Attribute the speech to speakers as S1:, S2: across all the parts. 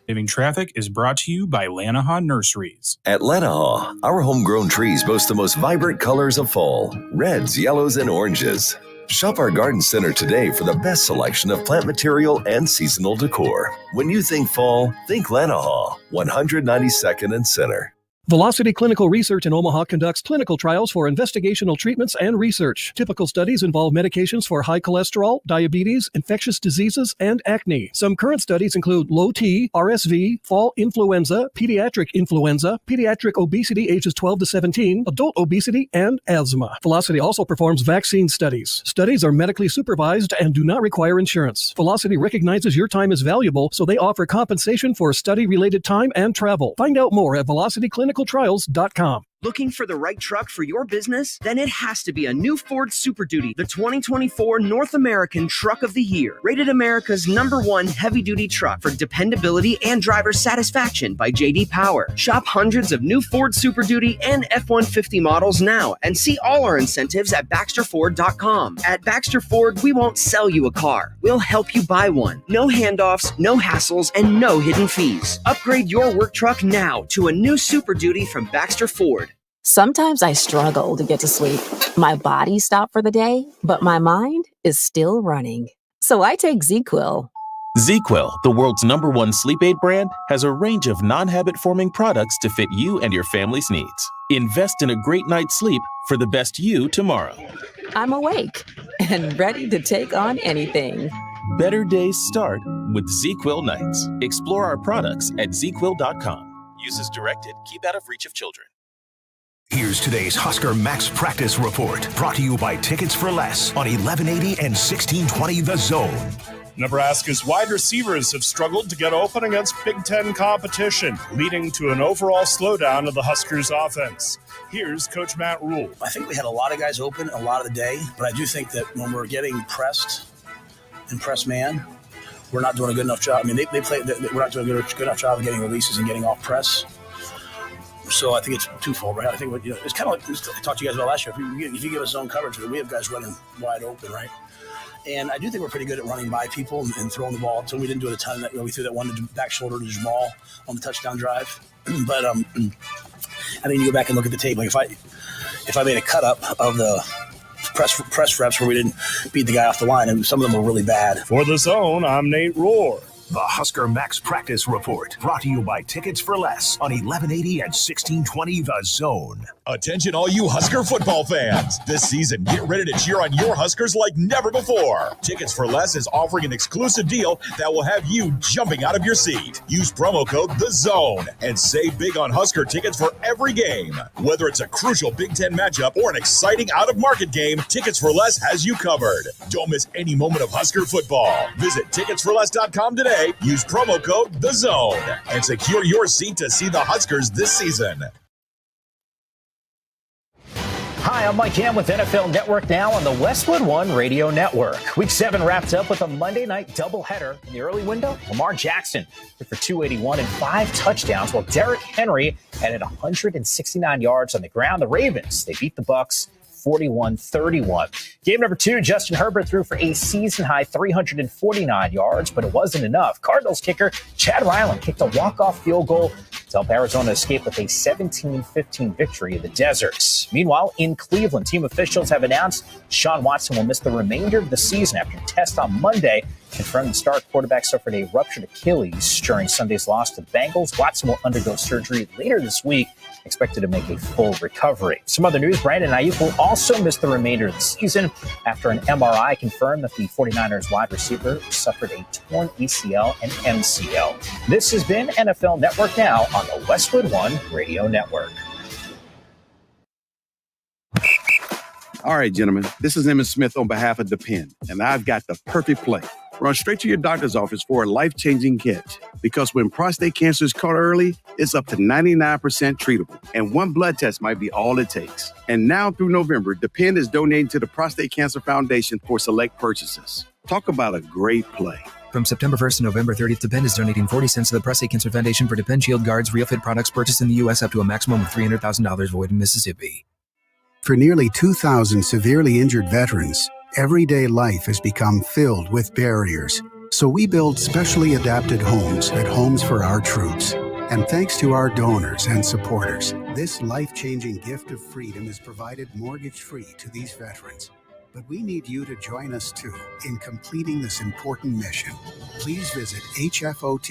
S1: Saving Traffic is brought to you by Lanahaw Nurseries.
S2: At Lanahaw, our homegrown trees boast the most vibrant colors of fall: reds, yellows, and oranges. Shop our garden center today for the best selection of plant material and seasonal decor. When you think fall, think Lanahaw, 192nd and Center.
S3: Velocity Clinical Research in Omaha conducts clinical trials for investigational treatments and research. Typical studies involve medications for high cholesterol, diabetes, infectious diseases, and acne. Some current studies include low T, RSV, fall influenza, pediatric obesity ages 12 to 17, adult obesity, and asthma. Velocity also performs vaccine studies. Studies are medically supervised and do not require insurance. Velocity recognizes your time is valuable, so they offer compensation for study-related time and travel. Find out more at velocityclinicaltrials.com.
S4: Looking for the right truck for your business? Then it has to be a new Ford Super Duty, the 2024 North American Truck of the Year. Rated America's #1 heavy-duty truck for dependability and driver satisfaction by J.D. Power. Shop hundreds of new Ford Super Duty and F-150 models now and see all our incentives at BaxterFord.com. At Baxter Ford, we won't sell you a car. We'll help you buy one. No handoffs, no hassles, and no hidden fees. Upgrade your work truck now to a new Super Duty from Baxter Ford.
S5: Sometimes I struggle to get to sleep. My body stopped for the day, but my mind is still running. So I take ZzzQuil.
S6: ZzzQuil, the world's #1 sleep aid brand, has a range of non-habit-forming products to fit you and your family's needs. Invest in a great night's sleep for the best you tomorrow.
S5: I'm awake and ready to take on anything.
S6: Better days start with ZzzQuil nights. Explore our products at ZzzQuil.com. Use as directed. Keep out of reach of children.
S7: Here's today's Husker Max Practice Report, brought to you by Tickets for Less on 1180 and 1620 The Zone.
S8: Nebraska's wide receivers have struggled to get open against Big Ten competition, leading to an overall slowdown of the Huskers' offense. Here's Coach Matt Rule.
S9: I think we had a lot of guys open a lot of the day, but I do think that when we're getting pressed and press man, we're not doing a good enough job. I mean, we're not doing a good enough job of getting releases and getting off press. So I think it's twofold, right? I think it's kind of like I talked to you guys about last year. If you give us zone coverage, we have guys running wide open, right? And I do think we're pretty good at running by people and throwing the ball. So we didn't do it a ton. We threw that one back shoulder to Jamal on the touchdown drive. But I think you go back and look at the tape. Like if I made a cut up of the press reps where we didn't beat the guy off the line, and some of them were really bad.
S8: For the Zone, I'm Nate Rohr.
S7: The Husker Max Practice Report, brought to you by Tickets for Less on 1180 and 1620 The Zone.
S10: Attention all you Husker football fans. This season, get ready to cheer on your Huskers like never before. Tickets for Less is offering an exclusive deal that will have you jumping out of your seat. Use promo code THEZONE and save big on Husker tickets for every game. Whether it's a crucial Big Ten matchup or an exciting out-of-market game, Tickets for Less has you covered. Don't miss any moment of Husker football. Visit ticketsforless.com today. Use promo code THEZONE and secure your seat to see the Huskers this season.
S11: Hi, I'm Mike Ham with NFL Network Now on the Westwood One Radio Network. Week 7 wrapped up with a Monday night doubleheader. In the early window, Lamar Jackson threw for 281 and 5 touchdowns, while Derrick Henry added 169 yards on the ground. The Ravens, they beat the Bucs 41-31. Game number 2, Justin Herbert threw for a season-high 349 yards, but it wasn't enough. Cardinals kicker Chad Ryland kicked a walk-off field goal to help Arizona escape with a 17-15 victory in the deserts. Meanwhile, in Cleveland, team officials have announced Deshaun Watson will miss the remainder of the season after a test on Monday confirmed the star quarterback suffered a ruptured Achilles during Sunday's loss to the Bengals. Watson will undergo surgery later this week, expected to make a full recovery. Some other news, Brandon Ayuk will also miss the remainder of the season after an MRI confirmed that the 49ers wide receiver suffered a torn ACL and MCL. This has been NFL Network Now on the Westwood One Radio Network.
S12: All right, gentlemen, this is Emmett Smith on behalf of Depend, and I've got the perfect play. Run straight to your doctor's office for a life-changing catch. Because when prostate cancer is caught early, it's up to 99% treatable. And one blood test might be all it takes. And now through November, Depend is donating to the Prostate Cancer Foundation for select purchases. Talk about a great play.
S13: From September 1st to November 30th, Depend is donating 40 cents to the Prostate Cancer Foundation for Depend Shield Guards Real Fit products purchased in the U.S. up to a maximum of $300,000 void in Mississippi.
S14: For nearly 2,000 severely injured veterans, everyday life has become filled with barriers. So we build specially adapted homes at Homes for Our Troops. And thanks to our donors and supporters, this life-changing gift of freedom is provided mortgage-free to these veterans. But we need you to join us too in completing this important mission. Please visit hfotusa.org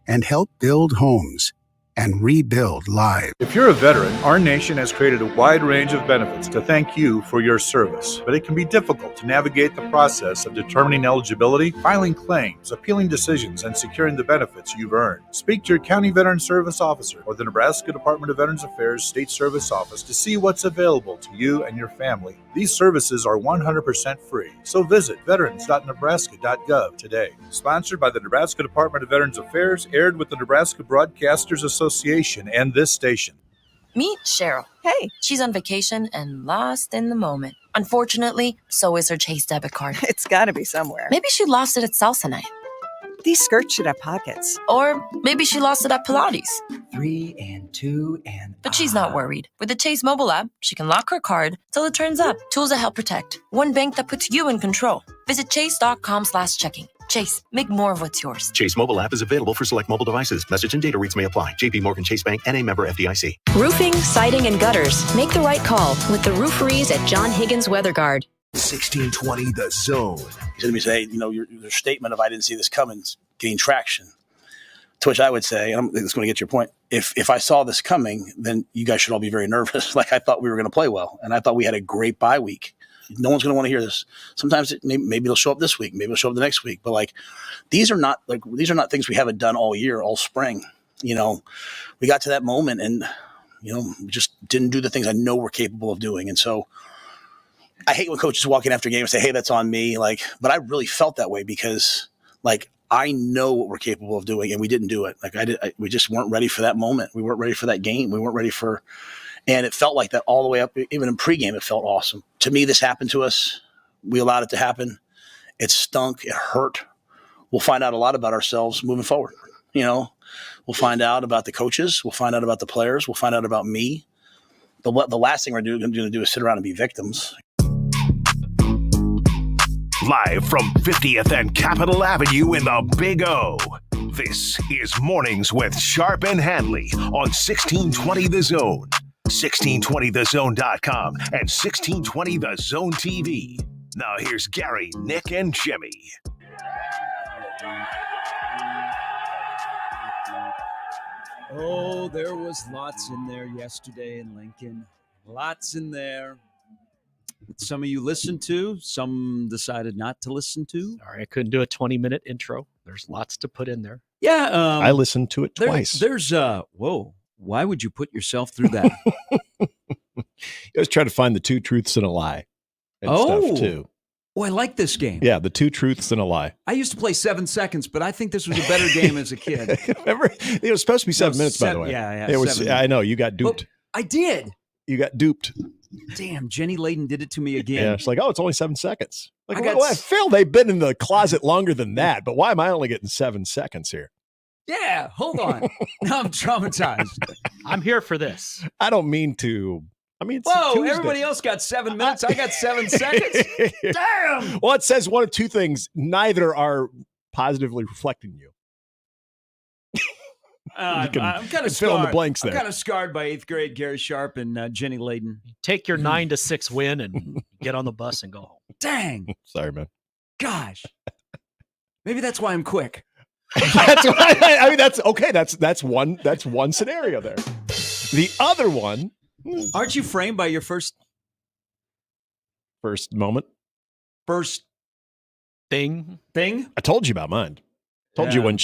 S14: and help build homes and rebuild lives.
S15: If you're a veteran, our nation has created a wide range of benefits to thank you for your service, but it can be difficult to navigate the process of determining eligibility, filing claims, appealing decisions, and securing the benefits you've earned. Speak to your county veteran service officer or the Nebraska Department of Veterans Affairs State Service Office to see what's available to you and your family. These services are 100% free, so visit veterans.nebraska.gov today. Sponsored by the Nebraska Department of Veterans Affairs, aired with the Nebraska Broadcasters Association and this station.
S16: Meet Cheryl. Hey. She's on vacation and lost in the moment. Unfortunately, so is her Chase debit card.
S17: It's got to be somewhere.
S16: Maybe she lost it at salsa night.
S17: These skirts should have pockets.
S16: Or maybe she lost it at Pilates.
S18: 3 and 2 and...
S16: But she's not worried. With the Chase mobile app, she can lock her card till it turns up. Tools that help protect. One bank that puts you in control. Visit chase.com/checking. Chase, make more of what's yours.
S19: Chase mobile app is available for select mobile devices. Message and data rates may apply. JP Morgan Chase Bank, N.A. member FDIC.
S20: Roofing, siding, and gutters. Make the right call with the rooferys at John Higgins Weather Guard.
S7: 1620 The Zone.
S9: You said to me, say, your statement of I didn't see this coming gained traction. To which I would say, and I'm just going to get your point, if I saw this coming, then you guys should all be very nervous. Like I thought we were going to play well, and I thought we had a great bye week. No one's going to want to hear this. Sometimes maybe it'll show up this week, maybe it'll show up the next week. But these are not things we haven't done all year, all spring. We got to that moment, and we just didn't do the things I know we're capable of doing. And so I hate when coaches walk in after a game and say, "Hey, that's on me." But I really felt that way because I know what we're capable of doing, and we didn't do it. We just weren't ready for that moment. We weren't ready for that game. We weren't ready for. And it felt like that all the way up, even in pregame, it felt awesome. To me, this happened to us. We allowed it to happen. It stunk. It hurt. We'll find out a lot about ourselves moving forward. We'll find out about the coaches. We'll find out about the players. We'll find out about me. The last thing we're going to do is sit around and be victims.
S7: Live from 50th and Capitol Avenue in the Big O. This is Mornings with Sharp and Handley on 1620 The Zone. 1620thezone.com and 1620 The Zone TV. Now here's Gary, Nick, and Jimmy.
S21: Oh, there was lots in there yesterday in Lincoln. Lots in there. Some of you listened to, some decided not to listen to.
S22: Sorry, I couldn't do a 20-minute intro. There's lots to put in there.
S21: Yeah.
S23: I listened to it twice.
S21: There's whoa. Why would you put yourself through that?
S23: I was trying to find the two truths and a lie and stuff too.
S21: Oh, I like this game.
S23: Yeah, the two truths and a lie.
S21: I used to play 7 seconds, but I think this was a better game as a kid.
S23: Remember, it was supposed to be 7 minutes, by the way.
S21: Yeah.
S23: It was. I know you got duped.
S21: But I did.
S23: You got duped.
S21: Damn, Jenny Layden did it to me again.
S23: Yeah, it's like, it's only 7 seconds. Phil, they've been in the closet longer than that, but why am I only getting 7 seconds here?
S21: Yeah, hold on. Now I'm traumatized.
S22: I'm here for this.
S23: I don't mean to. It's
S21: whoa, Everybody else got 7 minutes. I got 7 seconds. Damn.
S23: Well, it says one of two things. Neither are positively reflecting you.
S21: I'm kind of
S23: fill in the blanks there.
S21: I'm kind of scarred by 8th grade Gary Sharp and Jenny Layden.
S22: Take your 9-6 win and get on the bus and go home.
S21: Dang.
S23: Sorry, man.
S21: Gosh. Maybe that's why I'm quick.
S23: That's why, that's okay. That's one scenario there. The other one.
S21: Aren't you framed by your first
S23: moment?
S21: First
S22: thing?
S23: I told you about mine. Told you when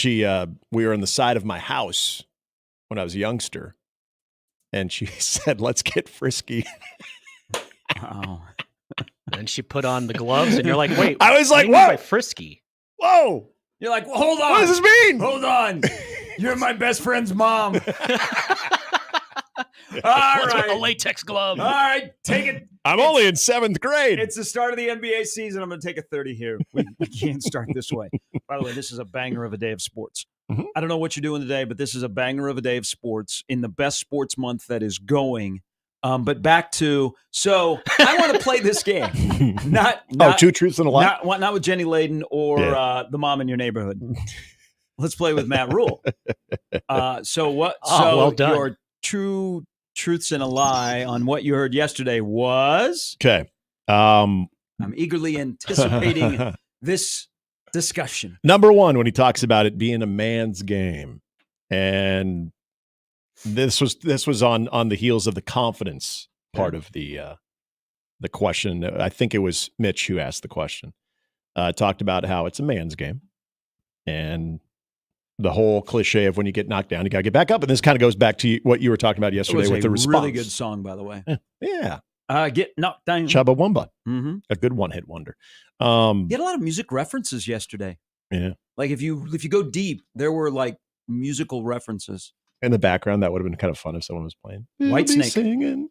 S23: we were on the side of my house when I was a youngster, and she said, "Let's get frisky."
S21: Oh.
S22: Then she put on the gloves, and you're like, "Wait."
S23: I was like,
S22: "What? By frisky?"
S23: Whoa.
S21: You're like, well, hold on.
S23: What does this mean?
S21: Hold on. You're my best friend's mom.
S22: All right. With the latex glove.
S21: All right, take it.
S23: I'm only in 7th grade.
S21: It's the start of the NBA season. I'm going to take a 30 here. We can't start this way. By the way, this is a banger of a day of sports.
S23: Mm-hmm.
S21: I don't know what you're doing today, but this is a banger of a day of sports in the best sports month that is going But back to, so I want to play this game. Not
S23: Two truths and a lie?
S21: Not with Jenny Layden or the mom in your neighborhood. Let's play with Matt Rule.
S22: Well done.
S21: Your true truths and a lie on what you heard yesterday was?
S23: Okay.
S21: I'm eagerly anticipating this discussion.
S23: Number one, when he talks about it being a man's game, and this was on the heels of the confidence part of the question. I think it was Mitch who asked the question. Talked about how it's a man's game, and the whole cliche of when you get knocked down, you got to get back up. And this kind of goes back to what you were talking about yesterday with the response.
S21: Really good song, by the way.
S23: Yeah.
S21: Get knocked down.
S23: Chubba Wumba.
S21: Mm-hmm.
S23: A good one-hit wonder.
S21: You had a lot of music references yesterday.
S23: Yeah.
S21: Like if you go deep, there were like musical references.
S23: In the background, that would have been kind of fun if someone was playing.
S21: Whitesnake.
S23: Singing.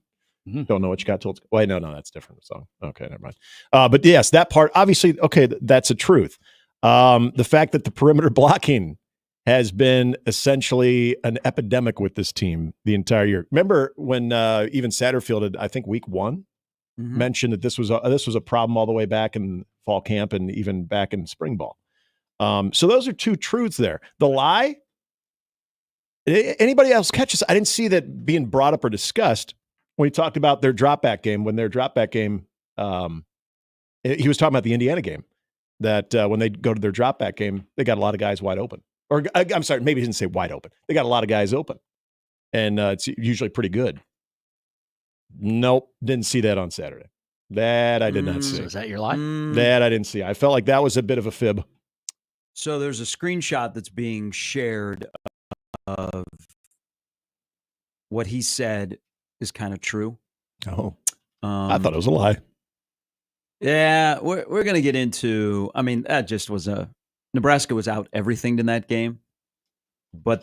S23: Mm-hmm. Don't know what you got told. Wait, no, that's a different song. Okay, never mind. But yes, that part, obviously, okay, that's a truth. The fact that the perimeter blocking has been essentially an epidemic with this team the entire year. Remember when even Satterfield had, I think week one, mentioned that this was a problem all the way back in fall camp and even back in spring ball. So those are two truths there. The lie, anybody else catches? I didn't see that being brought up or discussed when he talked about their drop back game. When their drop back game, he was talking about the Indiana game, that when they go to their drop back game, they got a lot of guys wide open. Or I'm sorry, maybe he didn't say wide open. They got a lot of guys open, and it's usually pretty good. Nope, didn't see that on Saturday. That I did not see.
S22: So is that your lie?
S23: That I didn't see. I felt like that was a bit of a fib.
S21: So there's a screenshot that's being shared of what he said is kind of true.
S23: Oh, I thought it was a lie.
S21: Yeah, we're going to get into, I mean, that just was Nebraska was out everything in that game, but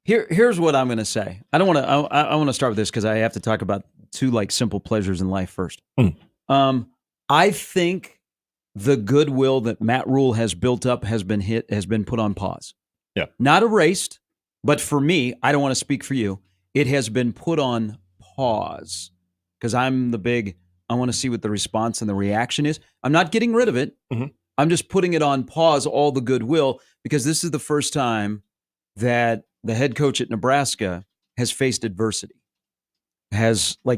S21: here's what I'm going to say. I want to start with this because I have to talk about two like simple pleasures in life first. I think the goodwill that Matt Rule has built up has been put on pause.
S23: Yeah.
S21: Not erased, but for me, I don't want to speak for you. It has been put on pause because I'm the big, I want to see what the response and the reaction is. I'm not getting rid of it.
S23: Mm-hmm.
S21: I'm just putting it on pause, all the goodwill, because this is the first time that the head coach at Nebraska has faced adversity.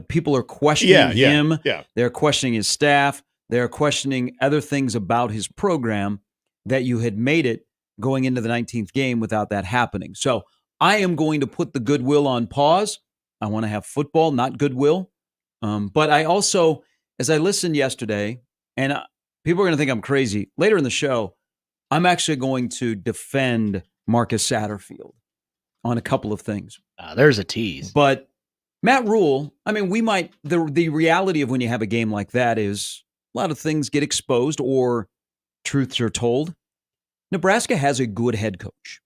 S21: People are questioning him.
S23: Yeah.
S21: They're questioning his staff. They're questioning other things about his program that you had made it going into the 19th game without that happening. So I am going to put the goodwill on pause. I want to have football, not goodwill. But I also, as I listened yesterday, and people are going to think I'm crazy, later in the show, I'm actually going to defend Marcus Satterfield on a couple of things.
S22: There's a tease.
S21: But Matt Rule, I mean, the reality of when you have a game like that is a lot of things get exposed or truths are told. Nebraska has a good head coach,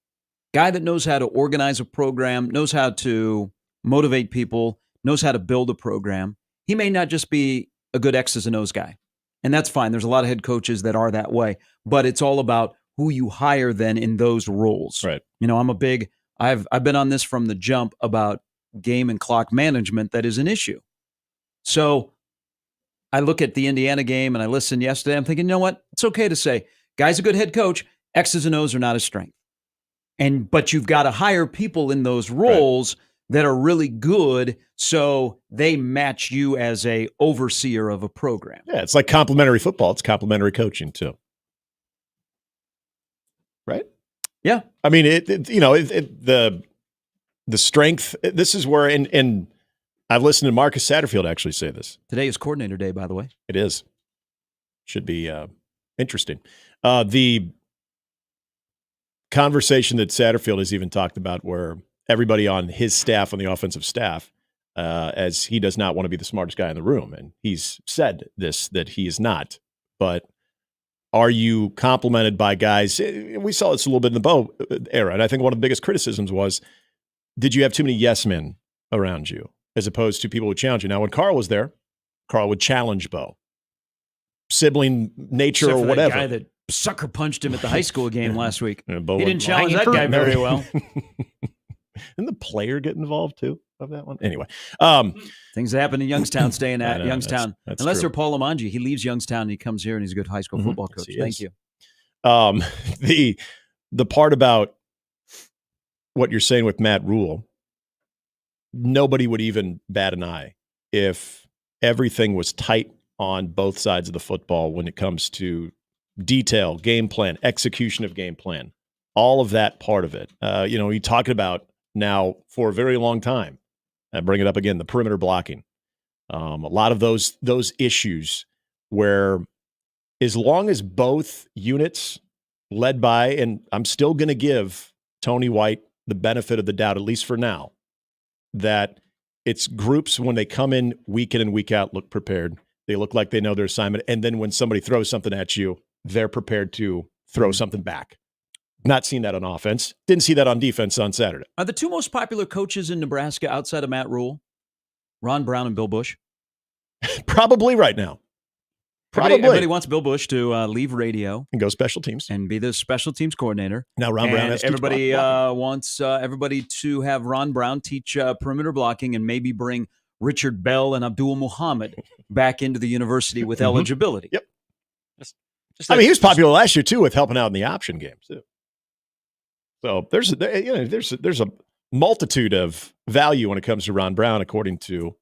S21: guy that knows how to organize a program, knows how to motivate people, knows how to build a program. He may not just be a good X's and O's guy, and that's fine. There's a lot of head coaches that are that way, but it's all about who you hire then in those roles.
S23: Right.
S21: You know, I've been on this from the jump about game and clock management that is an issue. So I look at the Indiana game and I listened yesterday. I'm thinking, you know what? It's okay to say, guy's a good head coach. X's and O's are not his strength. But you've got to hire people in those roles that are really good so they match you as a overseer of a program.
S23: Yeah, it's like complementary football. It's complementary coaching too. Right?
S21: Yeah.
S23: I mean, the strength, this is where, and I've listened to Marcus Satterfield actually say this.
S21: Today is coordinator day, by the way.
S23: It is. Should be interesting. The conversation that Satterfield has even talked about where everybody on his staff, on the offensive staff, as he does not want to be the smartest guy in the room. And he's said this, that he is not. But are you complimented by guys? We saw this a little bit in the Bo era. And I think one of the biggest criticisms was, did you have too many yes men around you as opposed to people who challenge you? Now, when Carl was there, Carl would challenge Bo. Sibling nature
S21: Except
S23: or
S21: for
S23: whatever.
S21: That guy that sucker punched him at the high school game last week.
S23: He
S21: didn't challenge that guy very well.
S23: Didn't the player get involved too of that one? Anyway,
S21: things that happen in Youngstown, staying at Youngstown.
S23: that's
S21: Unless
S23: true.
S21: they're Paul Amanji. He leaves Youngstown and he comes here and he's a good high school football coach.
S23: Yes, he
S21: Thank
S23: is.
S21: you.
S23: The part about what you're saying with Matt Rule, nobody would even bat an eye if everything was tight on both sides of the football when it comes to detail, game plan, execution of game plan, all of that part of it. You're talking about now for a very long time. I bring it up again, the perimeter blocking. A lot of those issues where as long as both units led by, and I'm still going to give Tony White the benefit of the doubt, at least for now, that it's groups when they come in week and week out, look prepared. They look like they know their assignment. And then when somebody throws something at you, they're prepared to throw something back. Not seen that on offense. Didn't see that on defense on Saturday.
S21: Are the two most popular coaches in Nebraska outside of Matt Rule, Ron Brown and Bill Bush?
S23: Probably right now.
S21: Everybody wants Bill Bush to leave radio
S23: and go special teams
S21: and be the special teams coordinator.
S23: Now Ron Brown has to
S21: everybody wants everybody to have Ron Brown teach perimeter blocking and maybe bring Richard Bell and Abdul Muhammad back into the university with eligibility.
S23: Yep. He was popular last year too with helping out in the option games too. So there's a multitude of value when it comes to Ron Brown, according to.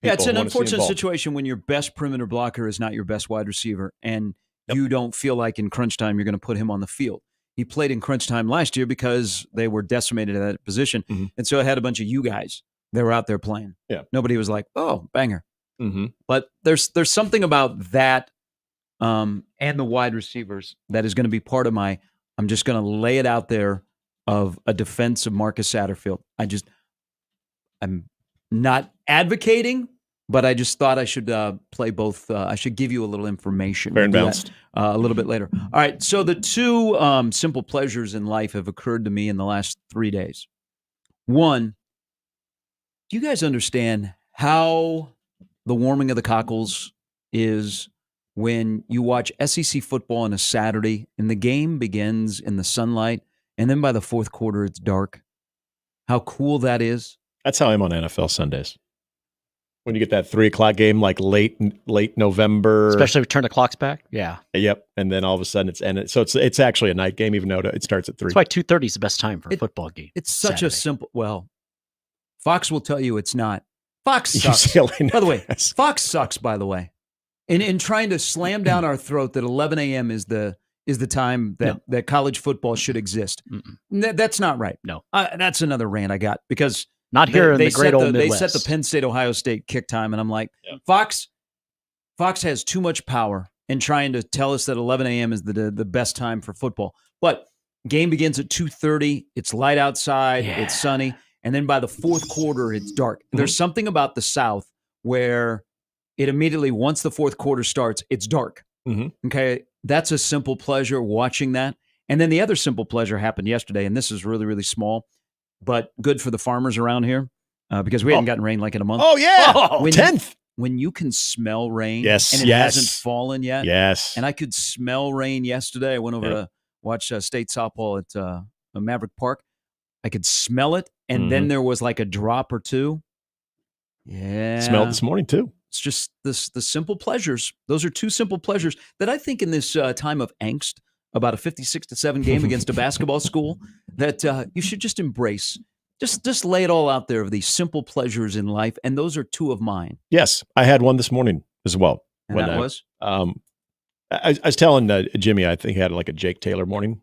S21: Yeah, it's an unfortunate situation when your best perimeter blocker is not your best wide receiver, and you don't feel like in crunch time you're going to put him on the field. He played in crunch time last year because they were decimated at that position, and so it had a bunch of you guys that were out there playing.
S23: Yeah,
S21: nobody was like, "Oh, banger." But there's something about that and the wide receivers that is going to be part of my. I'm just going to lay it out there of a defense of Marcus Satterfield. I'm not advocating, but I just thought I should play both. I should give you a little information.
S23: Fair and balanced.
S21: A little bit later. All right. So the two simple pleasures in life have occurred to me in the last 3 days. One, do you guys understand how the warming of the cockles is when you watch SEC football on a Saturday and the game begins in the sunlight and then by the fourth quarter it's dark? How cool that is.
S23: That's how I'm on NFL Sundays. When you get that 3:00 game, like late November,
S22: especially if we turn the clocks back. Yeah.
S23: Yep. And then all of a sudden it's ended. So it's actually a night game, even though it starts at 3.
S22: That's why 2:30 is the best time for a football game.
S21: It's such Saturday. A simple. Well, Fox will tell you it's not. Fox sucks. By the way, Fox sucks. By the way, in trying to slam down our throat that 11 a.m. is the time that college football should exist. That's not right.
S22: No.
S21: That's another rant I got because.
S22: Not here in the great old Midwest.
S21: They set the Penn State-Ohio State kick time, and I'm like, Fox has too much power in trying to tell us that 11 a.m. is the best time for football. But game begins at 2:30. It's light outside. Yeah. It's sunny. And then by the fourth quarter, it's dark. There's something about the South where it immediately, once the fourth quarter starts, it's dark. Okay? That's a simple pleasure watching that. And then the other simple pleasure happened yesterday, and this is really, really small. But good for the farmers around here because we hadn't gotten rain like in a month.
S23: Oh, yeah. 10th.
S21: When you can smell rain
S23: and
S21: it hasn't fallen yet.
S23: Yes.
S21: And I could smell rain yesterday. I went over to watch state softball at Maverick Park. I could smell it. And then there was like a drop or two. Yeah.
S23: Smelled this morning, too.
S21: It's just the simple pleasures. Those are two simple pleasures that I think in this time of angst, about a 56-7 game against a basketball school, that you should just embrace. Just lay it all out there of these simple pleasures in life, and those are two of mine.
S23: Yes, I had one this morning as well.
S21: And that was?
S23: I was telling Jimmy, I think he had like a Jake Taylor morning.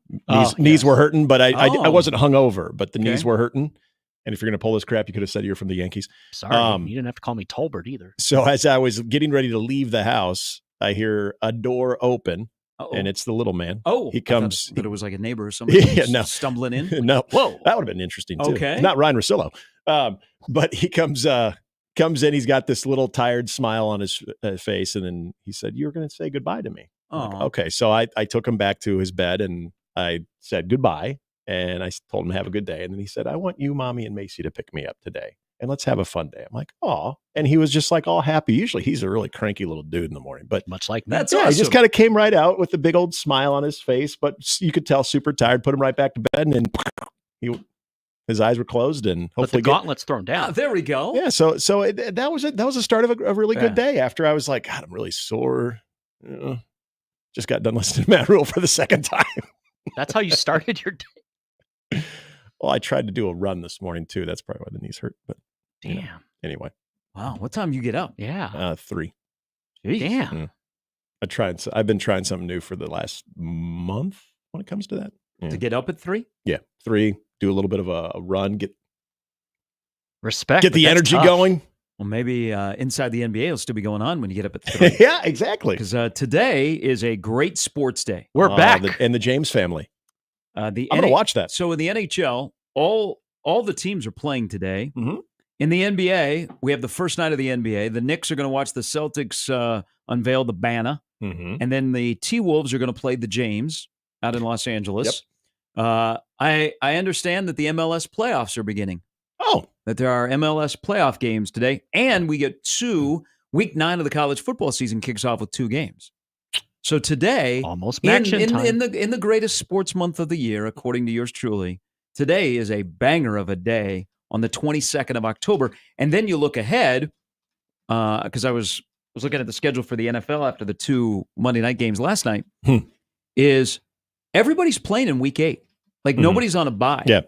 S23: Knees were hurting, but I wasn't hungover, but the knees were hurting. And if you're going to pull this crap, you could have said you're from the Yankees.
S22: Sorry, you didn't have to call me Tolbert either.
S23: So as I was getting ready to leave the house, I hear a door open. And it's the little man.
S21: Oh,
S23: he comes.
S21: But it was like a neighbor or somebody stumbling in.
S23: No,
S21: whoa,
S23: that would have been interesting too.
S21: Okay,
S23: not Ryan Russillo, but he comes in. He's got this little tired smile on his face, and then he said, "You're going to say goodbye to me." Like, okay, so I took him back to his bed, and I said goodbye, and I told him have a good day, and then he said, "I want you, Mommy, and Macy to pick me up today, and let's have a fun day." I'm like, "Oh," and he was just like all happy. Usually he's a really cranky little dude in the morning, but
S22: much like me.
S21: That's awesome.
S23: He just kind of came right out with a big old smile on his face, but you could tell super tired, put him right back to bed, and then His eyes were closed, and
S22: But
S23: hopefully
S22: the gauntlet's thrown down.
S21: There we go.
S23: Yeah, so that was it. That was the start of a really good day. After I was like, God, I'm really sore. Just got done listening to Matt Rule for the second time.
S22: That's how you started your day.
S23: Well, I tried to do a run this morning too. That's probably why the knees hurt. But
S22: damn.
S23: Anyway.
S21: Wow. What time you get up?
S22: Yeah.
S23: 3.
S22: Jeez. Damn.
S23: I've been trying something new for the last month when it comes to that.
S21: To get up at 3?
S23: Yeah, 3. Do a little bit of a run. Get
S22: but
S23: the
S22: that's
S23: energy
S22: tough.
S23: going.
S21: Well, maybe Inside the NBA will still be going on when you get up at 3.
S23: Yeah, exactly.
S21: Because today is a great sports day.
S23: We're back. And the James family.
S21: I'm
S23: going to watch that.
S21: So in the NHL, all the teams are playing today.
S23: Mm-hmm.
S21: In the NBA, we have the first night of the NBA. The Knicks are going to watch the Celtics unveil the banner.
S23: Mm-hmm.
S21: And then the T-Wolves are going to play the James out in Los Angeles. Yep. I understand that the MLS playoffs are beginning.
S23: Oh.
S21: That there are MLS playoff games today. And we get 2. Week 9 of the college football season kicks off with 2 games. So today,
S22: almost
S21: in
S22: time.
S21: the greatest sports month of the year, according to yours truly, today is a banger of a day on the 22nd of October. And then you look ahead, because I was looking at the schedule for the NFL after the 2 Monday night games last night, is everybody's playing in week 8. Like nobody's on a bye.
S23: Yeah.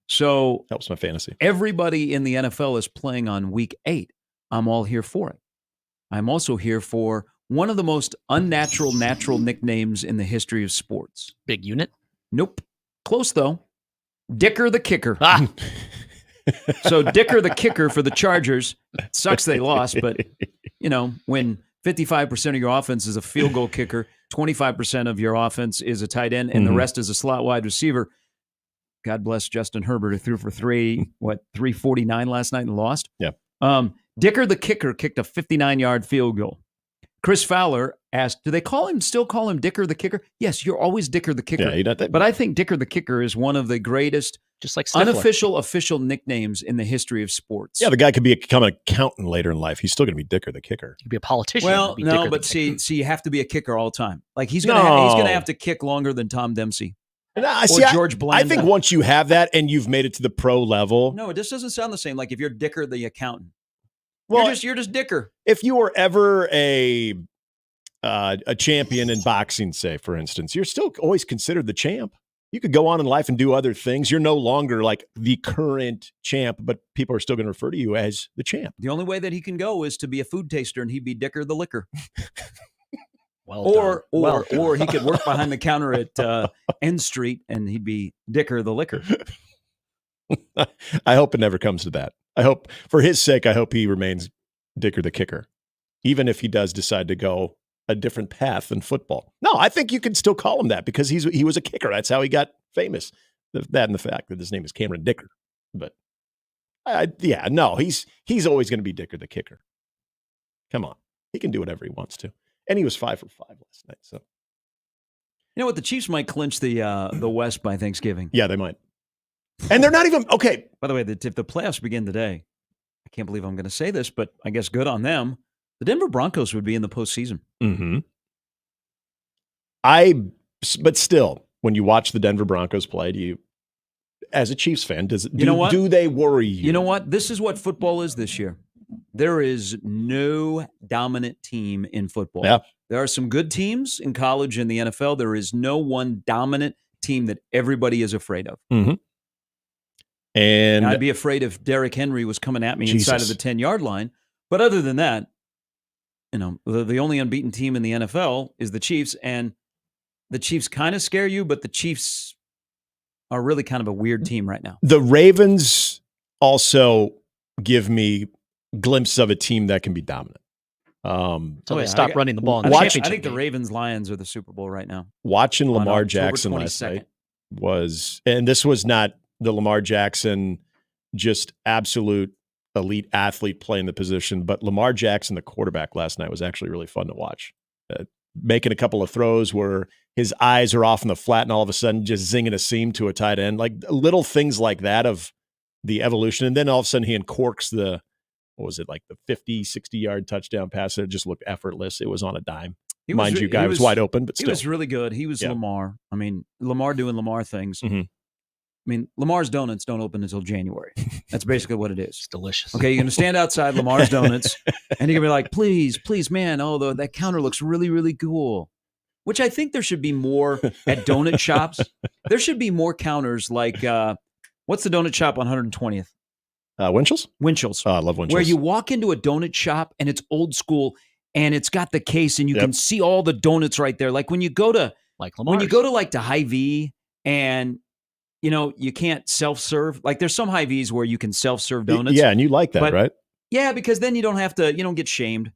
S21: So
S23: helps my fantasy.
S21: Everybody in the NFL is playing on week 8. I'm all here for it. I'm also here for one of the most unnatural natural nicknames in the history of sports.
S22: Big unit?
S21: Nope. Close though. Dicker the kicker. Ah. So Dicker the kicker for the Chargers. Sucks they lost, but when 55% of your offense is a field goal kicker, 25% of your offense is a tight end, and the rest is a slot wide receiver. God bless Justin Herbert, who threw for 349 last night and lost.
S23: Yeah.
S21: Dicker the kicker kicked a 59-yard field goal. Chris Fowler asked, do they still call him Dicker the kicker? Yes, you're always Dicker the kicker.
S23: Yeah,
S21: but I think Dicker the kicker is one of the greatest
S22: just like Stifler.
S21: unofficial official nicknames in the history of sports.
S23: Yeah, the guy could become an accountant later in life. He's still going to be Dicker the kicker.
S22: He'd be a politician.
S21: Well,
S22: be
S21: no,
S22: Dicker
S21: but
S22: the
S21: see, you have to be a kicker all the time. Like he's going to have to kick longer than Tom Dempsey. George Blanda.
S23: I think once you have that and you've made it to the pro level.
S21: No, it just doesn't sound the same. Like if you're Dicker the accountant.
S23: Well,
S21: you're just Dicker.
S23: If you were ever a champion in boxing, say, for instance, you're still always considered the champ. You could go on in life and do other things. You're no longer like the current champ, but people are still going to refer to you as the champ.
S21: The only way that he can go is to be a food taster, and he'd be Dicker the liquor.
S22: Or
S21: he could work behind the counter at N Street, and he'd be Dicker the liquor.
S23: I hope it never comes to that. I hope, for his sake, I hope he remains Dicker the kicker, even if he does decide to go a different path than football. No, I think you can still call him that because he was a kicker. That's how he got famous. That and the fact that his name is Cameron Dicker. But he's always going to be Dicker the kicker. Come on, he can do whatever he wants to, and he was 5 for 5 last night. So,
S21: you know what? The Chiefs might clinch the West by Thanksgiving.
S23: Yeah, they might. And they're not even okay.
S21: By the way, if the playoffs begin today, I can't believe I'm going to say this, but I guess good on them. The Denver Broncos would be in the postseason.
S23: Mm-hmm. But still, when you watch the Denver Broncos play, do you, as a Chiefs fan, do they worry you?
S21: You know what? This is what football is this year. There is no dominant team in football.
S23: Yeah.
S21: There are some good teams in college and the NFL. There is no one dominant team that everybody is afraid of.
S23: Mm-hmm. And
S21: I'd be afraid if Derrick Henry was coming at me inside of the 10-yard line. But other than that, the only unbeaten team in the NFL is the Chiefs, and the Chiefs kind of scare you, but the Chiefs are really kind of a weird team right now.
S23: The Ravens also give me glimpses of a team that can be dominant.
S22: So they stop running the ball in the
S21: I
S22: championship
S21: think the
S22: game.
S21: Ravens-Lions are the Super Bowl right now.
S23: Watching Lamar
S21: October
S23: Jackson
S21: 22nd.
S23: last night and this was not the Lamar Jackson, just absolute elite athlete playing the position, but Lamar Jackson, the quarterback last night, was actually really fun to watch. Making a couple of throws where his eyes are off in the flat and all of a sudden just zinging a seam to a tight end, like little things like that of the evolution. And then all of a sudden he uncorks the 50, 60-yard touchdown pass. It just looked effortless. It was on a dime. Mind you, guy was wide open, but still.
S21: He was really good. He was Lamar. I mean, Lamar doing Lamar things.
S23: Mm-hmm.
S21: mean, Lamar's Donuts don't open until January. That's basically what it is.
S22: It's delicious.
S21: Okay, you're going to stand outside Lamar's Donuts, and you're going to be like, please, man, that counter looks really, really cool. Which I think there should be more at donut shops. There should be more counters like, what's the donut shop on 120th?
S23: Winchell's? Oh, I love Winchell's.
S21: Where you walk into a donut shop, and it's old school, and it's got the case, and you can see all the donuts right there. Like when you go to like the Hy-Vee, and you can't self-serve. Like there's some Hy-Vees where you can self-serve donuts.
S23: Yeah, and you like that, right?
S21: Yeah, because then you don't get shamed.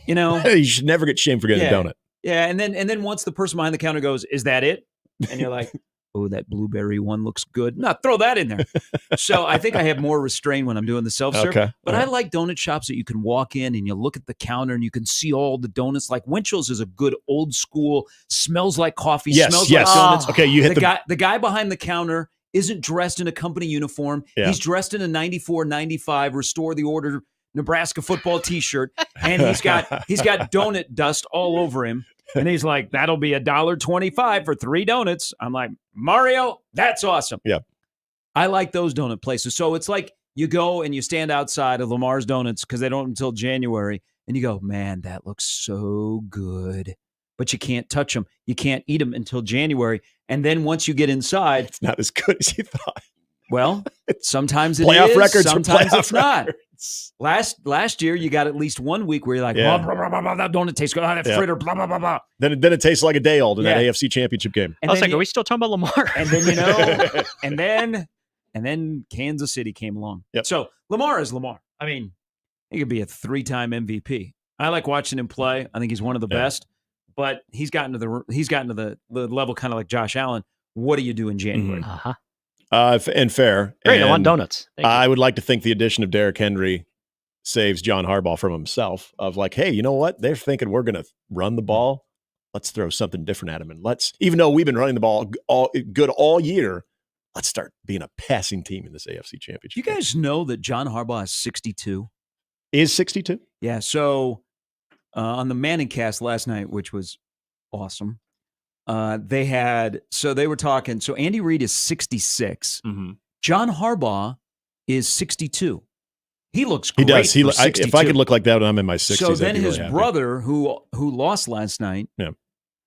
S23: You should never get shamed for getting a donut.
S21: Yeah, and then once the person behind the counter goes, "Is that it?" And you're like, "Oh, that blueberry one looks good." No, throw that in there. So I think I have more restraint when I'm doing the self-serve.
S23: Okay.
S21: But I like donut shops that you can walk in and you look at the counter and you can see all the donuts. Like Winchell's is a good old school, smells like coffee, smells like donuts.
S23: Okay, you hit
S21: the guy behind the counter isn't dressed in a company uniform.
S23: Yeah.
S21: He's dressed in a 94, 95 Restore the Order Nebraska football T-shirt, and he's got donut dust all over him. And he's like, "That'll be $1.25 for 3 donuts." I'm like, "Mario, that's awesome."
S23: Yeah.
S21: I like those donut places. So it's like you go and you stand outside of Lamar's Donuts because they don't until January, and you go, "Man, that looks so good." But you can't touch them. You can't eat them until January. And then once you get inside,
S23: it's not as good as you thought.
S21: Well, sometimes it
S23: playoff
S21: is.
S23: records
S21: Sometimes it's not.
S23: records.
S21: Last year, you got at least 1 week where you're like,
S23: Yeah.
S21: blah, blah, blah, blah, that donut tastes good. Oh, that fritter, blah, blah, blah, blah.
S23: Then it tastes like a day old in that
S21: Yeah.
S23: AFC Championship game.
S22: I was like, are we still talking about Lamar?
S21: And then and then Kansas City came along.
S23: Yep.
S21: So Lamar is Lamar. I mean, he could be a 3-time MVP. I like watching him play. I think he's one of the best. But he's gotten to the level kind of like Josh Allen. What do you do in January?
S22: Uh-huh.
S23: And fair.
S22: Great,
S23: and
S22: I want donuts. Thank you.
S23: I would like to think the addition of Derrick Henry saves John Harbaugh from himself of like, hey, you know what? They're thinking we're going to run the ball. Let's throw something different at him. And even though we've been running the ball all year, let's start being a passing team in this AFC Championship.
S21: You guys know that John Harbaugh is 62?
S23: Is 62?
S21: Yeah. So on the Manning cast last night, which was awesome, they were talking. So Andy Reid is 66.
S23: Mm-hmm.
S21: John Harbaugh is 62. He looks great.
S23: He does.
S21: For 62.
S23: If I could look like that when I'm in my 60s,
S21: so then
S23: I'd be
S21: his
S23: really happy.
S21: brother, who lost last night,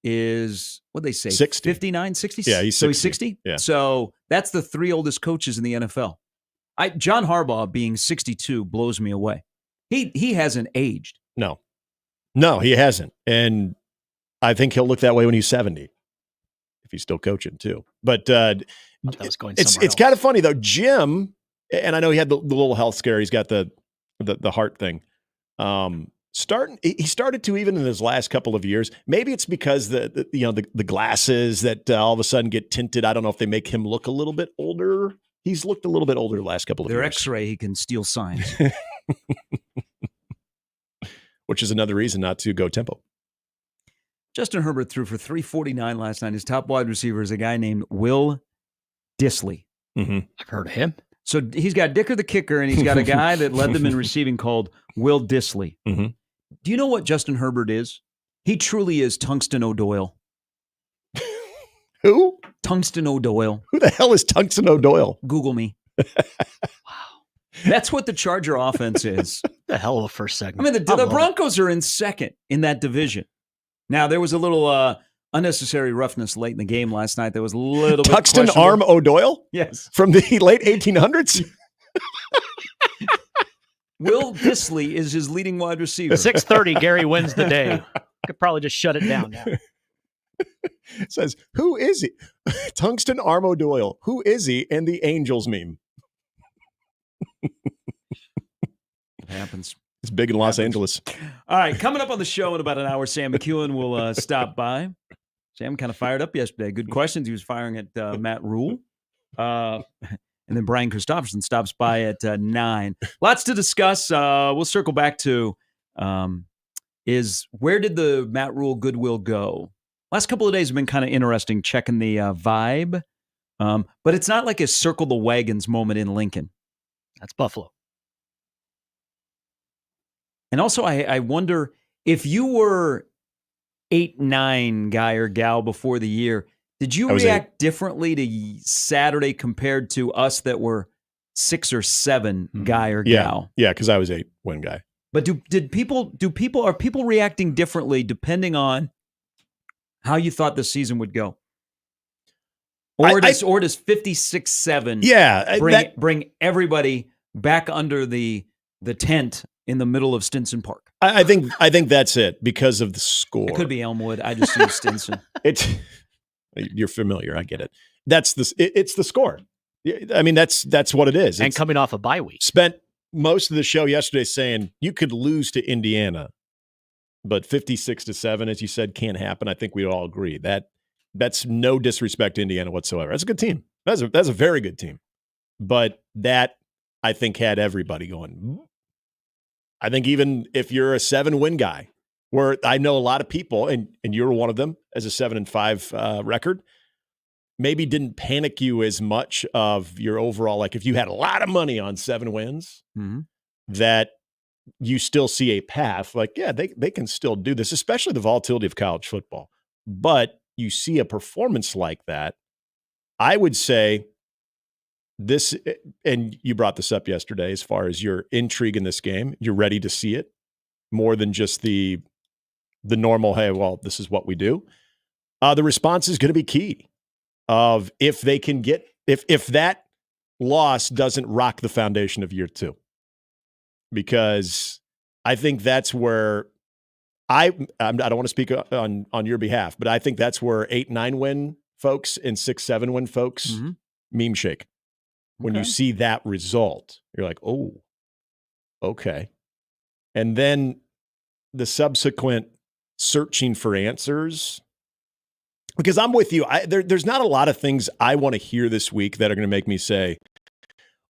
S21: is what'd they say?
S23: 60.
S21: 59, 60?
S23: Yeah, he's 60.
S21: So he's 60?
S23: Yeah.
S21: So that's the 3 oldest coaches in the NFL. John Harbaugh being 62 blows me away. He hasn't aged.
S23: No, he hasn't. And I think he'll look that way when he's 70, if he's still coaching too. But it's kind of funny though. Jim, and I know he had the little health scare. He's got the heart thing. He started to, even in his last couple of years. Maybe it's because the glasses that all of a sudden get tinted. I don't know if they make him look a little bit older. He's looked a little bit older the last couple of
S21: Their
S23: years.
S21: X-ray, he can steal signs.
S23: Which is another reason not to go tempo.
S21: Justin Herbert threw for 349 last night. His top wide receiver is a guy named Will Dissly.
S23: Mm-hmm.
S22: I've heard of him.
S21: So he's got Dicker the kicker, and he's got a guy that led them in receiving called Will Dissly.
S23: Mm-hmm.
S21: Do you know what Justin Herbert is? He truly is Tungsten O'Doyle.
S23: Who?
S21: Tungsten O'Doyle.
S23: Who the hell is Tungsten O'Doyle?
S21: Google me. Wow. That's what the Charger offense is.
S22: The hell of a first segment.
S21: I mean, the Broncos are in second in that division. Now, there was a little unnecessary roughness late in the game last night. There was a little bit
S23: Tungsten Arm O'Doyle?
S21: Yes.
S23: From the late 1800s?
S21: Will Dissly is his leading wide receiver.
S22: 6:30, Gary wins the day. Could probably just shut it down now.
S23: It says, who is he? Tungsten Arm O'Doyle. Who is he? And the Angels meme.
S21: It happens.
S23: It's big in Los Angeles.
S21: All right, coming up on the show in about an hour, Sam McKewon will stop by. Sam kind of fired up yesterday. Good questions. He was firing at Matt Rule. And then Brian Christopherson stops by at 9. Lots to discuss. We'll circle back to is where did the Matt Rule goodwill go? Last couple of days have been kind of interesting, checking the vibe. But it's not like a circle the wagons moment in Lincoln.
S22: That's Buffalo.
S21: And also, I wonder if you were 8-9 guy or gal before the year, Did you react differently to Saturday compared to us that were 6 or 7 guy or gal?
S23: Yeah, because I was 8-win guy.
S21: But are people reacting differently depending on how you thought the season would go? Or does 56-7 bring everybody back under the tent in the middle of Stinson Park?
S23: I think that's it because of the score.
S21: It could be Elmwood. I just use Stinson.
S23: You're familiar. I get it. It's the score. I mean, that's what it is.
S22: And coming off a bye week.
S23: Spent most of the show yesterday saying you could lose to Indiana, but 56-7, as you said, can't happen. I think we all agree that's no disrespect to Indiana whatsoever. That's a good team. That's a very good team. But that, I think, had everybody going. I think even if you're a 7-win guy, where I know a lot of people, and you're one of them as a 7-5 record, maybe didn't panic you as much of your overall, like if you had a lot of money on 7 wins, that you still see a path. Like, yeah, they can still do this, especially the volatility of college football. But you see a performance like that, I would say this, and you brought this up yesterday, as far as your intrigue in this game, you're ready to see it more than just the normal, hey, well, this is what we do. The response is going to be key of if they can get, if that loss doesn't rock the foundation of year 2, because I think that's where I don't want to speak on your behalf, but I think that's where 8-9 win folks and 6-7 win folks meme shake. When you see that result, you're like, oh, okay. And then the subsequent searching for answers, because I'm with you. There's not a lot of things I want to hear this week that are going to make me say,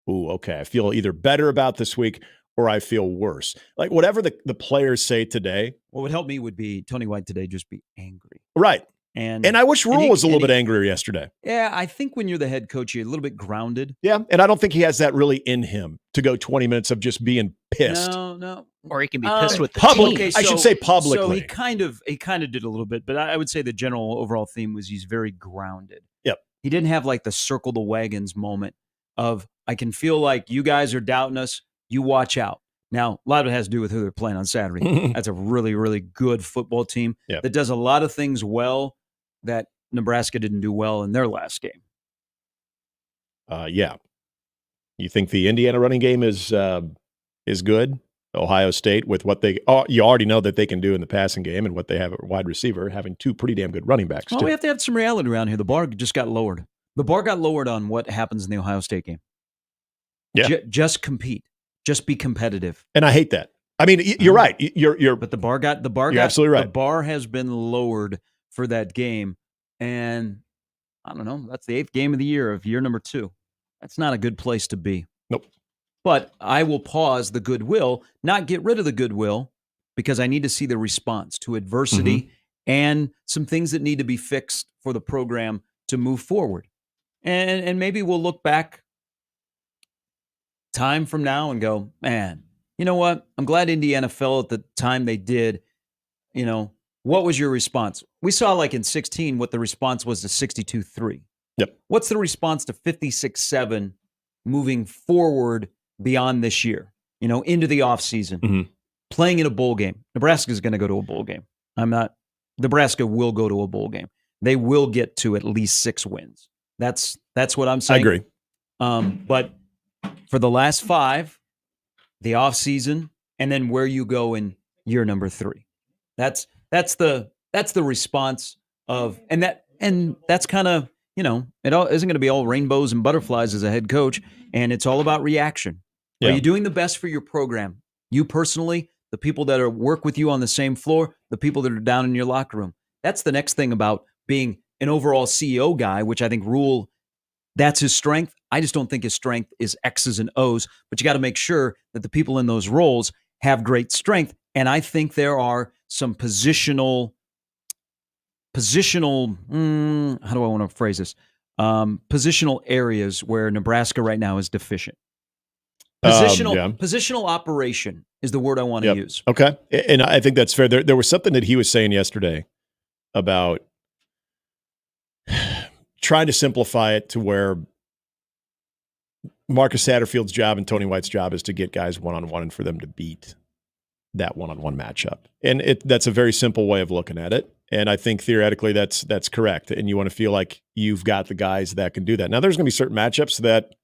S23: oh, okay, I feel either better about this week or I feel worse. Like whatever the players say today.
S21: What would help me would be Tony White today just be angry.
S23: Right.
S21: And
S23: I wish Rule was a little bit angrier yesterday.
S21: Yeah, I think when you're the head coach, you're a little bit grounded.
S23: Yeah, and I don't think he has that really in him to go 20 minutes of just being pissed.
S21: No.
S22: Or he can be pissed with the
S23: public.
S21: team.
S23: I should say publicly.
S21: So he kind of did a little bit, but I would say the general overall theme was he's very grounded.
S23: Yep.
S21: He didn't have like the circle the wagons moment of, I can feel like you guys are doubting us. You watch out. Now, a lot of it has to do with who they're playing on Saturday. That's a really, really good football team that does a lot of things well that Nebraska didn't do well in their last game.
S23: Yeah. You think the Indiana running game is good? Ohio State with what you already know that they can do in the passing game and what they have at wide receiver, having 2 pretty damn good running backs.
S21: Well, we have to have some reality around here. The bar just got lowered. The bar got lowered on what happens in the Ohio State game.
S23: Yeah.
S21: Just compete. Just be competitive.
S23: And I hate that. I mean, you're right.
S21: But the bar got
S23: absolutely right.
S21: The bar has been lowered for that game. And I don't know, that's the 8th game of the year of year number 2. That's not a good place to be.
S23: Nope.
S21: But I will pause the goodwill, not get rid of the goodwill, because I need to see the response to adversity and some things that need to be fixed for the program to move forward. And maybe we'll look back time from now and go, man, you know what? I'm glad Indiana fell at the time they did. You know, what was your response? We saw like in 16 what the response was to 62-3.
S23: Yep.
S21: What's the response to 56-7 moving forward beyond this year, you know, into the offseason, playing in a bowl game? Nebraska is going to go to a bowl game. Nebraska will go to a bowl game. They will get to at least 6 wins. That's what I'm saying.
S23: I agree.
S21: But for the last 5, the offseason, and then where you go in year number 3, that's the response of, and that's kind of, you know, it all isn't going to be all rainbows and butterflies as a head coach, and it's all about reaction.
S23: Yeah.
S21: Are you doing the best for your program? You personally, the people that work with you on the same floor, the people that are down in your locker room. That's the next thing about being an overall CEO guy, which I think Rule, that's his strength. I just don't think his strength is X's and O's, but you got to make sure that the people in those roles have great strength. And I think there are some positional, how do I want to phrase this? Positional areas where Nebraska right now is deficient. Positional operation is the word I want to use.
S23: Okay. And I think that's fair. There was something that he was saying yesterday about trying to simplify it to where Marcus Satterfield's job and Tony White's job is to get guys one-on-one and for them to beat that one-on-one matchup. And that's a very simple way of looking at it. And I think theoretically that's correct. And you want to feel like you've got the guys that can do that. Now, there's going to be certain matchups that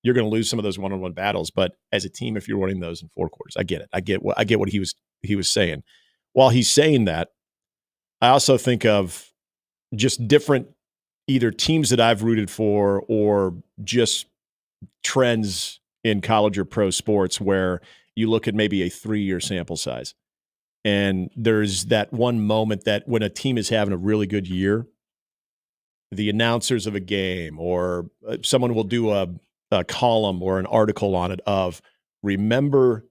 S23: you're going to lose some of those one-on-one battles, but as a team, if you're winning those in four quarters, I get it. I get what he was saying. While he's saying that, I also think of just different either teams that I've rooted for or just trends in college or pro sports where you look at maybe a 3-year sample size. And there's that one moment that when a team is having a really good year, the announcers of a game or someone will do a column or an article on it of remember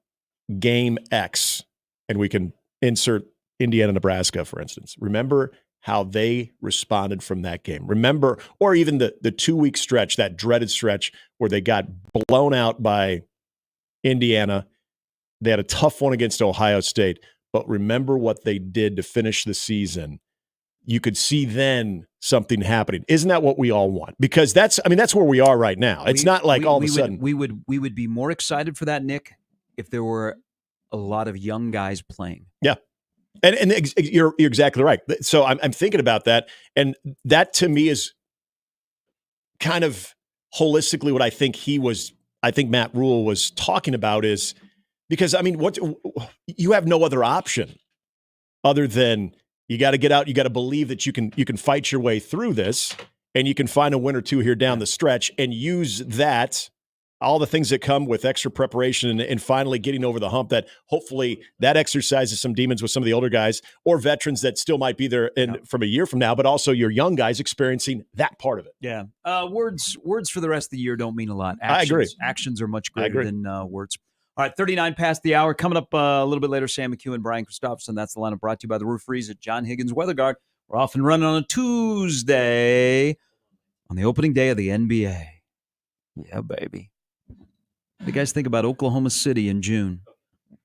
S23: game X, and we can insert Indiana, Nebraska, for instance. Remember how they responded from that game. Remember, or even the 2-week stretch, that dreaded stretch where they got blown out by Indiana. They had a tough one against Ohio State, but remember what they did to finish the season. You could see then something happening. Isn't that what we all want? Because that's where we are right now. It's not like all of a sudden.
S21: We would be more excited for that, Nick, if there were a lot of young guys playing.
S23: Yeah. And you're exactly right. So I'm thinking about that. And that to me is kind of holistically what I think Matt Rule was talking about is because, what you have no other option other than you got to get out. You got to believe that you can fight your way through this and you can find a win or two here down the stretch and use that, all the things that come with extra preparation and finally getting over the hump that hopefully that exercises some demons with some of the older guys or veterans that still might be there from a year from now, but also your young guys experiencing that part of it.
S21: Yeah. Words for the rest of the year don't mean a lot.
S23: I agree.
S21: Actions are much greater than words. All right, 39 past the hour. Coming up a little bit later, Sam McKewon, Brian Christopherson. That's the lineup brought to you by the Roof Freeze at John Higgins Weather Guard. We're off and running on a Tuesday on the opening day of the NBA. Yeah, baby. What do you guys think about Oklahoma City in June?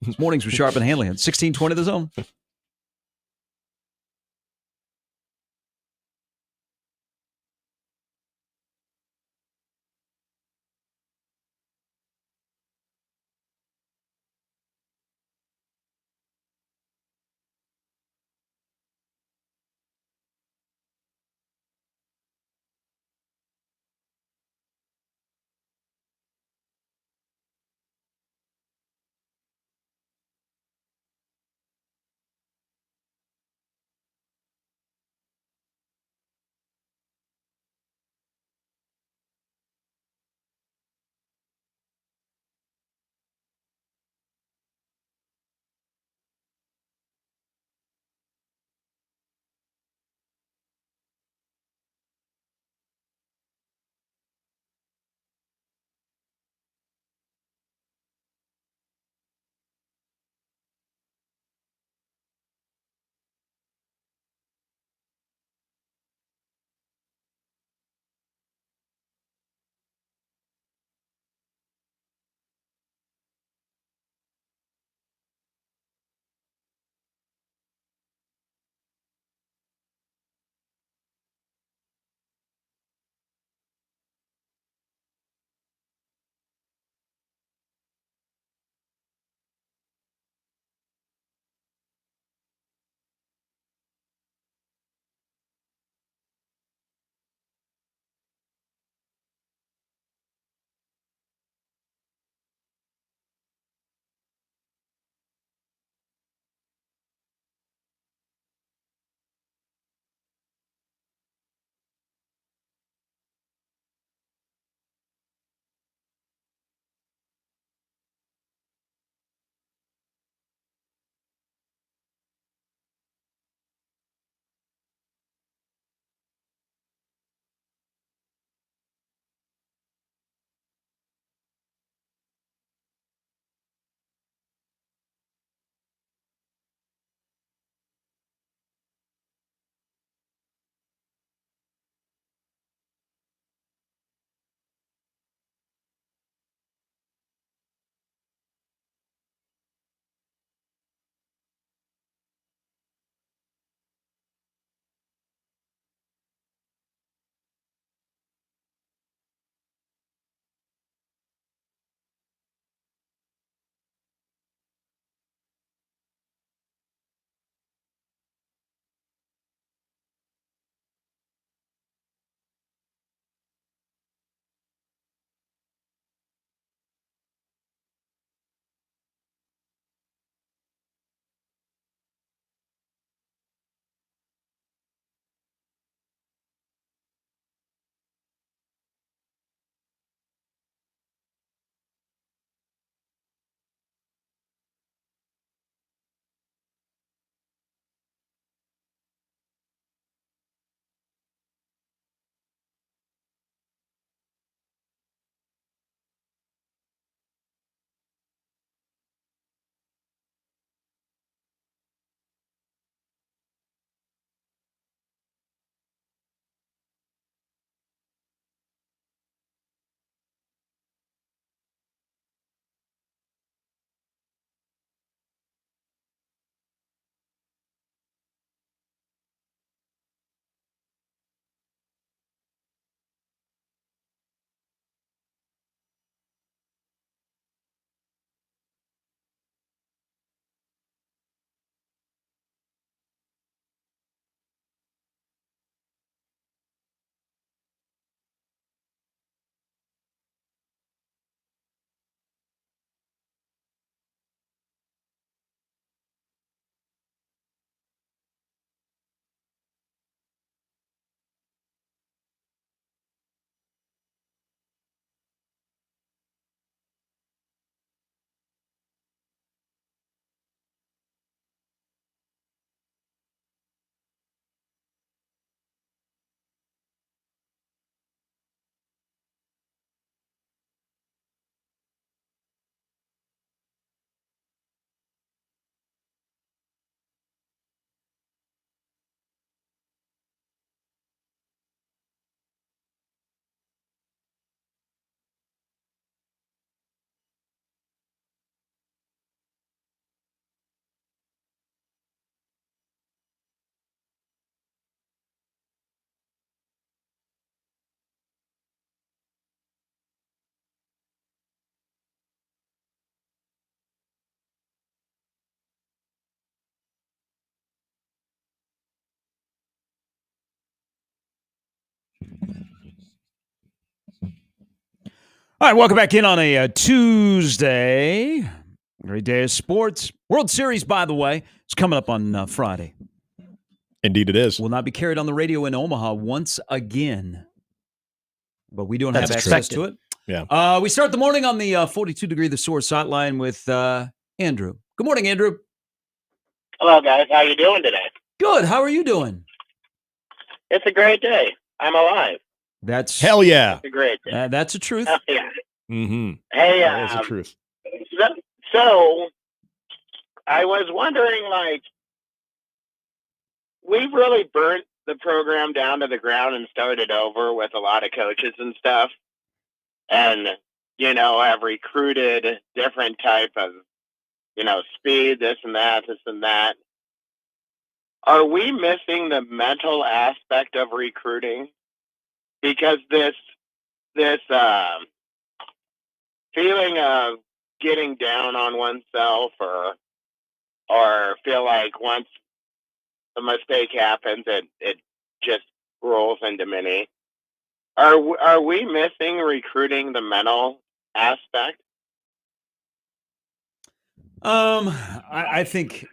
S21: This morning's with Sharp and Handley on 1620 The Zone. All right, welcome back in on a Tuesday. Great day of sports. World Series, by the way, is coming up on Friday.
S23: Indeed it is.
S21: Will not be carried on the radio in Omaha once again. But we don't have
S23: That's
S21: access
S23: true.
S21: to it.
S23: Yeah.
S21: We start the morning on the 42-degree The Source hotline with Andrew. Good morning, Andrew.
S1: Hello, guys. How you doing today?
S21: Good. How are you doing?
S1: It's a great day. I'm alive.
S21: That's
S23: hell yeah.
S1: It's a great day.
S21: That's the truth.
S1: Hell yeah.
S23: Mm-hmm.
S1: Hey,
S23: That is the truth.
S1: So I was wondering, like, we've really burnt the program down to the ground and started over with a lot of coaches and stuff. And, you know, have recruited different type of, you know, speed, this and that. Are we missing the mental aspect of recruiting? Because this feeling of getting down on oneself or feel like once a mistake happens, it just rolls into mini. Are we missing recruiting the mental aspect?
S21: I think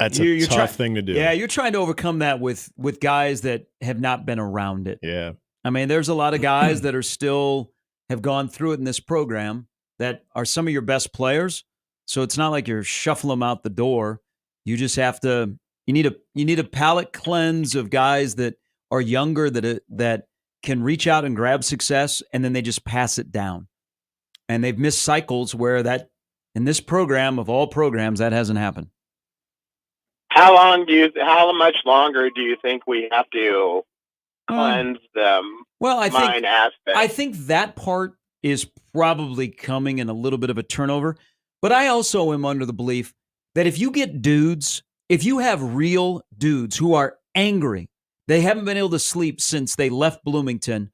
S23: That's
S21: you're
S23: a tough thing to do.
S21: Yeah, you're trying to overcome that with guys that have not been around it.
S23: Yeah.
S21: I mean, there's a lot of guys that are still have gone through it in this program that are some of your best players. So it's not like you're shuffling them out the door. You just have to. You need a palate cleanse of guys that are younger that can reach out and grab success, and then they just pass it down. And they've missed cycles where that in this program of all programs that hasn't happened.
S1: How much longer do you think we have to cleanse the mind aspect?
S21: I think that part is probably coming in a little bit of a turnover. But I also am under the belief that if you have real dudes who are angry, they haven't been able to sleep since they left Bloomington,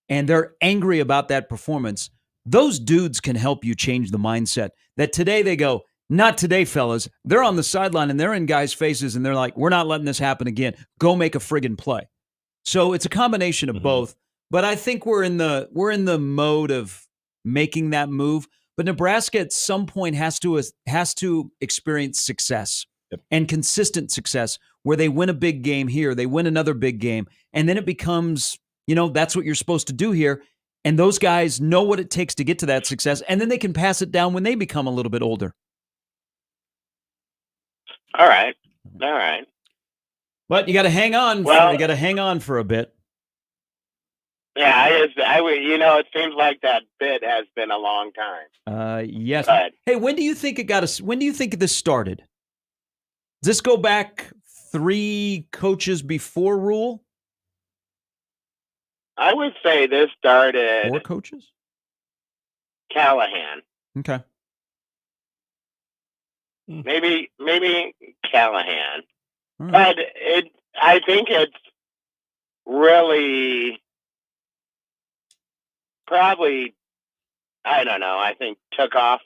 S21: and they're angry about that performance, those dudes can help you change the mindset. That today they go, not today, fellas. They're on the sideline and they're in guys' faces and they're like, we're not letting this happen again. Go make a friggin' play. So it's a combination of both. But I think we're in the mode of making that move. But Nebraska at some point has to experience success and consistent success where they win a big game here, they win another big game, and then it becomes, that's what you're supposed to do here. And those guys know what it takes to get to that success, and then they can pass it down when they become a little bit older.
S1: All right.
S21: But you got to hang on. You got to hang on for a bit.
S1: Yeah, it seems like that bit has been a long time.
S21: Yes.
S1: But,
S21: hey, when do you think when do you think this started? Does this go back 3 coaches before Rule?
S1: I would say this started
S21: 4 coaches?
S1: Callahan.
S21: Okay.
S1: Maybe Callahan.
S21: Right.
S1: But I think it's really probably, I don't know, I think took off.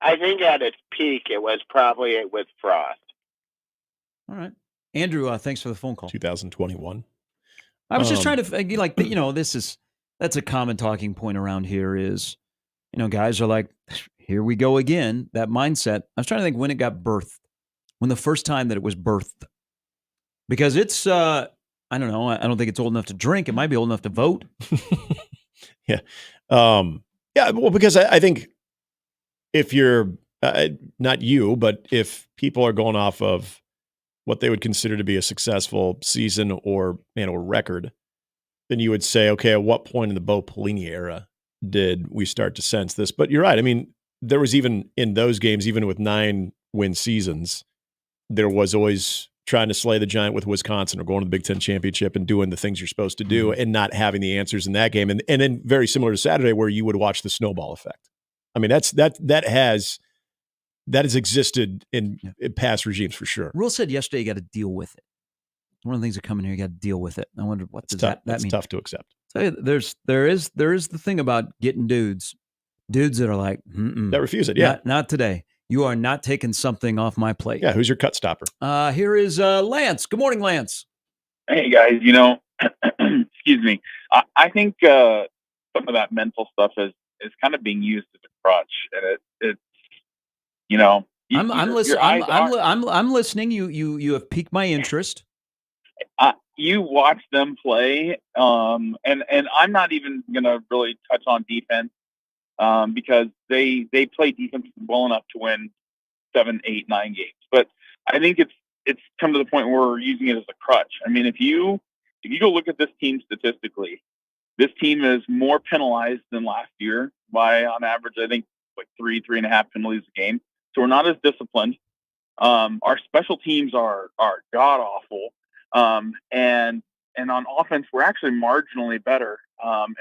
S1: I think at its peak it was probably with Frost.
S21: All right. Andrew, thanks for the phone call.
S23: 2021.
S21: I was just trying to that's a common talking point around here is, guys are like, here we go again, that mindset. I was trying to think when it got birthed, when the first time that it was birthed. Because it's, I don't know, I don't think it's old enough to drink. It might be old enough to vote.
S23: Yeah. Well, because I think if you're, not you, but if people are going off of what they would consider to be a successful season or record, then you would say, okay, at what point in the Bo Pelini era did we start to sense this? But you're right. I mean, there was even in those games, even with 9-win seasons, there was always trying to slay the giant with Wisconsin or going to the Big Ten championship and doing the things you're supposed to do and not having the answers in that game. And then very similar to Saturday where you would watch the snowball effect. I mean, that has existed in past regimes for sure.
S21: Rule said yesterday you got to deal with it. One of the things that come in here, you got to deal with it. I wonder what does that mean?
S23: It's tough to accept.
S21: So there is the thing about getting dudes that are like,
S23: that refuse it. Yeah,
S21: not today. You are not taking something off my plate.
S23: Yeah, who's your cut stopper?
S21: Here is Lance. Good morning, Lance.
S2: Hey guys, excuse me. I think some of that mental stuff has is kind of being used as a crutch, and it's you know.
S21: I'm listening.
S2: Your eyes
S21: I'm listening. You have piqued my interest.
S2: You watch them play, and I'm not even gonna really touch on defense, because they play defense well enough to win 7, 8, 9 games. But I think it's come to the point where we're using it as a crutch. I mean, if you go look at this team statistically, this team is more penalized than last year by, on average, I think like 3.5 penalties a game. So we're not as disciplined. Our special teams are god awful. And on offense, we're actually marginally better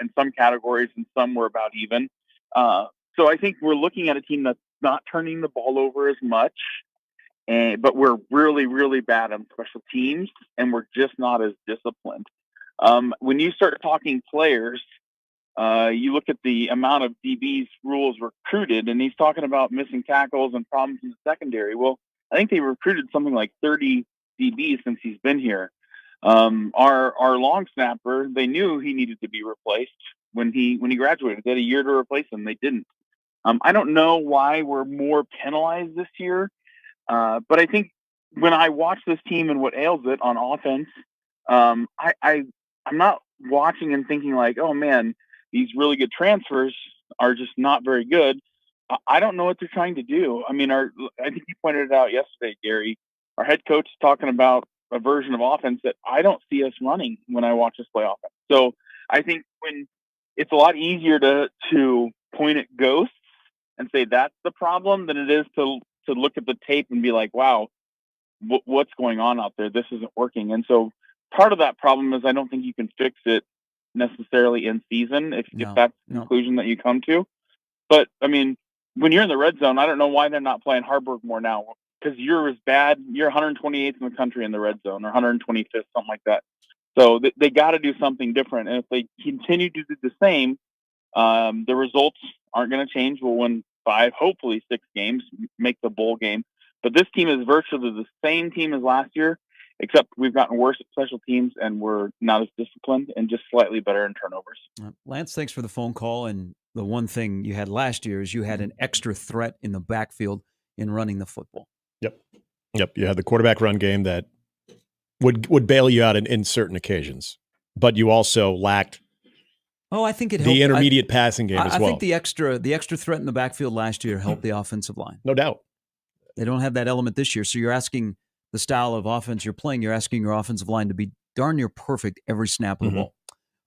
S2: in some categories, and some we're about even. So I think we're looking at a team that's not turning the ball over as much, but we're really, really bad on special teams, and we're just not as disciplined. When you start talking players, you look at the amount of DBs Rule's recruited, and he's talking about missing tackles and problems in the secondary. Well, I think they recruited something like 30 DBs since he's been here. Our long snapper, they knew he needed to be replaced when he graduated. They had a year to replace him. They didn't. I don't know why we're more penalized this year, but I think when I watch this team and what ails it on offense, I'm not watching and thinking like, oh man, these really good transfers are just not very good. I don't know what they're trying to do. I mean, I think you pointed it out yesterday, Gary. Our head coach is talking about a version of offense that I don't see us running when I watch us play offense. So I think when it's a lot easier to point at ghosts and say that's the problem than it is to look at the tape and be like, wow, what's going on out there? This isn't working. And so part of that problem is I don't think you can fix it necessarily in season if that's the conclusion that you come to. But I mean, when you're in the red zone, I don't know why they're not playing Harburg more now, because you're as bad. You're 128th in the country in the red zone, or 125th, something like that. So they got to do something different. And if they continue to do the same, the results aren't going to change. We'll win 5, hopefully 6 games, make the bowl game. But this team is virtually the same team as last year, except we've gotten worse at special teams, and we're not as disciplined and just slightly better in turnovers.
S21: Lance, thanks for the phone call. And the one thing you had last year is you had an extra threat in the backfield in running the football.
S23: Yep. You had the quarterback run game that would bail you out in certain occasions, but you also lacked.
S21: Oh, I think it helped.
S23: The intermediate passing game as well.
S21: I think the extra threat in the backfield last year helped the offensive line.
S23: No doubt.
S21: They don't have that element this year. So you're asking the style of offense you're playing, you're asking your offensive line to be darn near perfect every snap of the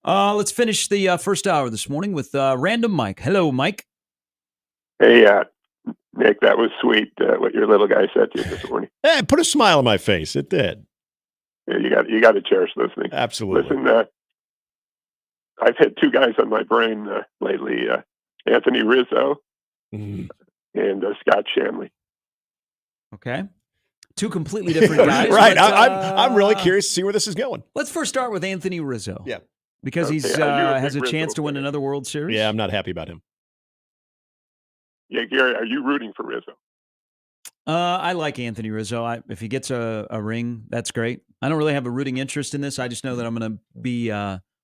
S21: ball. Let's finish the first hour this morning with Random Mike. Hello, Mike.
S3: Hey, Nick, that was sweet what your little guy said to you this morning.
S23: Hey, put a smile on my face. It did.
S3: Yeah, you got to cherish listening.
S23: Absolutely.
S3: Listen, I've had 2 guys on my brain lately: Anthony Rizzo and Scott Shanley.
S21: Okay, 2 completely different guys.
S23: Right. I'm really curious to see where this is going.
S21: Let's first start with Anthony Rizzo.
S23: Yeah,
S21: because he's has a chance to win another World Series.
S23: Yeah, I'm not happy about him.
S3: Yeah, Gary, are you rooting for Rizzo?
S21: I like Anthony Rizzo. If he gets a ring, that's great. I don't really have a rooting interest in this. I just know that I'm going to be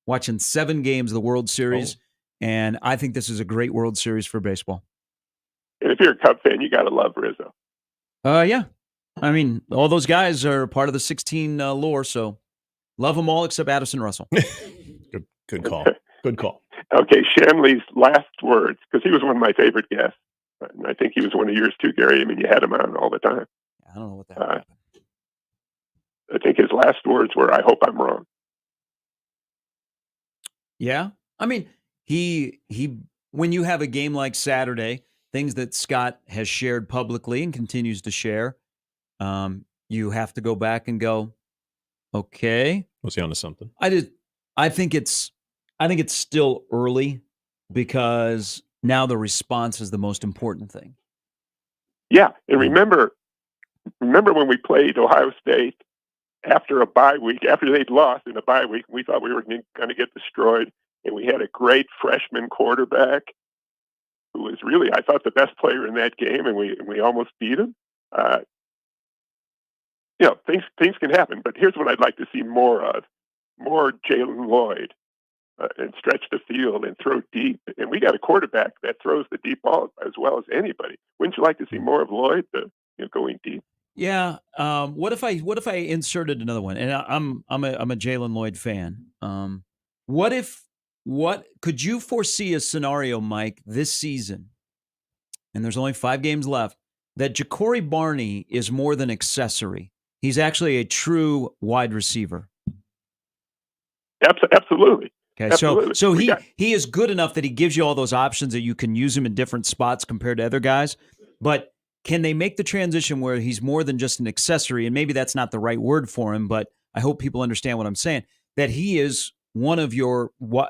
S21: watching 7 games of the World Series, and I think this is a great World Series for baseball.
S3: And if you're a Cub fan, you got to love Rizzo.
S21: Yeah. I mean, all those guys are part of the 16 lore, so love them all except Addison Russell.
S23: Good call. Good call.
S3: Okay, Shanley's last words, because he was one of my favorite guests. And I think he was one of yours too, Gary. I mean, you had him on all the time.
S21: I don't know what that happened.
S3: I think his last words were, "I hope I'm wrong."
S21: Yeah. I mean, he when you have a game like Saturday, things that Scott has shared publicly and continues to share, you have to go back and go, okay.
S23: Was he onto something?
S21: I think it's still early because now the response is the most important thing.
S3: Yeah, and remember when we played Ohio State after a bye week, after they'd lost in a bye week, we thought we were going to get destroyed, and we had a great freshman quarterback who was really, I thought, the best player in that game, and we almost beat him. Things can happen, but here's what I'd like to see more of: more Jalen Lloyd, and stretch the field and throw deep. And we got a quarterback that throws the deep ball as well as anybody. Wouldn't you like to see more of Lloyd going deep?
S21: Yeah. What if I inserted another one? And I'm a Jalen Lloyd fan. What could you foresee a scenario, Mike, this season? And there's only 5 games left. That Ja'Cory Barney is more than accessory. He's actually a true wide receiver.
S3: Absolutely.
S21: Okay,
S3: Absolutely.
S21: so he is good enough that he gives you all those options that you can use him in different spots compared to other guys. But can they make the transition where he's more than just an accessory? And maybe that's not the right word for him, but I hope people understand what I'm saying. That he is one of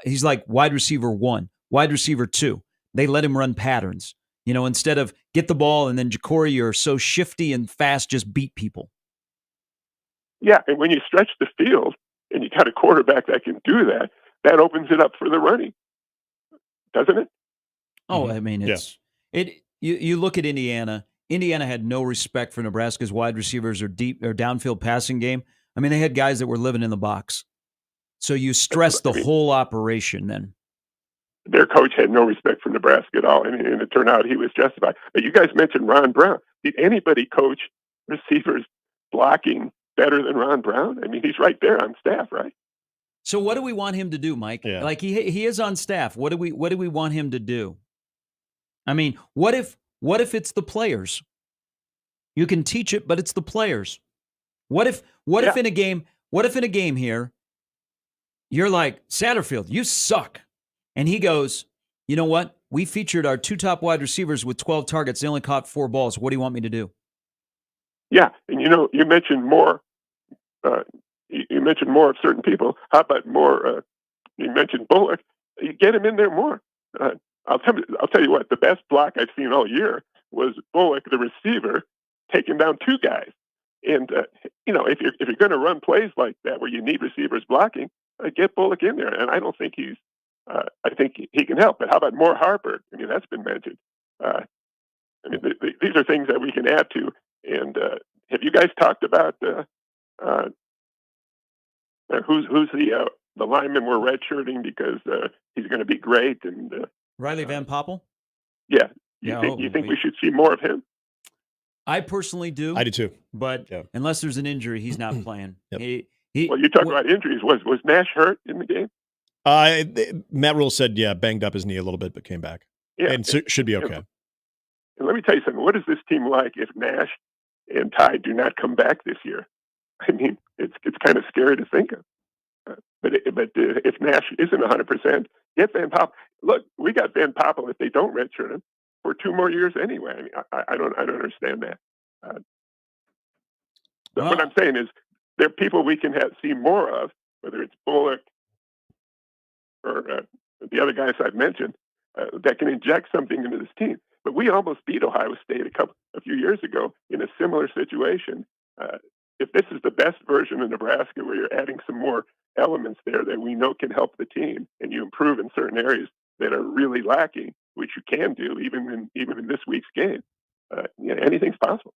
S21: he's like wide receiver 1, wide receiver 2. They let him run patterns. Instead of get the ball and then Ja'Cory, you're so shifty and fast, just beat people.
S3: Yeah, and when you stretch the field and you got a quarterback that can do that, that opens it up for the running, doesn't it?
S21: Oh, I mean, You look at Indiana. Indiana had no respect for Nebraska's wide receivers or downfield passing game. I mean, they had guys that were living in the box. So you stress the whole operation then.
S3: Their coach had no respect for Nebraska at all, and it turned out he was justified. But you guys mentioned Ron Brown. Did anybody coach receivers blocking better than Ron Brown? I mean, he's right there on staff, right?
S21: So what do we want him to do, Mike?
S23: Yeah.
S21: Like he is on staff. What do we want him to do? I mean, what if it's the players? You can teach it, but it's the players. What if in a game here, you're like, Satterfield, you suck. And he goes, you know what? We featured our 2 top wide receivers with 12 targets. They only caught 4 balls. What do you want me to do?
S3: Yeah, and you mentioned more. You mentioned more of certain people. How about more? You mentioned Bullock. You get him in there more. I'll tell you what. The best block I've seen all year was Bullock, the receiver, taking down 2 guys. And if you're going to run plays like that where you need receivers blocking, get Bullock in there. And I don't think he's. I think he can help. But how about more Harper? I mean, that's been mentioned. These are things that we can add to. And have you guys talked about who's the lineman we're redshirting because he's going to be great? And
S21: Riley Van Poppel?
S3: Yeah. You think we should see more of him?
S21: I personally do.
S23: I do too.
S21: But unless there's an injury, he's not playing.
S23: Yep.
S3: Well, you talk about injuries. Was Nash hurt in the game?
S23: Matt Rule said, banged up his knee a little bit, but came back. Yeah. And should be okay.
S3: And let me tell you something. What is this team like if Nash and Ty do not come back this year? I mean, it's kind of scary to think of. But if Nash isn't 100%, get Van Poppel. Look, we got Van Poppel if they don't redshirt him for 2 more years anyway. I mean, I don't understand that. What I'm saying is there are people we can see more of, whether it's Bullock or the other guys I've mentioned, that can inject something into this team. But we almost beat Ohio State a few years ago in a similar situation. If this is the best version of Nebraska, where you're adding some more elements there that we know can help the team, and you improve in certain areas that are really lacking, which you can do even in this week's game, anything's possible.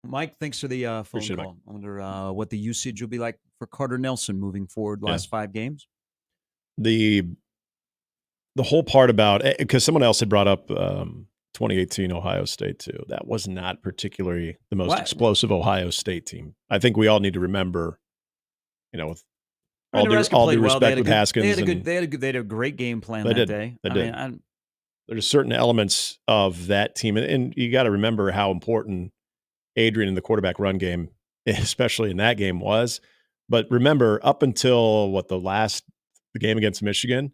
S21: Mike, thanks for the phone
S23: Appreciate it,
S21: call. I wonder what the usage will be like for Carter Nelson moving forward last 5 games.
S23: The whole part about, because someone else had brought up 2018 Ohio State too. That was not particularly the most explosive Ohio State team. I think we all need to remember, with all due respect with Haskins.
S21: They had a great game plan that day.
S23: They did. There's certain elements of that team, and you got to remember how important Adrian in the quarterback run game, especially in that game, was. But remember, up until the game against Michigan,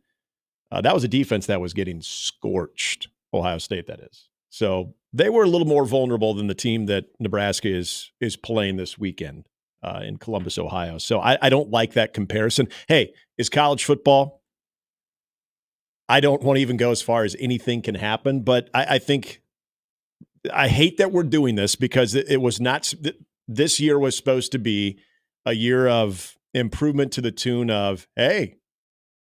S23: that was a defense that was getting scorched. Ohio State, that is. So they were a little more vulnerable than the team that Nebraska is playing this weekend in Columbus, Ohio. So I don't like that comparison. Hey, is college football? I don't want to even go as far as anything can happen, but I think I hate that we're doing this because it was not – this year was supposed to be a year of improvement to the tune of, hey,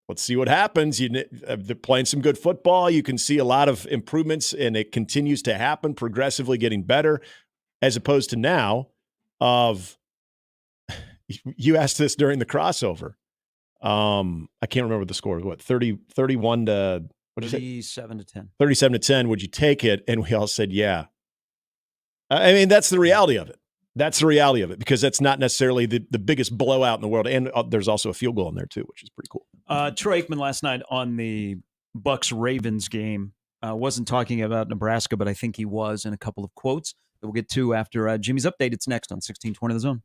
S23: let's see what happens. They're playing some good football. You can see a lot of improvements, and it continues to happen, progressively getting better, as opposed to now of – you asked this during the crossover. I can't remember the score. What, 31 to, what did you say?
S21: 37 to 10.
S23: 37 to 10. Would you take it? And we all said, yeah. I mean, that's the reality of it. That's the reality of it, because that's not necessarily the biggest blowout in the world. And there's also a field goal in there too, which is pretty cool.
S21: Troy Aikman last night on the Bucks-Ravens game wasn't talking about Nebraska, but I think he was in a couple of quotes that we'll get to after Jimmy's update. It's next on 1620 The Zone.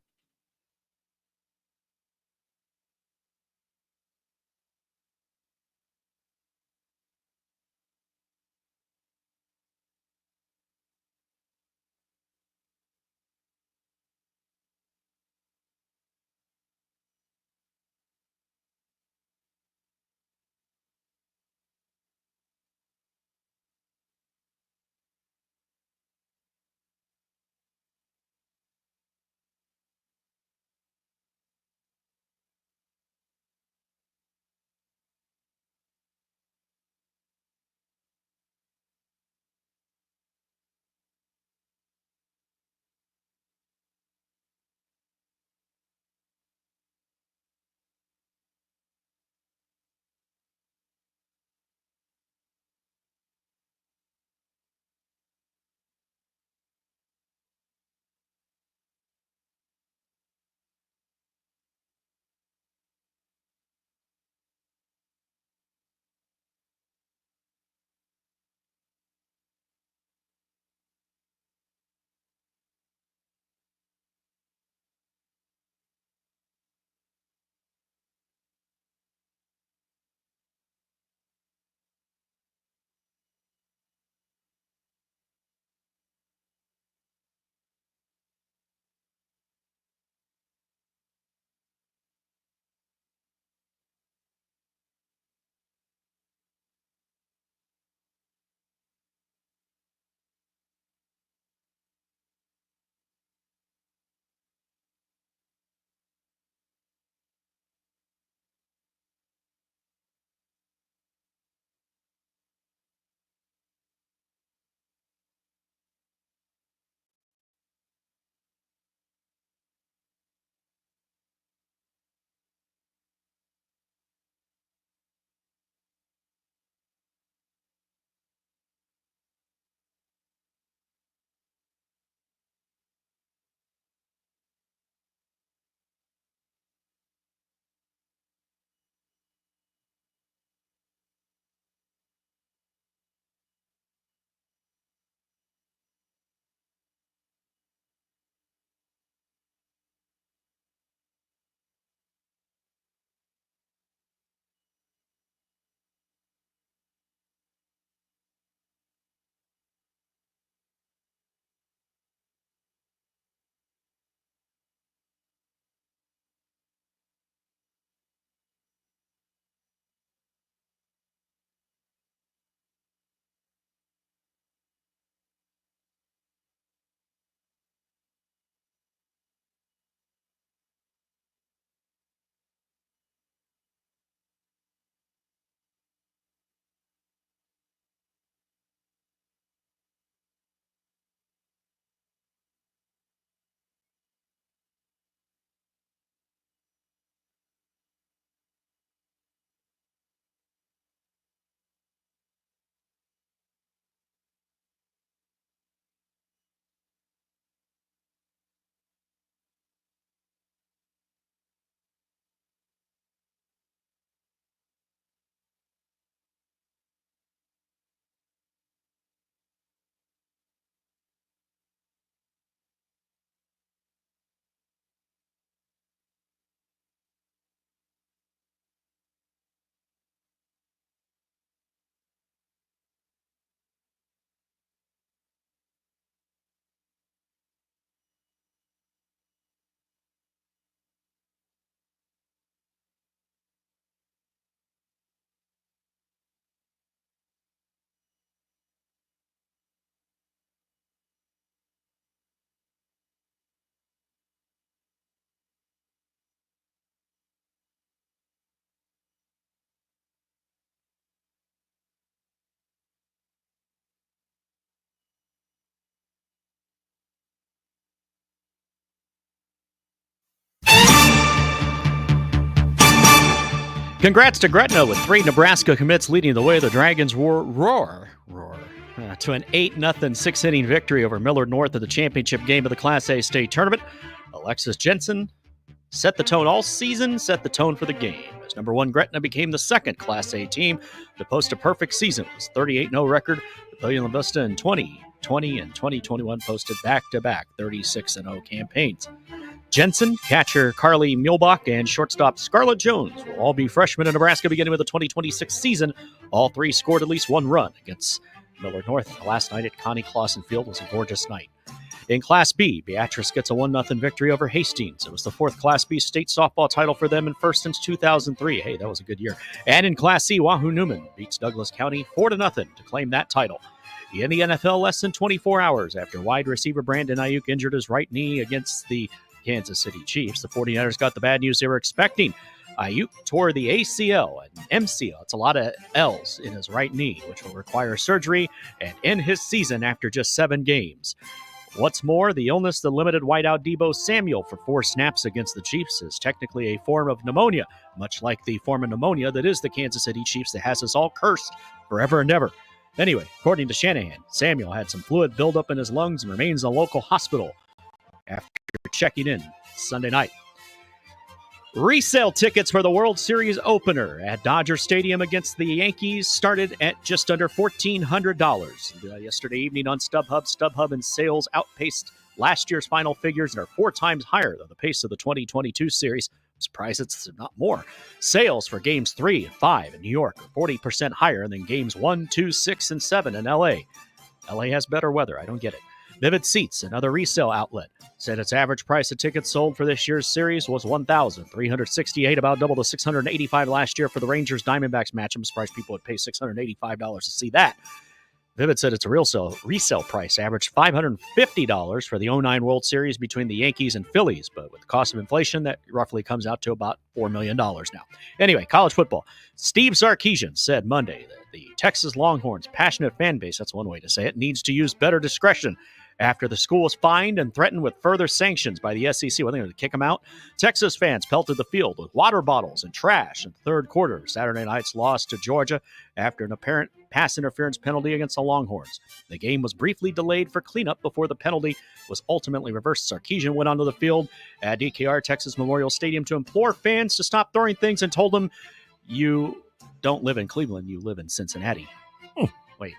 S22: Congrats to Gretna with 3 Nebraska commits leading the way. The Dragons roar to an 8-0 6-inning victory over Millard North in the championship game of the Class A state tournament. Alexis Jensen set the tone all season, set the tone for the game. As number 1 Gretna became the second Class A team to post a perfect season. It was 38-0 record. Pavilion Vista in 2020 and 2021 posted back-to-back 36-0 campaigns. Jensen, catcher Carly Muehlbach, and shortstop Scarlett Jones will all be freshmen in Nebraska beginning with the 2026 season. All 3 scored at least 1 run against Millard North. Last night at Connie Clausen Field was a gorgeous night. In Class B, Beatrice gets a 1-0 victory over Hastings. It was the 4th Class B state softball title for them and first since 2003. Hey, that was a good year. And in Class C, Wahoo Newman beats Douglas County 4-0 to claim that title. In the NFL, less than 24 hours after wide receiver Brandon Ayuk injured his right knee against the Kansas City Chiefs, the 49ers got the bad news they were expecting. Ayuk tore the ACL and MCL. It's a lot of L's in his right knee, which will require surgery and end his season after just 7 games. What's more, the illness that limited wideout Deebo Samuel for 4 snaps against the Chiefs is technically a form of pneumonia, much like the form of pneumonia that is the Kansas City Chiefs that has us all cursed forever and ever. Anyway, according to Shanahan, Samuel had some fluid buildup in his lungs and remains in a local hospital after checking in Sunday night. Resale tickets for the World Series opener at Dodger Stadium against the Yankees started at just under $1,400. Yesterday evening on StubHub. StubHub and sales outpaced last year's final figures and are 4 times higher than the pace of the 2022 series. I'm surprised it's not more. Sales for games 3 and 5 in New York are 40% higher than games 1, 2, 6, and 7 in LA. LA has better weather. I don't get it. Vivid Seats, another resale outlet, said its average price of tickets sold for this year's series was $1,368, about double the $685 last year for the Rangers-Diamondbacks match. I'm surprised people would pay $685 to see that. Vivid said its resale price averaged $550 for the 2009 World Series between the Yankees and Phillies, but with the cost of inflation, that roughly comes out to about $4 million now. Anyway, college football. Steve Sarkisian said Monday that the Texas Longhorns' passionate fan base, that's one way to say it, needs to use better discretion after the school was fined and threatened with further sanctions by the SEC. Well, they're going to kick them out. Texas fans pelted the field with water bottles and trash in the third quarter. Saturday night's loss to Georgia after an apparent pass interference penalty against the Longhorns. The game was briefly delayed for cleanup before the penalty was ultimately reversed. Sarkisian went onto the field at DKR Texas Memorial Stadium to implore fans to stop throwing things and told them, "You don't live in Cleveland, you live in Cincinnati." Wait.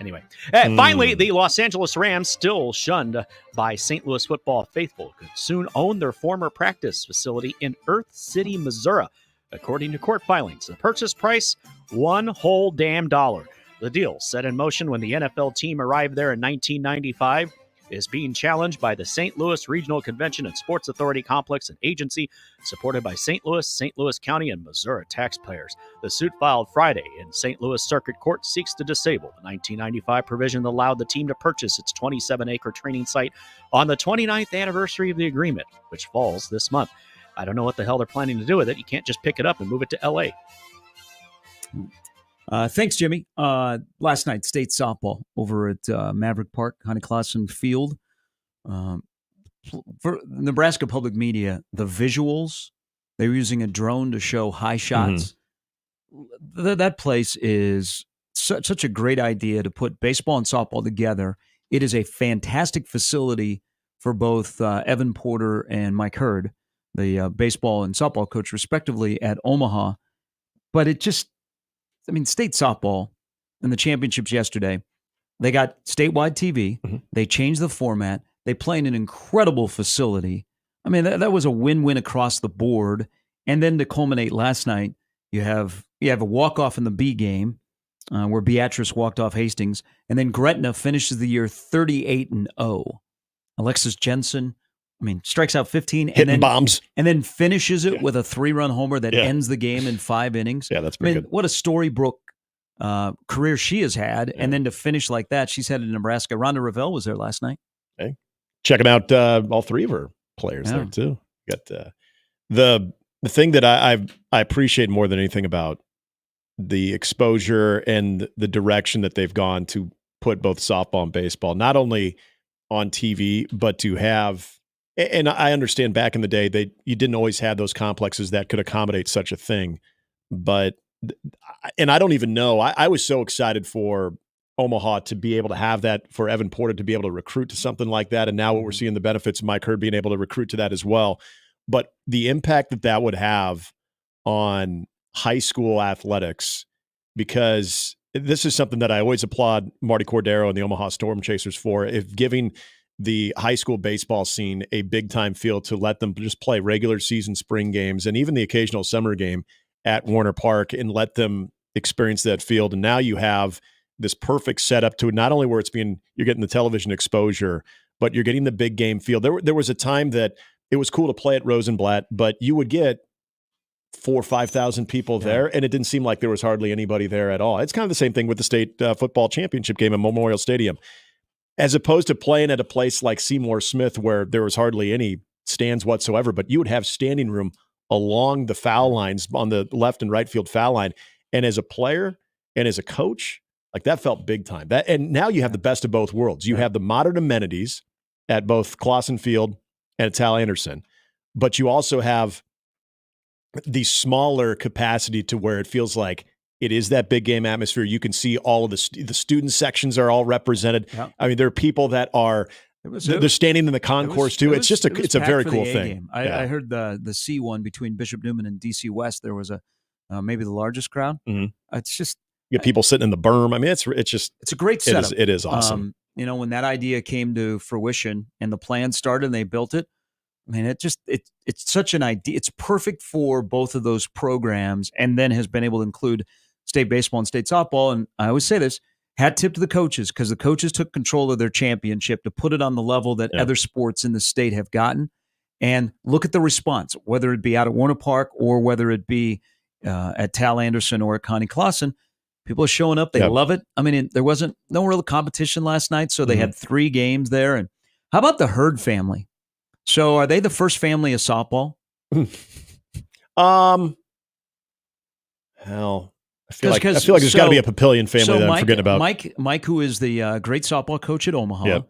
S22: Anyway, finally, the Los Angeles Rams, still shunned by St. Louis football faithful, could soon own their former practice facility in Earth City, Missouri, according to court filings. The purchase price, $1 whole damn dollar. The deal, set in motion when the NFL team arrived there in 1995, is being challenged by the St. Louis Regional Convention and Sports Authority Complex, an agency supported by St. Louis County, and Missouri taxpayers. The suit filed Friday in St. Louis Circuit Court seeks to disable the 1995 provision that allowed the team to purchase its 27-acre training site on the 29th anniversary of the agreement, which falls this month. I don't know what the hell they're planning to do with it. You can't just pick it up and move it to L.A.
S21: Thanks, Jimmy. Last night, state softball over at Maverick Park, Connie Clausen Field. For Nebraska Public Media, the visuals, they were using a drone to show high shots. Mm-hmm. That place is such a great idea to put baseball and softball together. It is a fantastic facility for both Evan Porter and Mike Hurd, the baseball and softball coach, respectively, at Omaha. But it just, state softball and the championships yesterday, they got statewide TV. Mm-hmm. They changed the format. They play in an incredible facility. That was a win-win across the board. And then to culminate last night, you have a walk-off in the B game where Beatrice walked off Hastings. And then Gretna finishes the year 38-0. Alexis Jensen, strikes out 15.
S23: Hitting bombs.
S21: And then finishes it with a 3-run homer that ends the game in 5 innings.
S23: Yeah, that's pretty good.
S21: What a Storybrooke career she has had. Yeah. And then to finish like that, she's headed to Nebraska. Rhonda Revelle was there last night.
S23: Okay. Checking out all 3 of her players there too. Got the thing that I appreciate more than anything about the exposure and the direction that they've gone to put both softball and baseball, not only on TV, but to have, and I understand back in the day you didn't always have those complexes that could accommodate such a thing, but and I don't even know. I was so excited for Omaha to be able to have that, for Evan Porter to be able to recruit to something like that. And now what we're seeing the benefits of Mike Hurd being able to recruit to that as well. But the impact that that would have on high school athletics, because this is something that I always applaud Marty Cordero and the Omaha Storm Chasers for, if giving the high school baseball scene a big time field to let them just play regular season spring games and even the occasional summer game at Warner Park and let them experience that field. And now you have this perfect setup to not only where you're getting the television exposure, but you're getting the big game field. There was a time that it was cool to play at Rosenblatt, but you would get 4,000 or 5,000 people there, and it didn't seem like there was hardly anybody there at all. It's kind of the same thing with the state football championship game at Memorial Stadium. As opposed to playing at a place like Seymour Smith where there was hardly any stands whatsoever, but you would have standing room along the foul lines on the left and right field foul line. And as a player and as a coach, like that felt big time. And now you have the best of both worlds. You have the modern amenities at both Clausen Field and at Tal Anderson, but you also have the smaller capacity to where it feels like it is that big game atmosphere. You can see all of the student sections are all represented. Yeah. I mean, there are people that are they're standing in the concourse too. It's a very cool thing.
S21: I heard the C1 between Bishop Newman and DC West. There was maybe the largest crowd.
S23: Mm-hmm.
S21: It's just
S23: you get people sitting in the berm. I mean, it's
S21: a great setup.
S23: It is awesome.
S21: When that idea came to fruition and the plan started and they built it, I mean, it's such an idea. It's perfect for both of those programs, and then has been able to include state baseball and state softball. And I always say this, hat tip to the coaches, because the coaches took control of their championship to put it on the level that other sports in the state have gotten. And look at the response, whether it be out at Warner Park or whether it be at Tal Anderson or at Connie Clausen. People are showing up. They love it. I mean, there wasn't no real competition last night, so they had 3 games there. And how about the Hurd family? So are they the first family of softball?
S23: Hell, I feel like there's got to be a Papillion family that I'm forgetting about.
S21: Mike, who is the great softball coach at Omaha.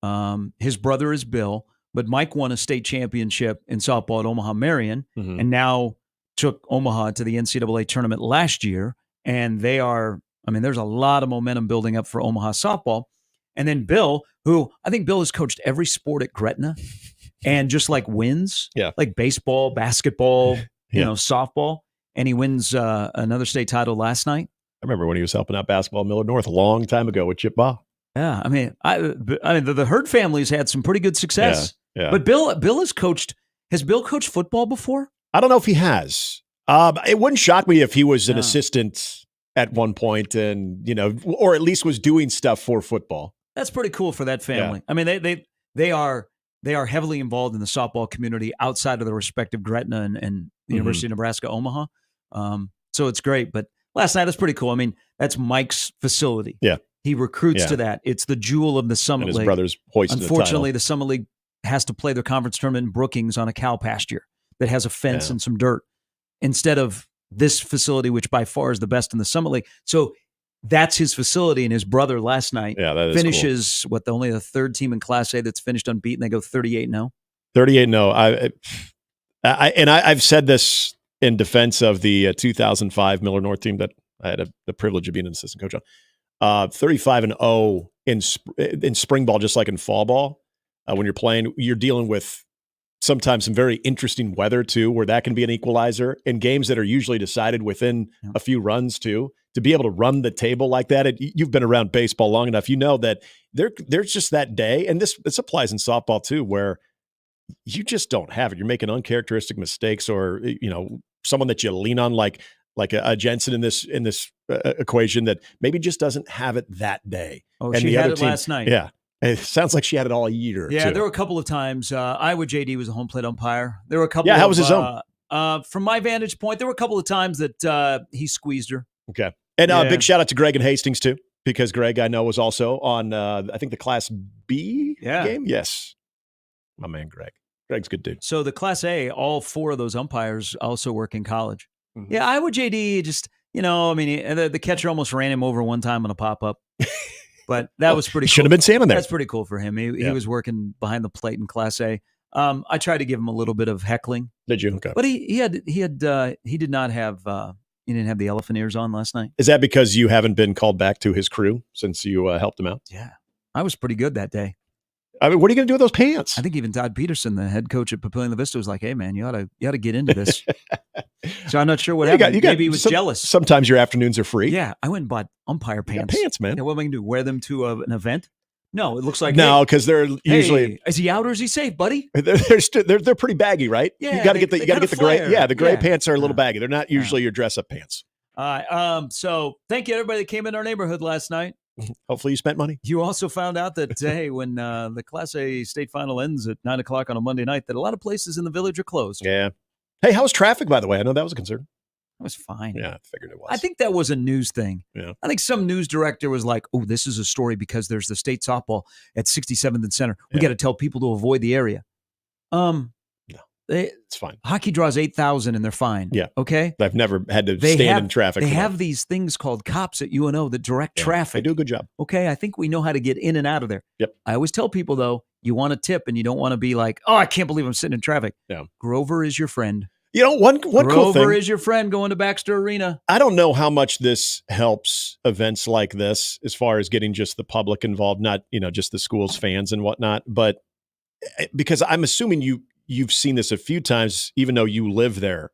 S21: Yep. His brother is Bill, but Mike won a state championship in softball at Omaha Marion, and now took Omaha to the NCAA tournament last year. And there's a lot of momentum building up for Omaha softball. And then Bill, who I think Bill has coached every sport at Gretna and just like wins, like baseball, basketball, softball. And he wins another state title last night.
S23: I remember when he was helping out basketball at Millard North a long time ago with Chip Baugh.
S21: Yeah, I mean, the Hurd family's had some pretty good success.
S23: Yeah.
S21: But Bill has coached. Has Bill coached football before?
S23: I don't know if he has. It wouldn't shock me if he was an assistant at one point, and or at least was doing stuff for football.
S21: That's pretty cool for that family. Yeah. I mean, they are heavily involved in the softball community outside of the respective Gretna and the University of Nebraska Omaha. So it's great. But last night, that's pretty cool. I mean, that's Mike's facility.
S23: Yeah.
S21: He recruits to that. It's the jewel of the Summit League.
S23: His brother's hoisted
S21: Unfortunately,
S23: the
S21: Summit League has to play their conference tournament in Brookings on a cow pasture that has a fence and some dirt instead of this facility, which by far is the best in the Summit League. So that's his facility, and his brother last night finishes cool. Only the third team in Class A that's finished unbeaten. They go 38-0.
S23: 38-0. I've said this in defense of the 2005 Millard North team that I had the privilege of being an assistant coach on. 35-0 in spring ball, just like in fall ball. When you're playing, you're dealing with sometimes some very interesting weather too, where that can be an equalizer in games that are usually decided within a few runs too. To be able to run the table like that, you've been around baseball long enough. You know that there's just that day, and this applies in softball too, where you just don't have it. You're making uncharacteristic mistakes, or someone that you lean on like a Jensen in this equation that maybe just doesn't have it that day.
S21: Oh,
S23: and
S21: she had it last night.
S23: Yeah. It sounds like she had it all year.
S21: Yeah,
S23: too.
S21: There were a couple of times. Iowa JD was a home plate umpire. There were a couple.
S23: Yeah, how was his own?
S21: From my vantage point, there were a couple of times that he squeezed her.
S23: Okay, and big shout out to Greg and Hastings too, because Greg I know was also on I think the Class B game. Yes, my man Greg. Greg's a good dude.
S21: So the Class A, all 4 of those umpires also work in college. Mm-hmm. Yeah, Iowa JD just the catcher almost ran him over one time on a pop up. But that was pretty cool.
S23: Should have been standing there.
S21: That's pretty cool for him. He was working behind the plate in Class A. I tried to give him a little bit of heckling.
S23: Did you? Okay.
S21: But he did not have You didn't have the elephant ears on last night?
S23: Is that because you haven't been called back to his crew since you helped him out?
S21: Yeah. I was pretty good that day.
S23: I mean, what are you going to do with those pants?
S21: I think even Todd Peterson, the head coach at Papillion La Vista, was like, "Hey, man, you ought to get into this." So I'm not sure what happened. Maybe he was jealous.
S23: Sometimes your afternoons are free.
S21: Yeah, I went and bought umpire pants.
S23: Pants, man.
S21: Yeah, what am I going to do? Wear them to an event? No, it looks like
S23: no, because they're usually.
S21: Hey, is he out or is he safe, buddy?
S23: They're pretty baggy, right?
S21: Yeah,
S23: you got to get the gray. Yeah, the gray pants are a little baggy. They're not usually your dress up pants.
S21: All right. So thank you everybody that came in our neighborhood last night.
S23: Hopefully you spent money.
S21: You also found out that hey, when the Class A state final ends at 9:00 on a Monday night, that a lot of places in the village are closed.
S23: Yeah. Hey, how was traffic, by the way? I know that was a concern.
S21: It was fine.
S23: Yeah, I figured it was.
S21: I think that was a news thing.
S23: Yeah.
S21: I think some news director was like, "Oh, this is a story because there's the state softball at 67th and Center. We got to tell people to avoid the area." No,
S23: it's fine.
S21: Hockey draws 8,000 and they're fine.
S23: Yeah.
S21: Okay.
S23: I've never had to stand in traffic.
S21: They have these things called cops at UNO that direct traffic.
S23: They do a good job.
S21: Okay. I think we know how to get in and out of there.
S23: Yep.
S21: I always tell people though, you want to tip and you don't want to be like, "Oh, I can't believe I'm sitting in traffic."
S23: Yeah.
S21: Grover is your friend.
S23: You know, one cool thing.
S21: Grover is your friend going to Baxter Arena.
S23: I don't know how much this helps events like this as far as getting just the public involved, not, just the school's fans and whatnot, but because I'm assuming you've seen this a few times, even though you live there.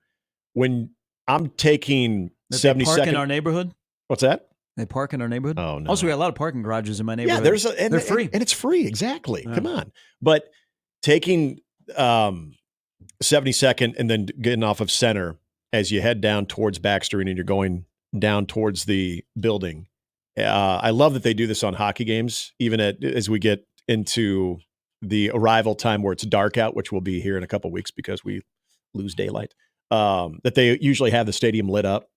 S23: When I'm taking 72nd.
S21: Park in our neighborhood?
S23: What's that?
S21: They park in our neighborhood?
S23: Oh, no.
S21: Also, we got a lot of parking garages in my neighborhood.
S23: Yeah,
S21: they're free.
S23: And it's free. Exactly. Come on. But taking 72nd and then getting off of Center as you head down towards Baxter and you're going down towards the building. I love that they do this on hockey games, even as we get into the arrival time where it's dark out, which will be here in a couple of weeks because we lose daylight, that they usually have the stadium lit up.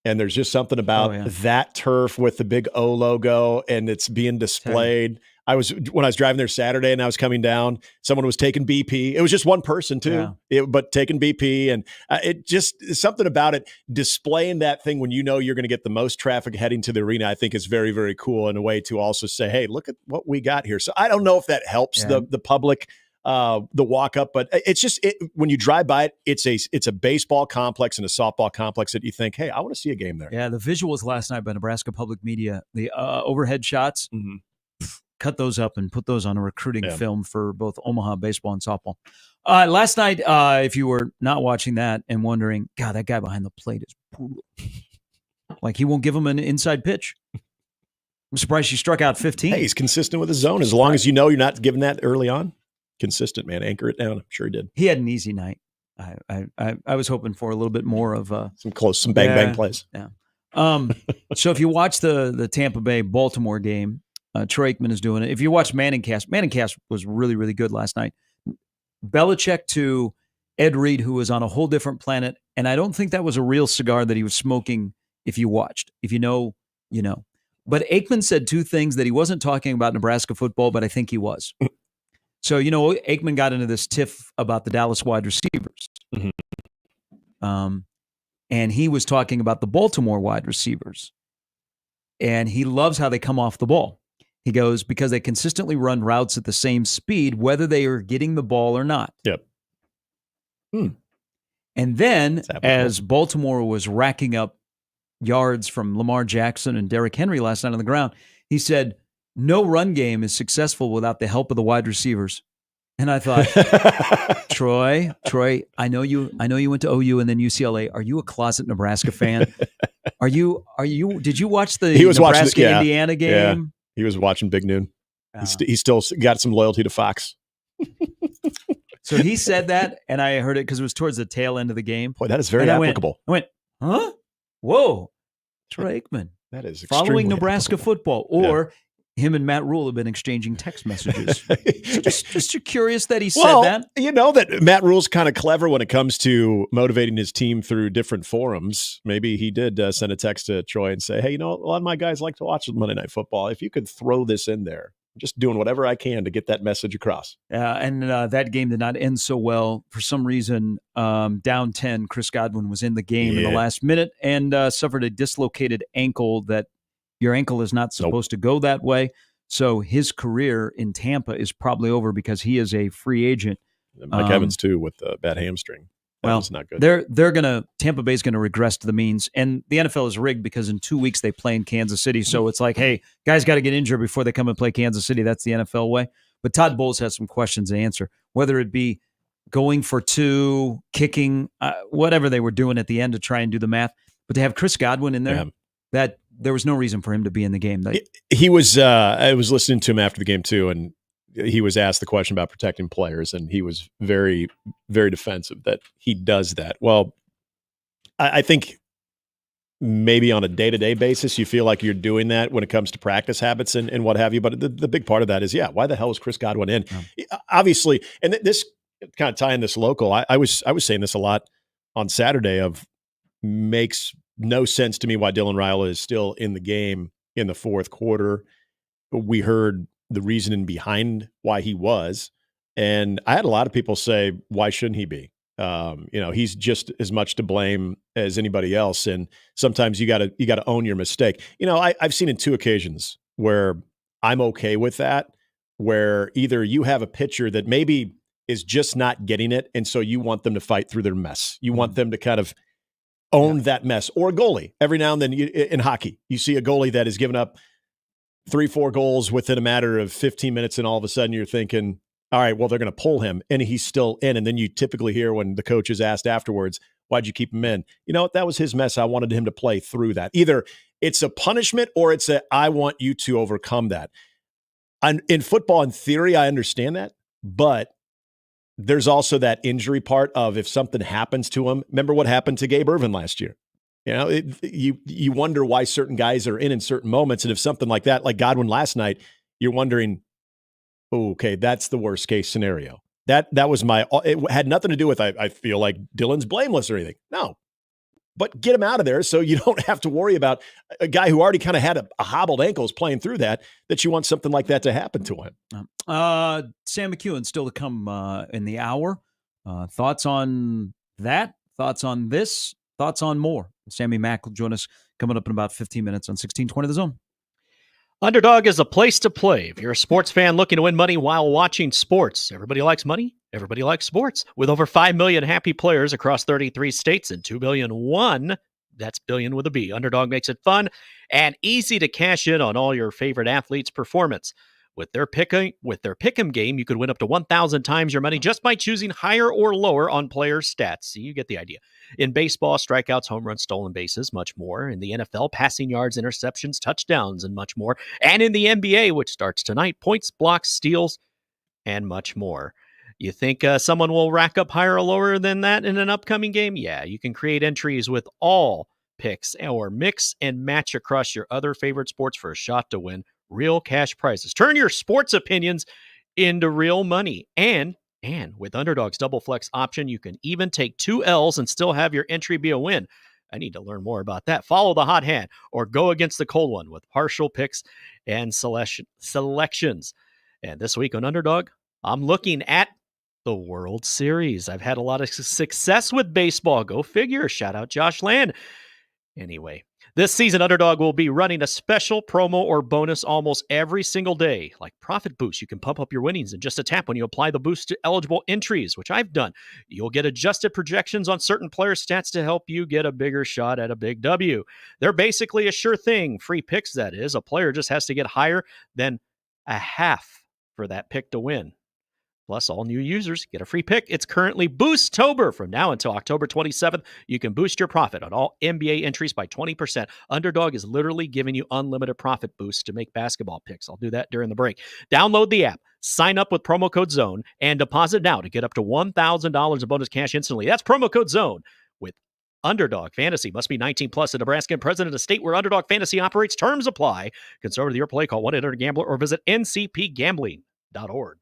S23: And there's just something about that turf with the big O logo and it's being displayed. When I was driving there Saturday and I was coming down, someone was taking BP. It was just one person too, but taking BP. And it just something about it displaying that thing when you're going to get the most traffic heading to the arena, I think is very, very cool in a way to also say, hey, look at what we got here. So I don't know if that helps the public, the walk up, but it's just when you drive by it, it's a baseball complex and a softball complex that you think, hey, I want to see a game there.
S21: Yeah, the visuals last night by Nebraska Public Media, the overhead shots. Mm-hmm. Cut those up and put those on a recruiting film for both Omaha baseball and softball. Last night, if you were not watching that and wondering, God, that guy behind the plate is brutal. Like he won't give him an inside pitch. I'm surprised he struck out 15.
S23: Hey, he's consistent with his zone. As long as you're not giving that early on. Consistent, man. Anchor it down. I'm sure he did.
S21: He had an easy night. I was hoping for a little bit more of
S23: some bang plays.
S21: Yeah. So if you watch the Tampa Bay Baltimore game, Troy Aikman is doing it. If you watch Manningcast was really, really good last night. Belichick to Ed Reed, who was on a whole different planet. And I don't think that was a real cigar that he was smoking if you watched. If you know, you know. But Aikman said two things that he wasn't talking about Nebraska football, but I think he was. So, Aikman got into this tiff about the Dallas wide receivers. Mm-hmm. And he was talking about the Baltimore wide receivers. And he loves how they come off the ball. He goes, because they consistently run routes at the same speed, whether they are getting the ball or not.
S23: Yep.
S21: And then as Baltimore was racking up yards from Lamar Jackson and Derrick Henry last night on the ground, he said, no run game is successful without the help of the wide receivers. And I thought, Troy, I know you went to OU and then UCLA. Are you a closet Nebraska fan? Did you watch the Nebraska Indiana game?
S23: Yeah. He was watching Big Noon. He still got some loyalty to Fox.
S21: So he said that, and I heard it because it was towards the tail end of the game.
S23: Boy, that is very applicable.
S21: I went, huh? Whoa. Troy Aikman.
S23: That is
S21: following Nebraska
S23: applicable.
S21: Football. Or him and Matt Rule have been exchanging text messages. So just curious that he said that.
S23: You know that Matt Rule's kind of clever when it comes to motivating his team through different forums. Maybe he did send a text to Troy and say, hey, a lot of my guys like to watch Monday Night Football. If you could throw this in there, I'm just doing whatever I can to get that message across.
S21: And that game did not end so well. For some reason, down 10, Chris Godwin was in the game in the last minute and suffered a dislocated ankle that your ankle is not supposed to go that way. So his career in Tampa is probably over because he is a free agent.
S23: And Mike Evans, too, with the bad hamstring. That
S21: well,
S23: was not good.
S21: Tampa Bay's gonna regress to the means, and the NFL is rigged because in 2 weeks they play in Kansas City. So it's like, hey, guys got to get injured before they come and play Kansas City. That's the NFL way. But Todd Bowles has some questions to answer, whether it be going for two, kicking, whatever they were doing at the end to try and do the math. But to have Chris Godwin in there, that there was no reason for him to be in the game.
S23: He was. I was listening to him after the game too, and he was asked the question about protecting players, and he was very, very defensive that he does that. Well, I think maybe on a day-to-day basis, you feel like you're doing that when it comes to practice habits and what have you. But the big part of that is, why the hell is Chris Godwin in? Obviously, and this kind of tying this local. I was saying this a lot on Saturday of makes no sense to me why Dylan Raiola is still in the game in the fourth quarter. We heard the reasoning behind why he was. And I had a lot of people say, why shouldn't he be? He's just as much to blame as anybody else. And sometimes you gotta own your mistake. I've seen in 2 occasions where I'm okay with that, where either you have a pitcher that maybe is just not getting it. And so you want them to fight through their mess. You want them to kind of own that mess, or a goalie. Every now and then in hockey, you see a goalie that has given up 3-4 goals within a matter of 15 minutes. And all of a sudden you're thinking, all right, well, they're going to pull him and he's still in. And then you typically hear when the coach is asked afterwards, why'd you keep him in? You know what? That was his mess. I wanted him to play through that. Either it's a punishment or it's I want you to overcome that. In football, in theory, I understand that, but there's also that injury part of if something happens to him. Remember what happened to Gabe Ervin last year? You wonder why certain guys are in certain moments. And if something like that, like Godwin last night, you're wondering, okay, that's the worst case scenario. That was it had nothing to do with, I feel like Dylan's blameless or anything. No, but get him out of there so you don't have to worry about a guy who already kind of had a hobbled ankles playing through that you want something like that to happen to him.
S24: Sam McKewon still to come in the hour. Thoughts on that? Thoughts on this? Thoughts on more? Sammy Mack will join us coming up in about 15 minutes on 1620 The Zone.
S22: Underdog is a place to play. If you're a sports fan looking to win money while watching sports, everybody likes money. Everybody likes sports. With over 5 million happy players across 33 states and 2 billion, that's billion with a B. Underdog makes it fun and easy to cash in on all your favorite athletes' performance. With their pick'em game, you could win up to 1,000 times your money just by choosing higher or lower on player stats. See, you get the idea. In baseball, strikeouts, home runs, stolen bases, much more. In the NFL, passing yards, interceptions, touchdowns, and much more. And in the NBA, which starts tonight, points, blocks, steals, and much more. You think someone will rack up higher or lower than that in an upcoming game? Yeah, you can create entries with all picks or mix and match across your other favorite sports for a shot to win real cash prizes. Turn your sports opinions into real money. And with Underdog's double flex option, you can even take 2 L's and still have your entry be a win. I need to learn more about that. Follow the hot hand or go against the cold one with partial picks and selections. And this week on Underdog, I'm looking at the World Series. I've had a lot of success with baseball. Go figure. Shout out Josh Land. Anyway, this season, Underdog will be running a special promo or bonus almost every single day, like Profit Boost. You can pump up your winnings in just a tap when you apply the boost to eligible entries, which I've done. You'll get adjusted projections on certain player stats to help you get a bigger shot at a big W. They're basically a sure thing. Free picks, that is. A player just has to get higher than a half for that pick to win. Plus, all new users get a free pick. It's currently Boosttober. From now until October 27th, you can boost your profit on all NBA entries by 20%. Underdog is literally giving you unlimited profit boosts to make basketball picks. I'll do that during the break. Download the app, sign up with promo code ZONE, and deposit now to get up to $1,000 in bonus cash instantly. That's promo code ZONE with Underdog Fantasy. Must be 19 plus in Nebraska and present in a state where Underdog Fantasy operates. Terms apply. Consult with your play. Call 1-800-GAMBLER or visit ncpgambling.org.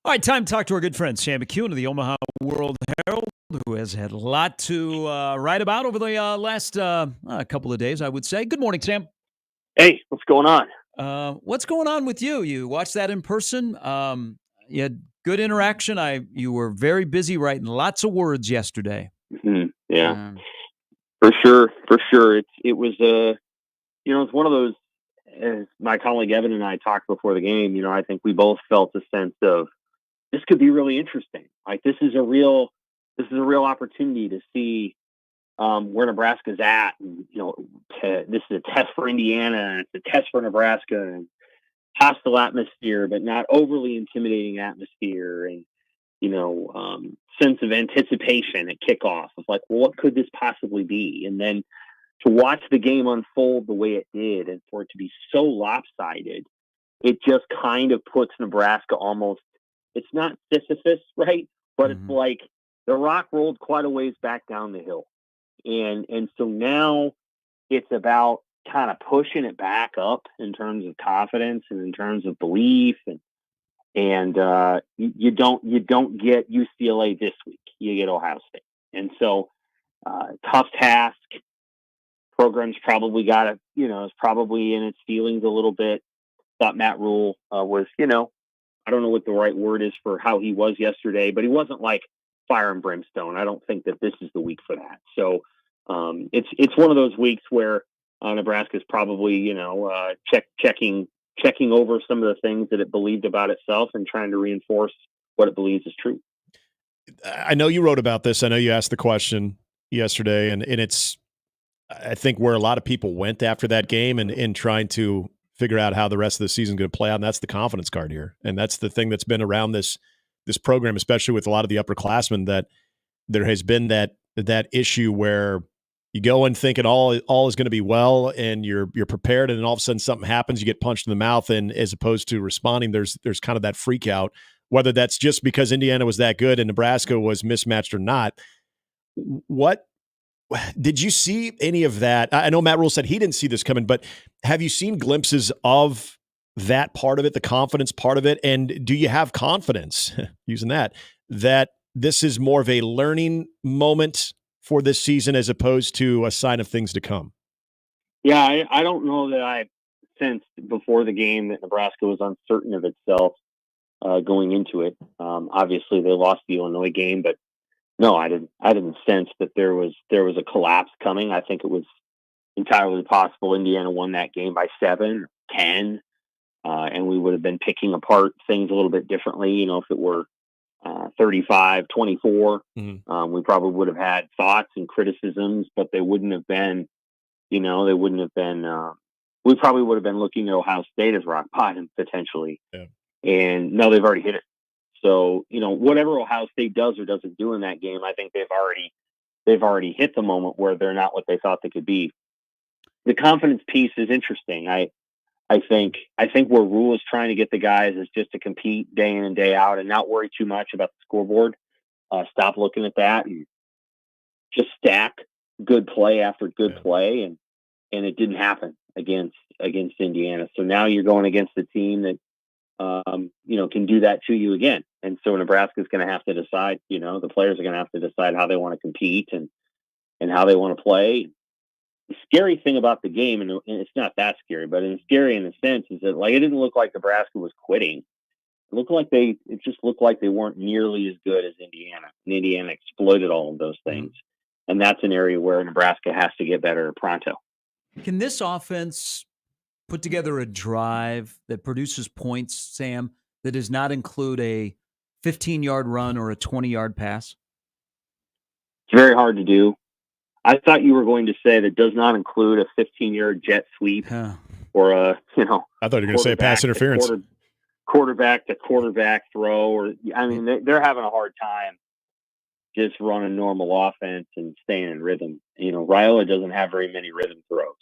S21: All right, time to talk to our good friend Sam McKewon of the Omaha World Herald, who has had a lot to write about over the last couple of days, I would say. Good morning, Sam.
S4: Hey, what's going on?
S21: What's going on with you? You watched that in person. You had good interaction. You were very busy writing lots of words yesterday.
S4: Mm-hmm. Yeah, for sure. It was it's one of those. As my colleague Evan and I talked before the game, I think we both felt a sense of this could be really interesting. Like this is a real opportunity to see where Nebraska's at. And, this is a test for Indiana. It's a test for Nebraska. And hostile atmosphere, but not overly intimidating atmosphere. And sense of anticipation at kickoff of like, well, what could this possibly be? And then to watch the game unfold the way it did, and for it to be so lopsided, it just kind of puts Nebraska almost. It's not Sisyphus, right? But it's like the rock rolled quite a ways back down the hill. And so now it's about kind of pushing it back up in terms of confidence and in terms of belief. And you don't get UCLA this week. You get Ohio State. And so tough task. Program's probably got to, is probably in its feelings a little bit. Thought Matt Rule was, I don't know what the right word is for how he was yesterday, but he wasn't like fire and brimstone. I don't think that this is the week for that. So it's one of those weeks where Nebraska's probably, checking over some of the things that it believed about itself and trying to reinforce what it believes is true.
S23: I know you wrote about this. I know you asked the question yesterday, and it's, I think, where a lot of people went after that game and in trying to figure out how the rest of the season is going to play out. And that's the confidence card here. And that's the thing that's been around this program, especially with a lot of the upperclassmen, that there has been that issue where you go in thinking all is going to be well, and you're prepared, and then all of a sudden something happens, you get punched in the mouth, and as opposed to responding, there's kind of that freak out, whether that's just because Indiana was that good and Nebraska was mismatched or not. What did you see any of that? I know Matt Rule said he didn't see this coming, but have you seen glimpses of that part of it, the confidence part of it? And do you have confidence, using that this is more of a learning moment for this season as opposed to a sign of things to come?
S4: Yeah, I don't know that I sensed before the game that Nebraska was uncertain of itself going into it. Obviously, they lost the Illinois game, but no, I didn't sense that there was a collapse coming. I think it was entirely possible Indiana won that game by 7, 10, and we would have been picking apart things a little bit differently. If it were 35-24, we probably would have had thoughts and criticisms, but they wouldn't have been, we probably would have been looking at Ohio State as rock bottom potentially.
S23: Yeah.
S4: And no, they've already hit it. So, whatever Ohio State does or doesn't do in that game, I think they've already hit the moment where they're not what they thought they could be. The confidence piece is interesting. I think where Rule is trying to get the guys is just to compete day in and day out and not worry too much about the scoreboard. Stop looking at that and just stack good play after good play. And it didn't happen against Indiana. So now you're going against a team that, can do that to you again. And so Nebraska's going to have to decide, the players are going to have to decide how they want to compete and how they want to play. The scary thing about the game, and it's not that scary, but it's scary in a sense, is that it didn't look like Nebraska was quitting. It just looked like they weren't nearly as good as Indiana. And Indiana exploited all of those things. And that's an area where Nebraska has to get better pronto.
S21: Can this offense put together a drive that produces points, Sam, that does not include a 15-yard run or a 20-yard pass?
S4: It's very hard to do. I thought you were going to say that does not include a 15-yard jet sweep or a,
S23: I thought you were going to say pass interference.
S4: Quarterback to quarterback throw. Or they're having a hard time just running normal offense and staying in rhythm. Raiola doesn't have very many rhythm throws.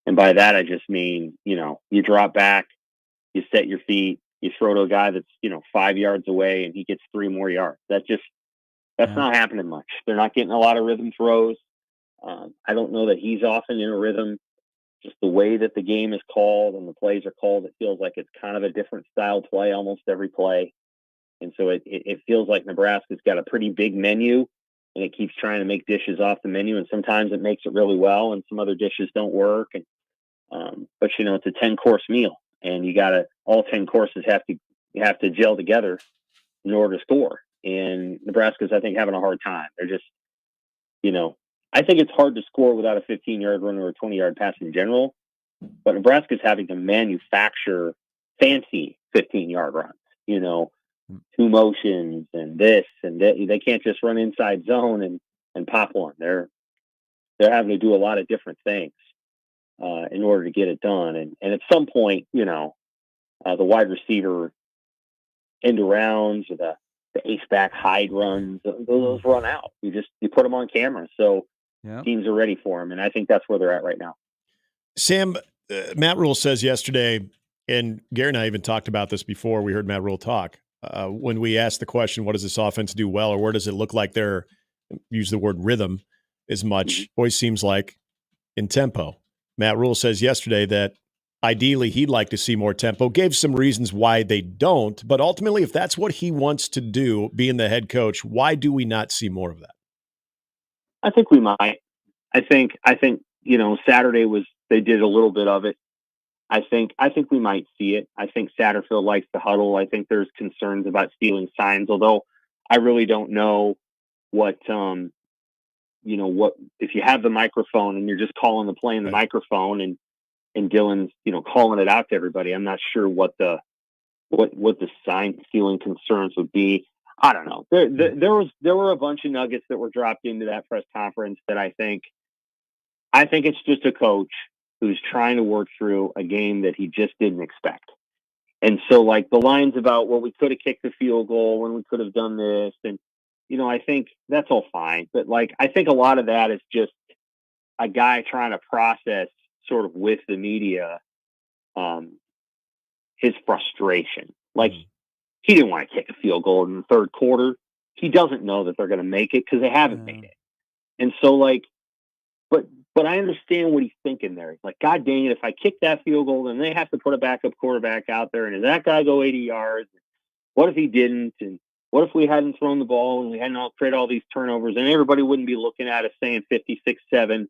S4: And by that, I just mean, you drop back, you set your feet, you throw to a guy that's, 5 yards away and he gets 3 more yards. That's not happening much. They're not getting a lot of rhythm throws. I don't know that he's often in a rhythm. Just the way that the game is called and the plays are called, it feels like it's kind of a different style play almost every play. And so it feels like Nebraska's got a pretty big menu, and it keeps trying to make dishes off the menu. And sometimes it makes it really well, and some other dishes don't work. And but it's a 10-course meal, and all 10 courses have to gel together in order to score. And Nebraska's, I think, having a hard time. They're just, I think it's hard to score without a 15-yard run or a 20-yard pass in general. But Nebraska's having to manufacture fancy 15-yard runs, 2 motions and this and that. They can't just run inside zone and pop one. They're having to do a lot of different things in order to get it done. And at some point, the wide receiver end arounds or the ace-back hide runs, those run out. You put them on camera, so teams are ready for them. And I think that's where they're at right now.
S23: Sam, Matt Rule says yesterday, and Gary and I even talked about this before we heard Matt Rule talk, when we asked the question, what does this offense do well, or where does it look like they're, use the word rhythm as much, always seems like in tempo. Matt Rule says yesterday that ideally he'd like to see more tempo, gave some reasons why they don't, but ultimately if that's what he wants to do, being the head coach, why do we not see more of that?
S4: I think we might. I think Saturday they did a little bit of it. I think we might see it. I think Satterfield likes the huddle. I think there's concerns about stealing signs, although I really don't know what if you have the microphone and you're just calling the play in the microphone and Dylan's, calling it out to everybody. I'm not sure what the sign stealing concerns would be. I don't know. There were a bunch of nuggets that were dropped into that press conference that I think it's just a coach who's trying to work through a game that he just didn't expect. And so like the lines about, well, we could have kicked the field goal when we could have done this. And, I think that's all fine. But like, I think a lot of that is just a guy trying to process sort of with the media, his frustration. Like he didn't want to kick a field goal in the third quarter. He doesn't know that they're going to make it because they haven't made it. And so like, but I understand what he's thinking there. He's like, God dang it, if I kick that field goal, then they have to put a backup quarterback out there. And does that guy go 80 yards? What if he didn't? And what if we hadn't thrown the ball and we hadn't created all these turnovers? And everybody wouldn't be looking at us saying 56-7.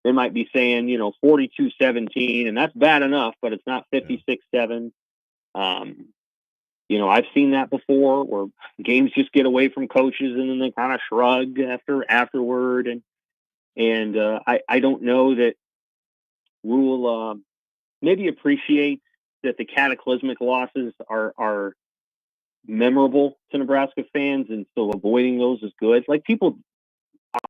S4: They might be saying, 42-17, and that's bad enough, but it's not 56-7. I've seen that before where games just get away from coaches and then they kind of shrug afterward. And I don't know that Rule maybe appreciates that the cataclysmic losses are memorable to Nebraska fans, and so avoiding those is good. Like people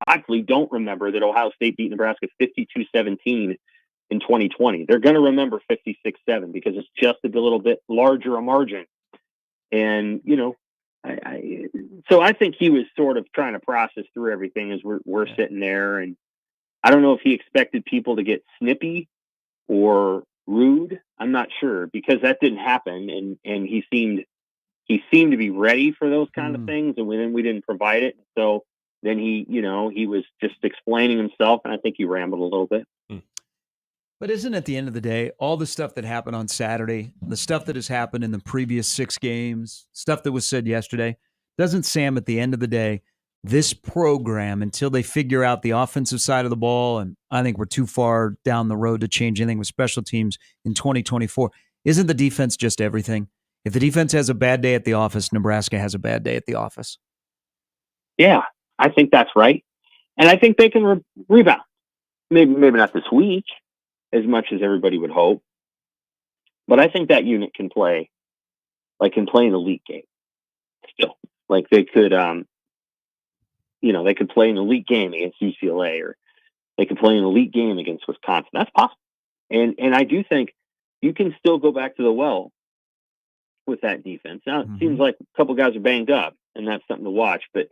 S4: actually don't remember that Ohio State beat Nebraska 52-17 in 2020. They're going to remember 56-7 because it's just a little bit larger a margin. And, so I think he was sort of trying to process through everything as we're sitting there. And I don't know if he expected people to get snippy or rude. I'm not sure because that didn't happen. And he seemed to be ready for those kind of things. And then we didn't provide it. So then he was just explaining himself. And I think he rambled a little bit.
S21: But isn't at the end of the day, all the stuff that happened on Saturday, the stuff that has happened in the previous 6 games, stuff that was said yesterday, doesn't Sam at the end of the day, this program, until they figure out the offensive side of the ball, and I think we're too far down the road to change anything with special teams in 2024, isn't the defense just everything? If the defense has a bad day at the office, Nebraska has a bad day at the office.
S4: Yeah, I think that's right. And I think they can rebound. Maybe not this week as much as everybody would hope. But I think that unit can play an elite game still. Like they could, they could play an elite game against UCLA, or they could play an elite game against Wisconsin. That's possible. And I do think you can still go back to the well with that defense. Now, it seems like a couple guys are banged up, and that's something to watch. But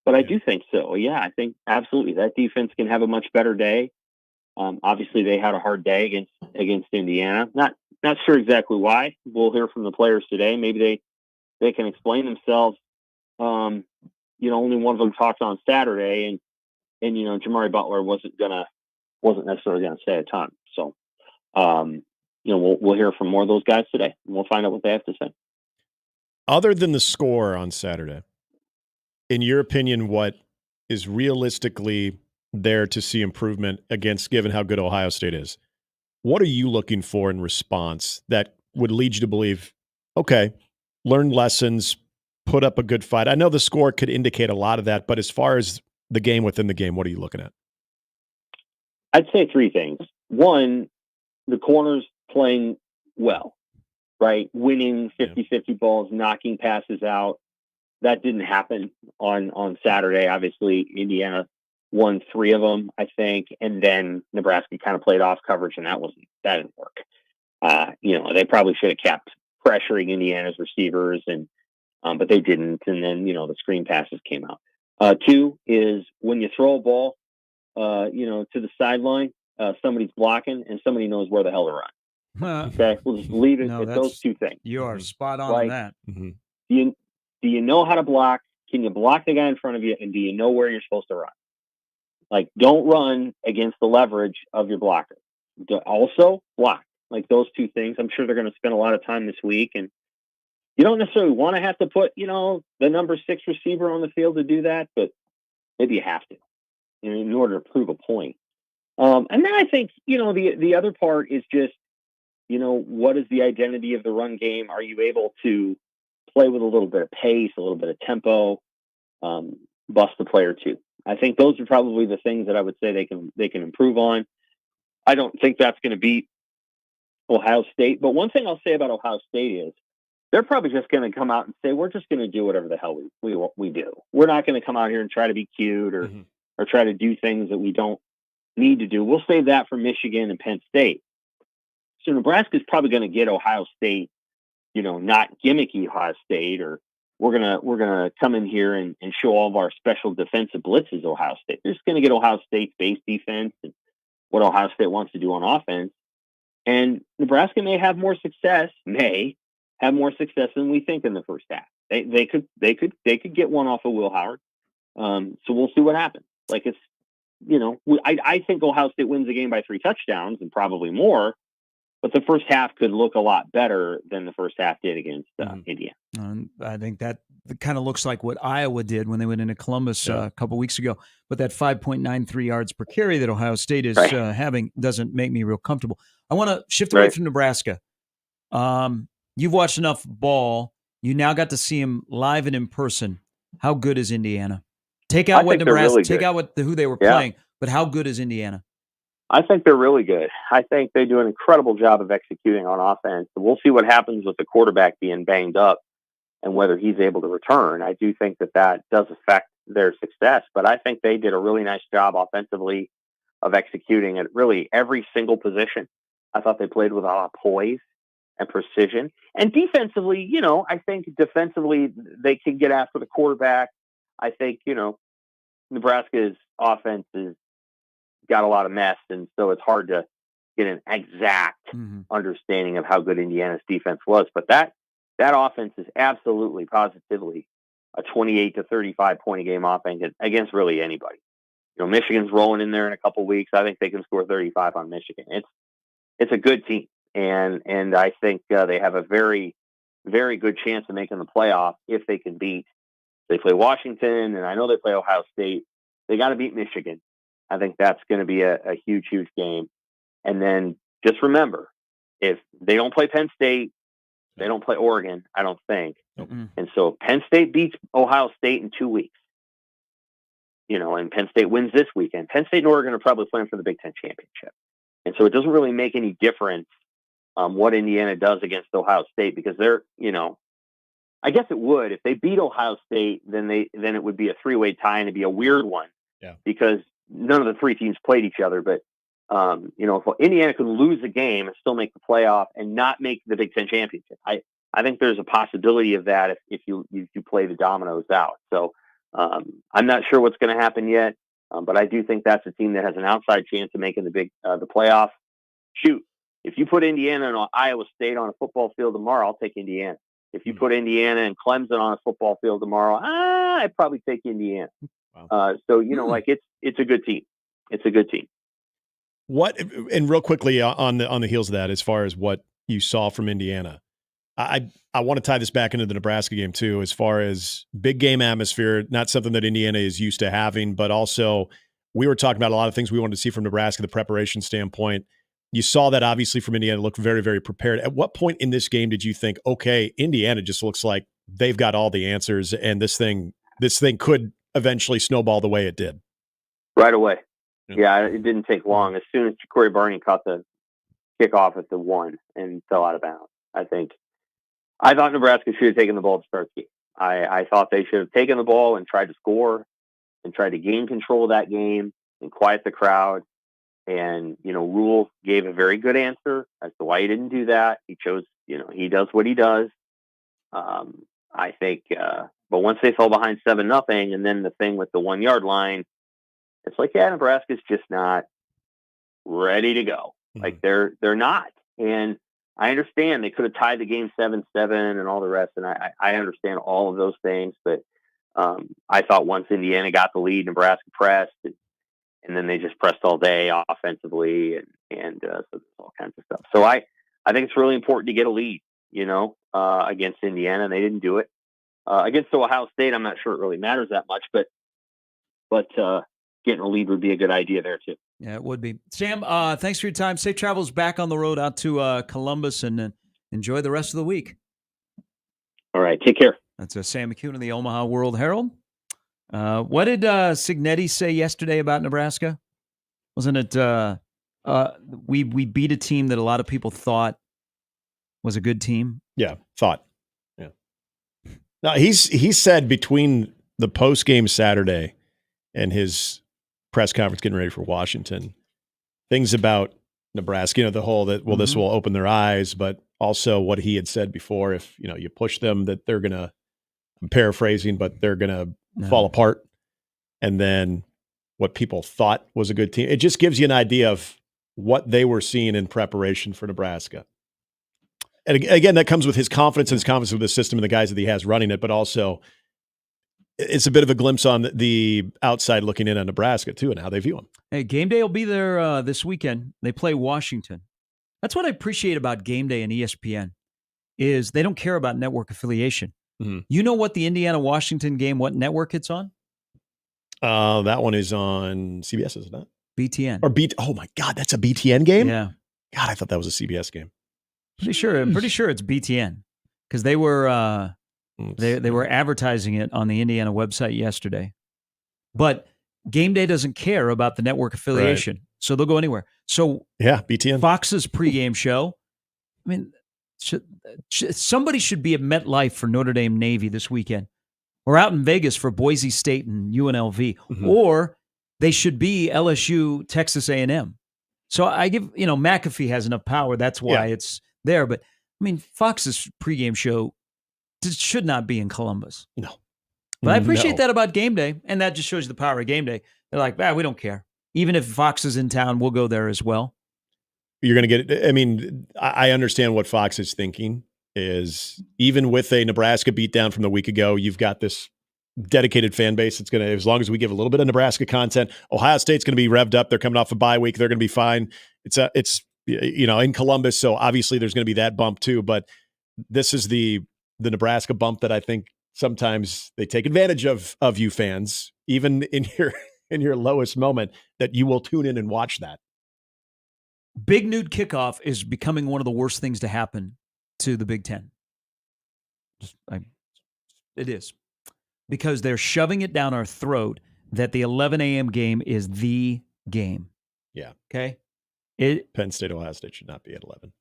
S4: I do think so. Yeah, I think absolutely that defense can have a much better day. Obviously, they had a hard day against Indiana. Not sure exactly why. We'll hear from the players today. Maybe they can explain themselves. Only one of them talked on Saturday, and Jamari Butler wasn't necessarily gonna say a ton. So, we'll hear from more of those guys today, and we'll find out what they have to say.
S23: Other than the score on Saturday, in your opinion, what is realistically there to see improvement against, given how good Ohio State is? What are you looking for in response that would lead you to believe, okay, learn lessons, put up a good fight? I know the score could indicate a lot of that, but as far as the game within the game, what are you looking at?
S4: I'd say three things. One, the corners playing well, right? Winning 50-50 balls, knocking passes out. That didn't happen on Saturday. Obviously, Indiana won 3 of them, I think, and then Nebraska kind of played off coverage, and that didn't work. They probably should have kept pressuring Indiana's receivers, but they didn't. And then the screen passes came out. 2 is when you throw a ball, to the sideline, somebody's blocking and somebody knows where the hell to run. Okay, we'll just leave it at those 2 things.
S21: You are spot on that.
S4: Mm-hmm. Do you know how to block? Can you block the guy in front of you? And do you know where you're supposed to run? Like, don't run against the leverage of your blocker. Also, block. Like, those 2 things. I'm sure they're going to spend a lot of time this week. And you don't necessarily want to have to put, the number 6 receiver on the field to do that, but maybe you have to in order to prove a point. And then I think, the other part is just, what is the identity of the run game? Are you able to play with a little bit of pace, a little bit of tempo, bust a play or 2? I think those are probably the things that I would say they can improve on. I don't think that's going to beat Ohio State. But one thing I'll say about Ohio State is they're probably just going to come out and say, we're just going to do whatever the hell we do. We're not going to come out here and try to be cute or try to do things that we don't need to do. We'll save that for Michigan and Penn State. So Nebraska's probably going to get Ohio State, not gimmicky Ohio State, or we're gonna come in here and show all of our special defensive blitzes Ohio State. They're just going to get Ohio State's base defense and what Ohio State wants to do on offense. And Nebraska may have more success than we think in the first half. They could get one off of Will Howard. So we'll see what happens. Like, it's, I think Ohio State wins the game by 3 touchdowns and probably more. But the first half could look a lot better than the first half did against Indiana.
S21: I think that kind of looks like what Iowa did when they went into Columbus a couple weeks ago. But that 5.93 yards per carry that Ohio State is having doesn't make me real comfortable. I want to shift away from Nebraska. You've watched enough ball. You now got to see him live and in person. How good is Indiana? Take out what Nebraska, really take out who they were playing, but how good is Indiana?
S4: I think they're really good. I think they do an incredible job of executing on offense. We'll see what happens with the quarterback being banged up and whether he's able to return. I do think that does affect their success, but I think they did a really nice job offensively of executing at really every single position. I thought they played with a lot of poise and precision. And defensively, I think defensively they can get after the quarterback. I think, Nebraska's offense is got a lot of mess, and so it's hard to get an exact understanding of how good Indiana's defense was. But that offense is absolutely, positively a 28 to 35 point a game offense against really anybody. Michigan's rolling in there in a couple weeks. I think they can score 35 on Michigan. It's a good team, and I think they have a very, very good chance of making the playoff if they can beat. They play Washington, and I know they play Ohio State. They got to beat Michigan. I think that's going to be a huge, huge game. And then just remember, if they don't play Penn State, they don't play Oregon, I don't think. And so if Penn State beats Ohio State in 2 weeks, and Penn State wins this weekend, Penn State and Oregon are probably playing for the Big Ten championship. And so it doesn't really make any difference what Indiana does against Ohio State, because they're, I guess it would. If they beat Ohio State, then it would be a 3-way tie, and it'd be a weird one. Yeah. Because none of the 3 teams played each other, but if Indiana could lose a game and still make the playoff and not make the Big Ten championship, I think there's a possibility of that if you play the dominoes out. So I'm not sure what's going to happen yet, but I do think that's a team that has an outside chance of making the playoff. Shoot, if you put Indiana and Iowa State on a football field tomorrow, I'll take Indiana. If you put Indiana and Clemson on a football field tomorrow, I'd probably take Indiana. Wow. So it's a good team. It's a good team.
S23: And real quickly on the heels of that, as far as what you saw from Indiana, I want to tie this back into the Nebraska game too, as far as big game atmosphere, not something that Indiana is used to having, but also we were talking about a lot of things we wanted to see from Nebraska, the preparation standpoint. You saw that obviously from Indiana, looked very, very prepared. At what point in this game did you think, okay, Indiana just looks like they've got all the answers and this thing could eventually snowball the way it did?
S4: Right away. Yeah, it didn't take long. As soon as Corey Barney caught the kickoff at the 1 and fell out of bounds, I thought Nebraska should have taken the ball to start the game. I thought they should have taken the ball and tried to score and tried to gain control of that game and quiet the crowd. And, Rule gave a very good answer as to why he didn't do that. He chose, he does what he does. I think, but once they fell behind 7-0, and then the thing with the 1 yard line, it's like, yeah, Nebraska's just not ready to go. Mm-hmm. Like they're not. And I understand they could have tied the game 7-7 and all the rest. And I understand all of those things, but I thought once Indiana got the lead, Nebraska pressed, and then they just pressed all day offensively, and so there's all kinds of stuff. So I think it's really important to get a lead, against Indiana, and they didn't do it. Against Ohio State, I'm not sure it really matters that much, but getting a lead would be a good idea there too.
S21: Yeah, it would be. Sam, thanks for your time. Safe travels back on the road out to Columbus, and enjoy the rest of the week.
S4: All right, take care.
S21: That's Sam McKewon of the Omaha World Herald. What did Cignetti say yesterday about Nebraska? Wasn't it we beat a team that a lot of people thought was a good team?
S23: Yeah, thought. Yeah. Now he said between the post game Saturday and his press conference getting ready for Washington, things about Nebraska, the whole that, this will open their eyes, but also what he had said before, if, you push them, that they're going to, I'm paraphrasing, but they're going to fall apart. And then what people thought was a good team. It just gives you an idea of what they were seeing in preparation for Nebraska. And again, that comes with his confidence and his confidence with the system and the guys that he has running it, but also it's a bit of a glimpse on the outside looking in on Nebraska too and how they view them.
S21: Hey, game day will be there this weekend. They play Washington. That's what I appreciate about game day and ESPN is they don't care about network affiliation. Mm-hmm. You know what the Indiana-Washington game, what network it's on?
S23: That one is on CBS, is it not?
S21: BTN.
S23: Or oh my God, that's a BTN game?
S21: Yeah.
S23: God, I thought that was a CBS game.
S21: I'm pretty sure it's BTN because they were they were advertising it on the Indiana website yesterday. But game day doesn't care about the network affiliation, so they'll go anywhere. So
S23: yeah, BTN.
S21: Fox's pregame show. I mean, somebody should be at MetLife for Notre Dame Navy this weekend, or out in Vegas for Boise State and UNLV, or they should be LSU, Texas A&M. So I give, McAfee has enough power. That's why it's there. But I mean, Fox's pregame show should not be in Columbus.
S23: No.
S21: But I appreciate that about game day. And that just shows you the power of game day. They're like, we don't care. Even if Fox is in town, we'll go there as well.
S23: You're going to get, I mean, I understand what Fox is thinking is even with a Nebraska beatdown from the week ago, you've got this dedicated fan base. It's going to, as long as we give a little bit of Nebraska content, Ohio State's going to be revved up. They're coming off a bye week. They're going to be fine. It's in Columbus. So obviously there's going to be that bump too, but this is the Nebraska bump that I think sometimes they take advantage of you fans, even in your lowest moment, that you will tune in and watch that.
S21: Big nude kickoff is becoming one of the worst things to happen to the Big Ten. It is. Because they're shoving it down our throat that the 11 a.m. game is the game.
S23: Yeah.
S21: Okay?
S23: Penn State, Ohio State should not be at 11.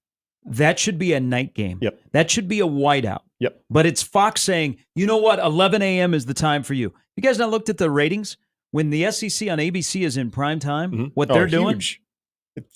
S21: That should be a night game.
S23: Yep.
S21: That should be a whiteout.
S23: Yep.
S21: But it's Fox saying, you know what, 11 a.m. is the time for you. You guys not looked at the ratings? When the SEC on ABC is in prime time, what they're doing?
S23: Huge.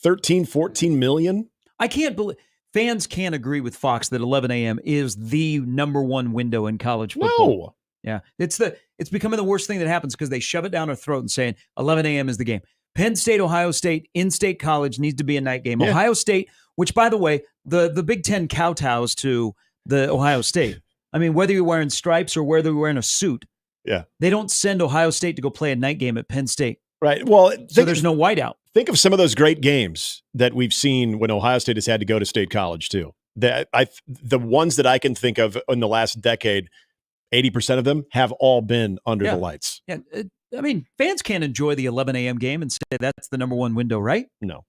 S23: 13, 14 million?
S21: I can't believe fans can't agree with Fox that 11 a.m. is the number one window in college football.
S23: No.
S21: Yeah. It's becoming the worst thing that happens because they shove it down our throat and saying 11 a.m. is the game. Penn State, Ohio State, in-state college needs to be a night game. Yeah. Ohio State, which, by the way, the Big Ten kowtows to the Ohio State. I mean, whether you're wearing stripes or whether you're wearing a suit, they don't send Ohio State to go play a night game at Penn State.
S23: Right. Well,
S21: so there's no whiteout.
S23: Think of some of those great games that we've seen when Ohio State has had to go to State College, too. The ones that I can think of in the last decade, 80% of them have all been under the lights.
S21: Yeah, I mean, fans can't enjoy the 11 a.m. game and say that's the number one window, right?
S23: No.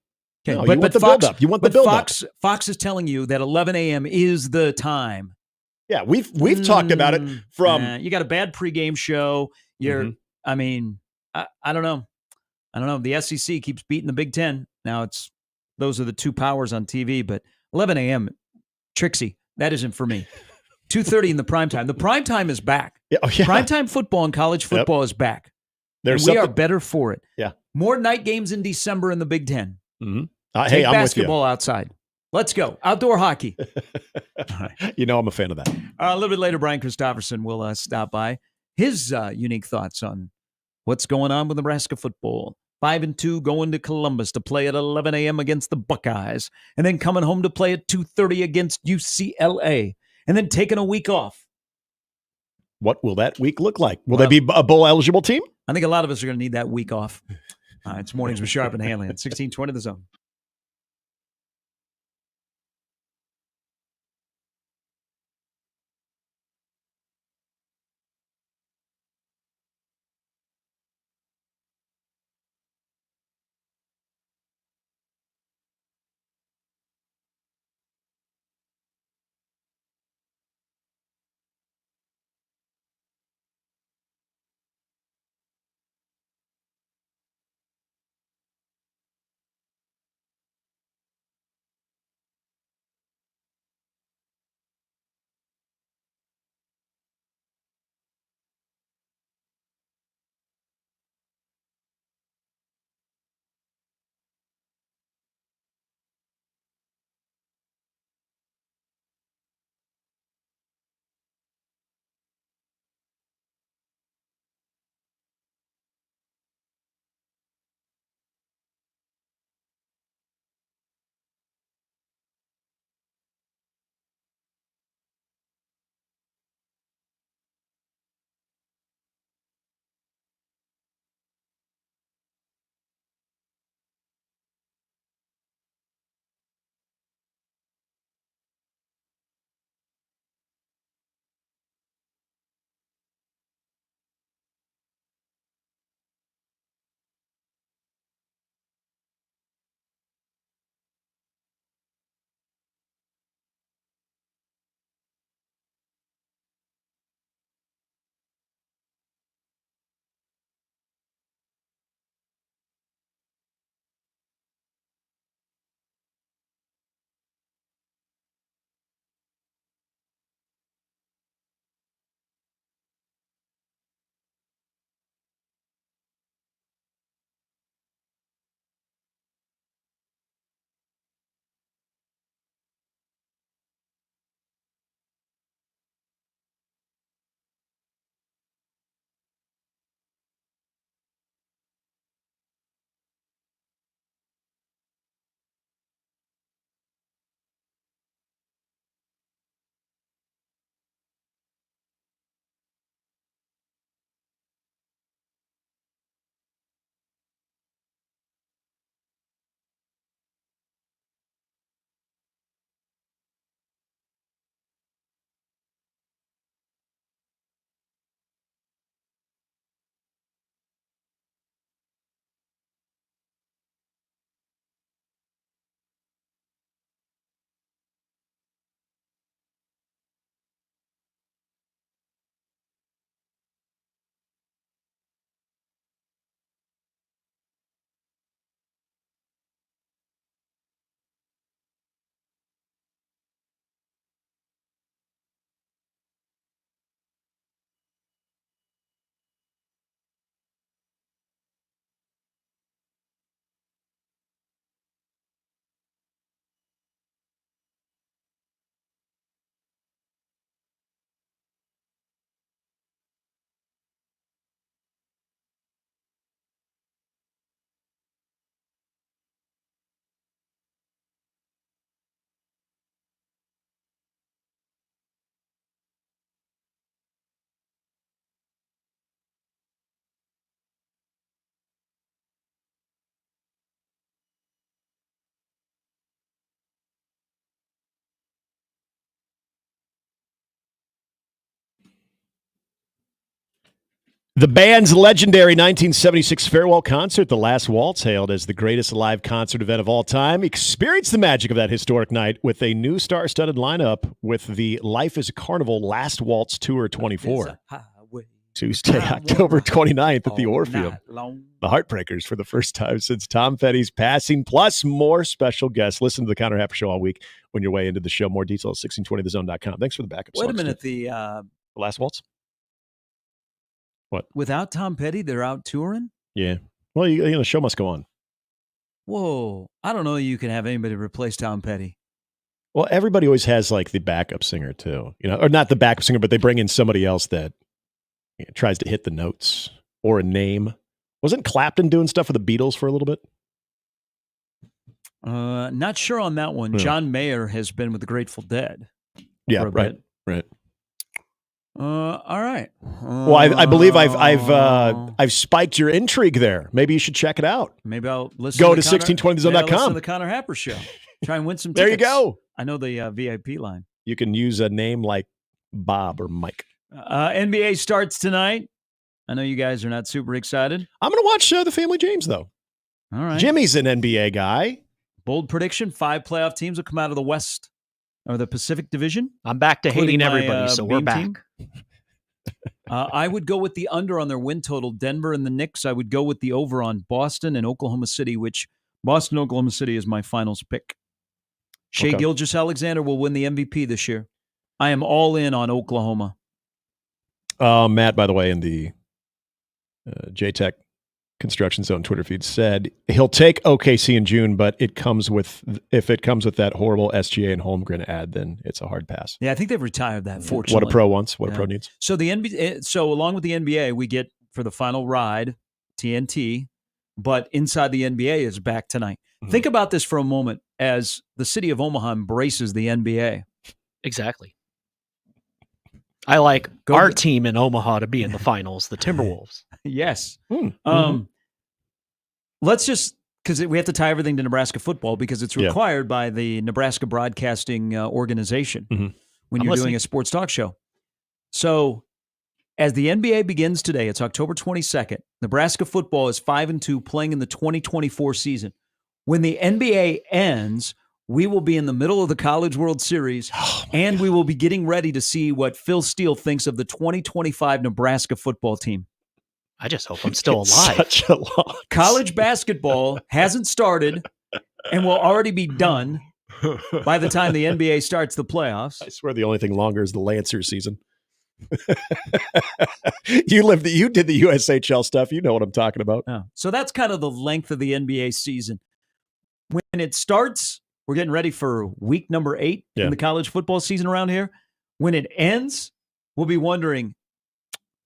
S21: Okay,
S23: No, you want the build-up. You want the build-up.
S21: Fox is telling you that 11 a.m. is the time.
S23: Yeah, we've talked about it from.
S21: You got a bad pregame show. I mean, I don't know. I don't know. The SEC keeps beating the Big Ten. Now those are the two powers on TV, but 11 a.m. Trixie, that isn't for me. 2:30 in the prime time. The prime time is back.
S23: Yeah.
S21: Primetime football and college football is back. And we are better for it.
S23: Yeah.
S21: More night games in December in the Big Ten.
S23: Mm-hmm.
S21: Take
S23: I'm
S21: basketball outside. Let's go. Outdoor hockey.
S23: You know I'm a fan of that.
S21: A little bit later, Brian Christopherson will stop by. His unique thoughts on what's going on with Nebraska football. 5-2 going to Columbus to play at 11 a.m. against the Buckeyes. And then coming home to play at 2:30 against UCLA. And then taking a week off.
S23: What will that week look like? Will they be a bowl-eligible team?
S21: I think a lot of us are going to need that week off. It's Mornings with Sharp and Handley at 1620 The Zone.
S23: The band's legendary 1976 farewell concert, The Last Waltz, hailed as the greatest live concert event of all time. Experience the magic of that historic night with a new star-studded lineup with the Life is a Carnival Last Waltz Tour 24. Tuesday, October 29th at the Orpheum. The Heartbreakers for the first time since Tom Petty's passing, plus more special guests. Listen to the Counter Happer Show all week when you're way into the show. More details at 1620thezone.com. Thanks for the backup.
S21: Wait a minute.
S23: The Last Waltz? What?
S21: Without Tom Petty, they're out touring?
S23: Yeah. Well, the show must go on.
S21: Whoa. I don't know you can have anybody replace Tom Petty.
S23: Well, everybody always has like the backup singer too, or not the backup singer, but they bring in somebody else that tries to hit the notes or a name. Wasn't Clapton doing stuff with the Beatles for a little bit?
S21: Not sure on that one.
S23: Yeah.
S21: John Mayer has been with the Grateful Dead.
S23: Yeah,
S21: for a
S23: right,
S21: bit.
S23: right.
S21: All right.
S23: Well, I believe I've spiked your intrigue there. Maybe you should check it out.
S21: Maybe I'll listen.
S23: Go to
S21: Listen to
S23: 1620thezone.com.
S21: the Connor Happer Show. Try and win some
S23: There
S21: tickets.
S23: you go.
S21: I know the VIP line.
S23: You can use a name like Bob or Mike.
S21: NBA starts tonight. I know you guys are not super excited.
S23: I'm going to watch the Family James, though.
S21: All right.
S23: Jimmy's an NBA guy.
S21: Bold prediction, 5 playoff teams will come out of the West or the Pacific Division.
S22: I'm back to
S21: including
S22: hating
S21: my,
S22: everybody, so we're
S21: Beam
S22: back.
S21: team. I would go with the under on their win total, Denver and the Knicks. I would go with the over on Boston and Oklahoma City, which Boston, Oklahoma City is my finals pick. Shea
S23: Okay.
S21: Gilgeous-Alexander will win the MVP this year. I am all in on Oklahoma.
S23: Matt, by the way, in the JTech Construction Zone Twitter feed said he'll take OKC in June, but if it comes with that horrible SGA and Holmgren ad, then it's a hard pass.
S21: Yeah, I think they've retired that, fortunately.
S23: What a pro wants, what a
S21: Yeah.
S23: pro needs.
S21: So the NBA, so along with the NBA, we get for the final ride TNT, but inside the NBA is back tonight. Think about this for a moment as the city of Omaha embraces the NBA.
S22: Exactly. I like our team in Omaha to be in the finals, the Timberwolves.
S21: Yes.
S23: Mm-hmm.
S21: Let's just, because we have to tie everything to Nebraska football because it's required by the Nebraska Broadcasting Organization when
S22: I'm
S21: you're doing
S22: listening.
S21: a sports talk show. So as the NBA begins today, it's October 22nd. Nebraska football is 5-2 playing in the 2024 season. When the NBA ends, we will be in the middle of the College World Series, and we will be getting ready to see what Phil Steele thinks of the 2025 Nebraska football team.
S22: I just hope I'm still
S23: It's
S22: alive.
S23: such a long
S21: College basketball hasn't started and will already be done by the time the NBA starts the playoffs.
S23: I swear the only thing longer is the Lancer season. You did the USHL stuff. You know what I'm talking about.
S21: Yeah. So that's kind of the length of the NBA season. When it starts, we're getting ready for week number 8
S23: Yeah.
S21: in the college football season around here. When it ends, we'll be wondering,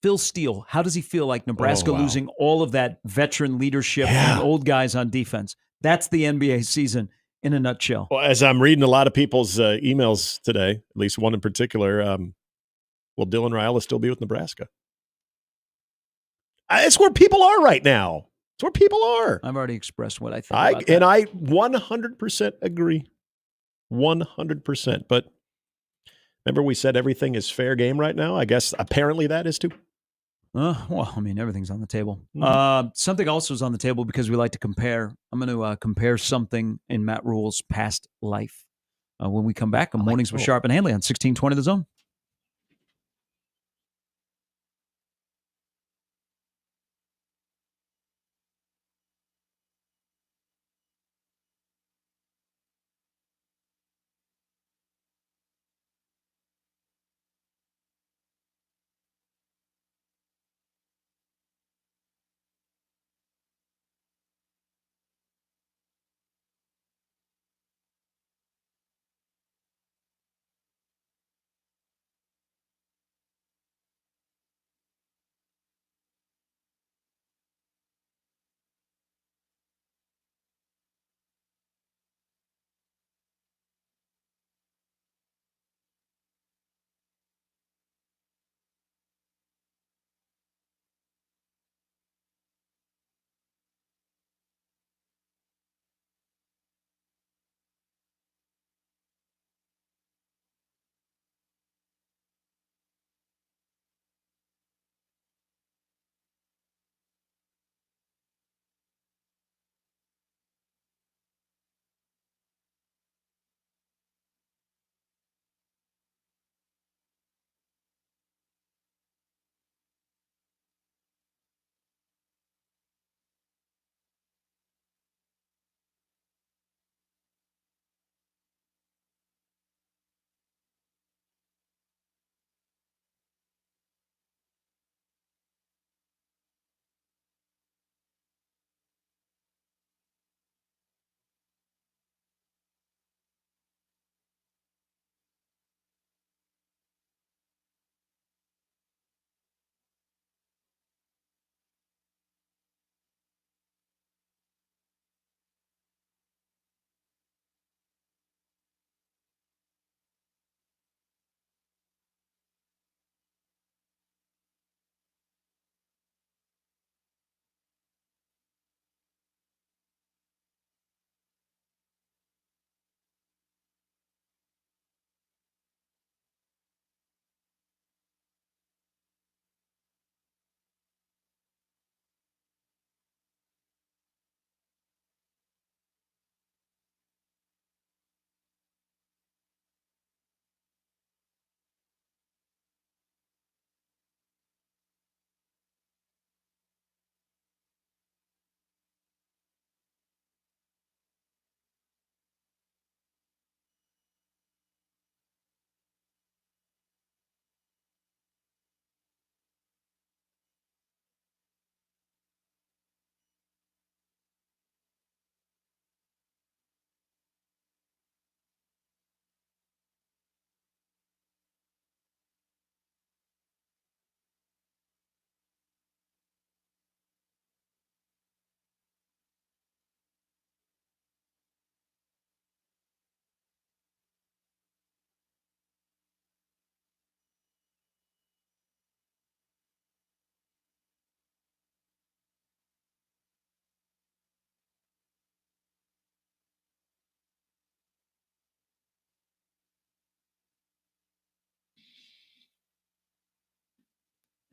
S21: Phil Steele, how does he feel like Nebraska
S23: wow.
S21: losing all of that veteran leadership and old guys on defense? That's the NBA season in a nutshell.
S23: Well, as I'm reading a lot of people's emails today, at least one in particular, will Dylan Raiola still be with Nebraska? It's where people are right now. It's where people are.
S21: I've already expressed what I think about that.
S23: And I 100% agree. 100%. But remember we said everything is fair game right now? I guess apparently that is too.
S21: Well, I mean, everything's on the table. Something also is on the table because we like to compare. I'm going to compare something in Matt Rule's past life when we come back on Mornings with Sharp and Handley on 1620 The Zone.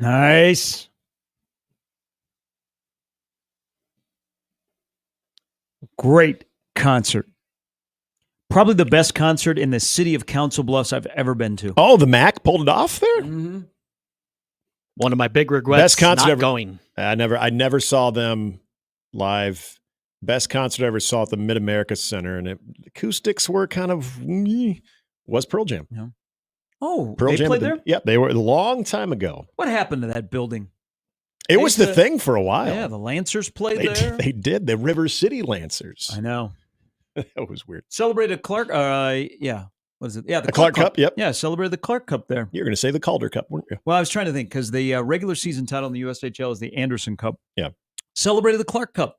S21: Nice. Great concert. Probably the best concert in the city of Council Bluffs I've ever been to.
S23: Oh, the Mac pulled it off there?
S21: Mm-hmm.
S22: One of my big regrets
S23: Best concert
S22: not
S23: ever.
S22: going.
S23: I never saw them live. Best concert I ever saw at the Mid-America Center, and acoustics were kind of was Pearl Jam.
S21: Yeah. Oh,
S23: Pearl
S21: they
S23: Jam
S21: played there?
S23: Yeah, they were a long time ago.
S21: What happened to that building?
S23: It was the thing for a while.
S21: Yeah, the Lancers played
S23: They
S21: there.
S23: they did. The River City Lancers.
S21: I know.
S23: That was weird.
S21: Celebrated Clark. Yeah. What is it? Yeah,
S23: the Clark Cup. Yep.
S21: Yeah, celebrated the Clark Cup there.
S23: You're going to say the Calder Cup, weren't you?
S21: Well, I was trying to think because the regular season title in the USHL is the Anderson Cup.
S23: Yeah.
S21: Celebrated the Clark Cup,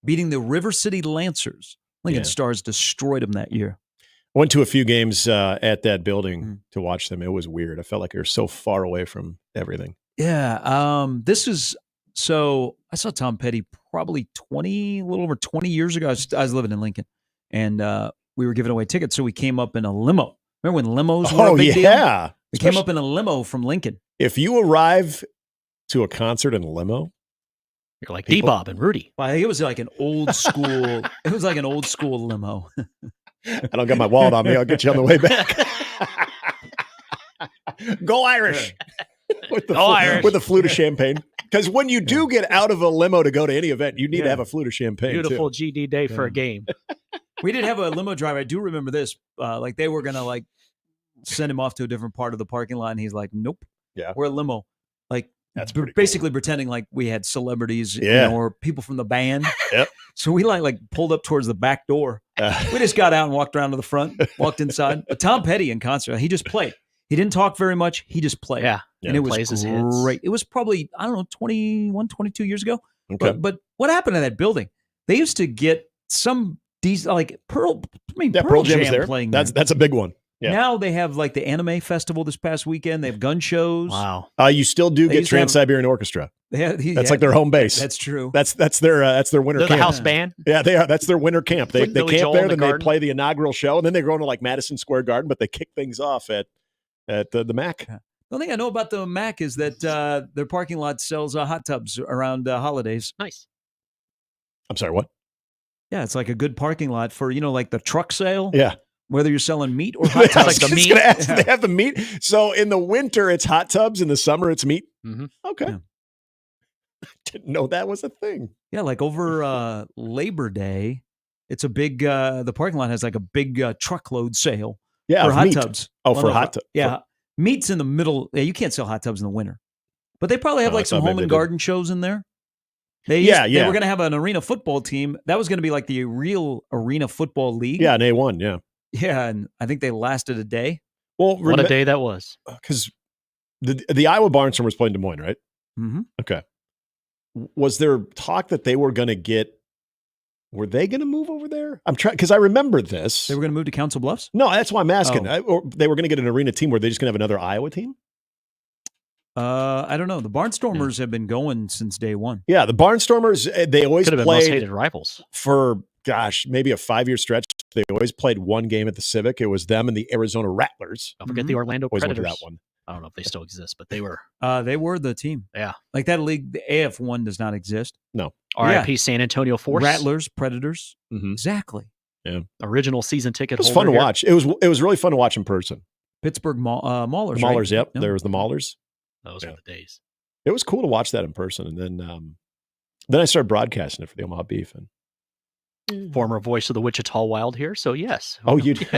S21: beating the River City Lancers. Lincoln Stars destroyed them that year.
S23: I went to a few games at that building to watch them. It was weird. I felt like they were so far away from everything.
S21: Yeah. This is so. I saw Tom Petty probably a little over 20 years ago. I was living in Lincoln, and we were giving away tickets, so we came up in a limo. Remember when limos were a big deal? We came up in a limo from Lincoln.
S23: If you arrive to a concert in a limo,
S22: you're like D-Bob and Rudy.
S21: Well, it was like an old school. It was like an old school limo.
S23: I don't got my wallet on me. I'll get you on the way back. Go Irish. With a flute of champagne. Because when you do get out of a limo to go to any event, you need to have a flute of champagne.
S22: Beautiful
S23: too.
S22: GD day for a game.
S21: We did have a limo driver. I do remember this. Like they were gonna like send him off to a different part of the parking lot, and he's like, "Nope, we're a limo." Like
S23: that's
S21: basically pretending like we had celebrities, or people from the band.
S23: Yep.
S21: So we like pulled up towards the back door. We just got out and walked around to the front, walked inside. But Tom Petty in concert, he just played. He didn't talk very much. He just played.
S22: Yeah.
S21: And it was
S22: plays his hits.
S21: great. It was probably, 21, 22 years ago.
S23: Okay.
S21: But what happened to that building? They used to get some like Pearl
S23: Jam was
S21: Jam
S23: there.
S21: playing
S23: That's a big one. Yeah.
S21: Now they have like the anime festival this past weekend. They have gun shows.
S22: Wow.
S23: You still do
S21: They
S23: get
S21: used to have-
S23: Trans-Siberian Orchestra.
S21: That's
S23: like their home base.
S21: That's true.
S23: That's their winter
S22: They're
S23: camp.
S22: the house band.
S23: Yeah, they are. That's their winter camp. They
S22: With Billy
S23: camp
S22: Joel
S23: there,
S22: in the
S23: then they
S22: garden.
S23: play the inaugural show, and then they go into like Madison Square Garden, but they kick things off at the Mac.
S21: The only thing I know about the Mac is that their parking lot sells hot tubs around holidays.
S22: Nice.
S23: I'm sorry, what?
S21: Yeah, it's like a good parking lot for, like the truck sale.
S23: Yeah.
S21: Whether you're selling meat or hot tubs.
S23: I was just gonna ask, they have the meat. So in the winter, it's hot tubs. In the summer, it's meat.
S22: Mm-hmm.
S23: Okay.
S21: Yeah.
S23: Didn't know that was a thing.
S21: Yeah, like over Labor Day, it's a big, the parking lot has like a big truckload sale
S23: Yeah,
S21: for
S23: of
S21: hot
S23: meat.
S21: tubs.
S23: Oh, for hot tubs.
S21: Yeah. Meat's in the middle. Yeah, you can't sell hot tubs in the winter. But they probably have
S23: Oh, I
S21: like some
S23: thought
S21: home
S23: maybe
S21: and
S23: they did.
S21: garden shows in there. They
S23: Yeah.
S21: were going to have an arena football team. That was going to be like the real arena football league.
S23: Yeah, an A1, yeah.
S21: Yeah, and I think they lasted a day.
S23: Well,
S22: What a day that was.
S23: Because the Iowa Barnstormers played in Des Moines, right?
S21: Mm-hmm.
S23: Okay. Was there talk that they were going to get? Were they going to move over there? I'm trying because I remember this.
S21: They were going to move to Council Bluffs?
S23: No, that's why I'm asking.
S21: Oh.
S23: Or they were going to get an arena team where they're just going to have another Iowa team.
S21: I don't know. The Barnstormers have been going since day one.
S23: Yeah, the Barnstormers. They always
S22: Could have been most
S23: played
S22: hated rivals.
S23: for maybe a 5-year stretch. They always played one game at the Civic. It was them and the Arizona Rattlers.
S22: Don't forget the Orlando
S23: Always went to
S22: Predators.
S23: that one.
S22: I don't know if they still exist, but they were.
S21: They were the team.
S22: Yeah.
S21: Like that league, the AF1 does not exist.
S23: No.
S22: RIP San Antonio Force.
S21: Rattlers, Predators.
S23: Mm-hmm.
S21: Exactly.
S23: Yeah.
S22: Original season ticket
S23: It was
S22: holder
S23: fun to
S22: here.
S23: watch. It was really fun to watch in person.
S21: Pittsburgh Maulers.
S23: The Maulers,
S21: right?
S23: yep.
S21: Yep.
S23: There was the Maulers.
S22: Those were the days.
S23: It was cool to watch that in person, and then I started broadcasting it for the Omaha Beef. And
S22: Former voice of the Wichita Wild here, so yes.
S23: oh, you did.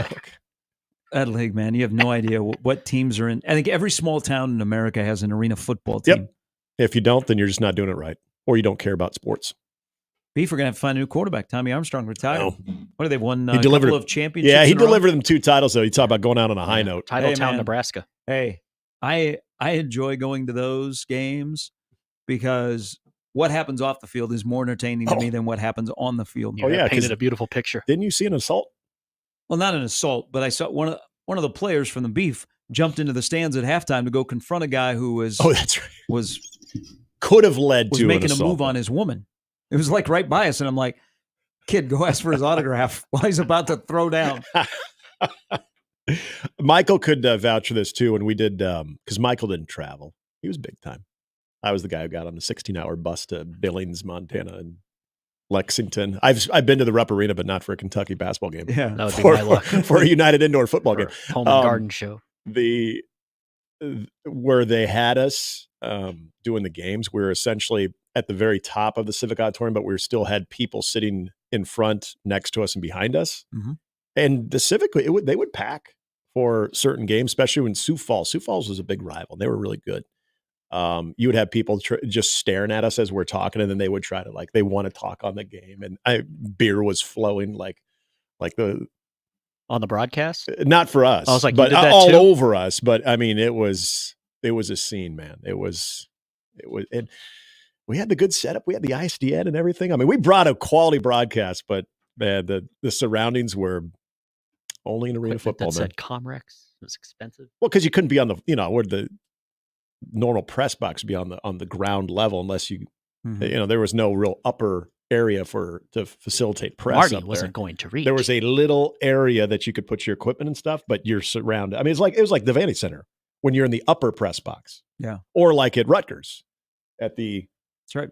S21: That league, man, you have no idea what teams are in. I think every small town in America has an arena football team.
S23: Yep. If you don't, then you're just not doing it right, or you don't care about sports.
S21: Beef, we're gonna have to find a new quarterback. Tommy Armstrong retired.
S23: No.
S21: What are they won?
S23: He delivered
S21: couple of championships.
S23: Yeah, he
S21: in a row?
S23: delivered them 2 titles though. You talk about going out on a high note.
S22: Title
S21: Hey,
S22: Town,
S21: man.
S22: Nebraska.
S21: Hey, I enjoy going to those games because what happens off the field is more entertaining to me than what happens on the field.
S23: Oh, yeah,
S22: Painted a beautiful picture.
S23: Didn't you see an assault?
S21: Well, not an assault, but I saw one of the players from the Beef jumped into the stands at halftime to go confront a guy who was
S23: that's right.
S21: was
S23: Could have led
S21: was
S23: to
S21: making
S23: an
S21: a
S23: assault.
S21: move on his woman. It was like right by us, and I'm like, kid, go ask for his autograph while he's about to throw down.
S23: Michael could vouch for this too. When we did, because Michael didn't travel, he was big time. I was the guy who got on the 16-hour bus to Billings, Montana, and Lexington. I've been to the Rupp Arena, but not for a Kentucky basketball game.
S21: Yeah,
S22: that would be my luck.
S23: For a United Indoor Football game.
S22: Home and Garden show.
S23: Where they had us doing the games, we were essentially at the very top of the Civic Auditorium, but we still had people sitting in front, next to us, and behind us.
S21: Mm-hmm.
S23: And the Civic, they would pack for certain games, especially when Sioux Falls was a big rival. They were really good. You would have people just staring at us as we're talking, and then they would try to they want to talk on the game, and beer was flowing like
S22: on the broadcast.
S23: Not for us,
S22: I was like,
S23: but
S22: you did that
S23: all
S22: too?
S23: over us. But I mean, it was a scene, man. It was, and we had the good setup. We had the ISDN and everything. I mean, we brought a quality broadcast, but man, the surroundings were only in arena football.
S22: That said Comrex. It was expensive.
S23: Well, because you couldn't be on the, where the normal press box would be on the ground level unless you, there was no real upper area to facilitate press.
S22: Marty
S23: up there.
S22: wasn't going to reach.
S23: There was a little area that you could put your equipment and stuff, but you're surrounded. I mean, it was like the Vantage Center when you're in the upper press box.
S21: Yeah.
S23: Or like at Rutgers at the.
S21: That's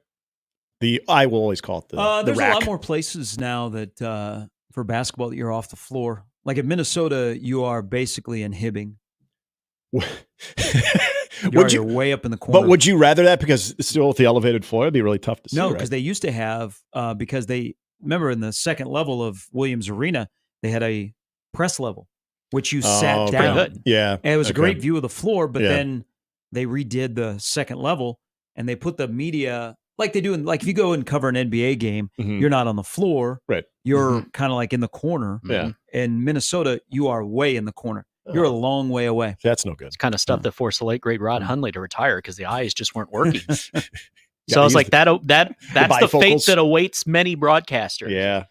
S21: right.
S23: I will always call it the
S21: there's
S23: rack.
S21: a lot more places now that for basketball that you're off the floor. Like at Minnesota, you are basically in Hibbing. You're way up in the corner.
S23: But would you rather that because it's still with the elevated floor? It'd be really tough to see.
S21: No, because they used to have because they remember in the second level of Williams Arena they had a press level which you sat down.
S23: Good. Yeah,
S21: and it was a great view of the floor. But then they redid the second level and they put the media like they do in if you go and cover an NBA game, you're not on the floor.
S23: Right.
S21: You're kind of like in the corner.
S23: Yeah.
S21: In Minnesota, you are way in the corner. You're a long way away.
S23: That's no good.
S22: It's kind of stuff that forced the late great Rod Hundley to retire because the eyes just weren't working. So
S23: Yeah,
S22: I was like, that's the fate
S23: bifocals.
S22: that awaits many broadcasters.
S23: Yeah.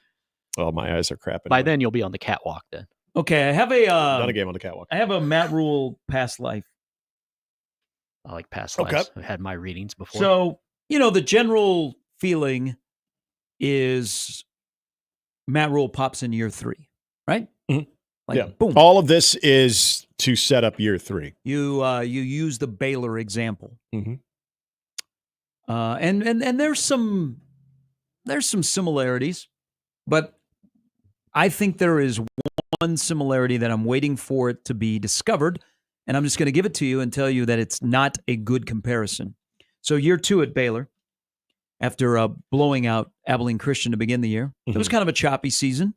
S23: Well, my eyes are crapping.
S22: By then, you'll be on the catwalk then.
S21: Okay, I have a
S23: done a game on the catwalk.
S21: I have a Matt Rule past life.
S22: I like past lives. I've had my readings before.
S21: So, the general feeling is Matt Rule pops in year 3, right?
S23: Mm-hmm.
S21: Boom.
S23: All of this is to set up year 3.
S21: You use the Baylor example.
S23: Mm-hmm.
S21: And there's some similarities, but I think there is one similarity that I'm waiting for it to be discovered, and I'm just going to give it to you and tell you that it's not a good comparison. So year 2 at Baylor, after blowing out Abilene Christian to begin the year, it was kind of a choppy season.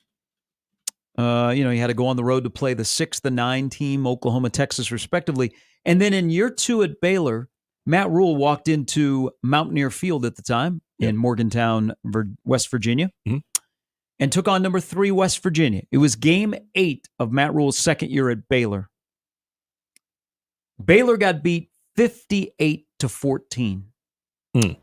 S21: He had to go on the road to play the 6th and 9 team, Oklahoma, Texas, respectively. And then in year 2 at Baylor, Matt Rule walked into Mountaineer Field at the time in Morgantown, West Virginia, and took on number 3 West Virginia. It was game 8 of Matt Rule's second year at Baylor. Baylor got beat 58-14.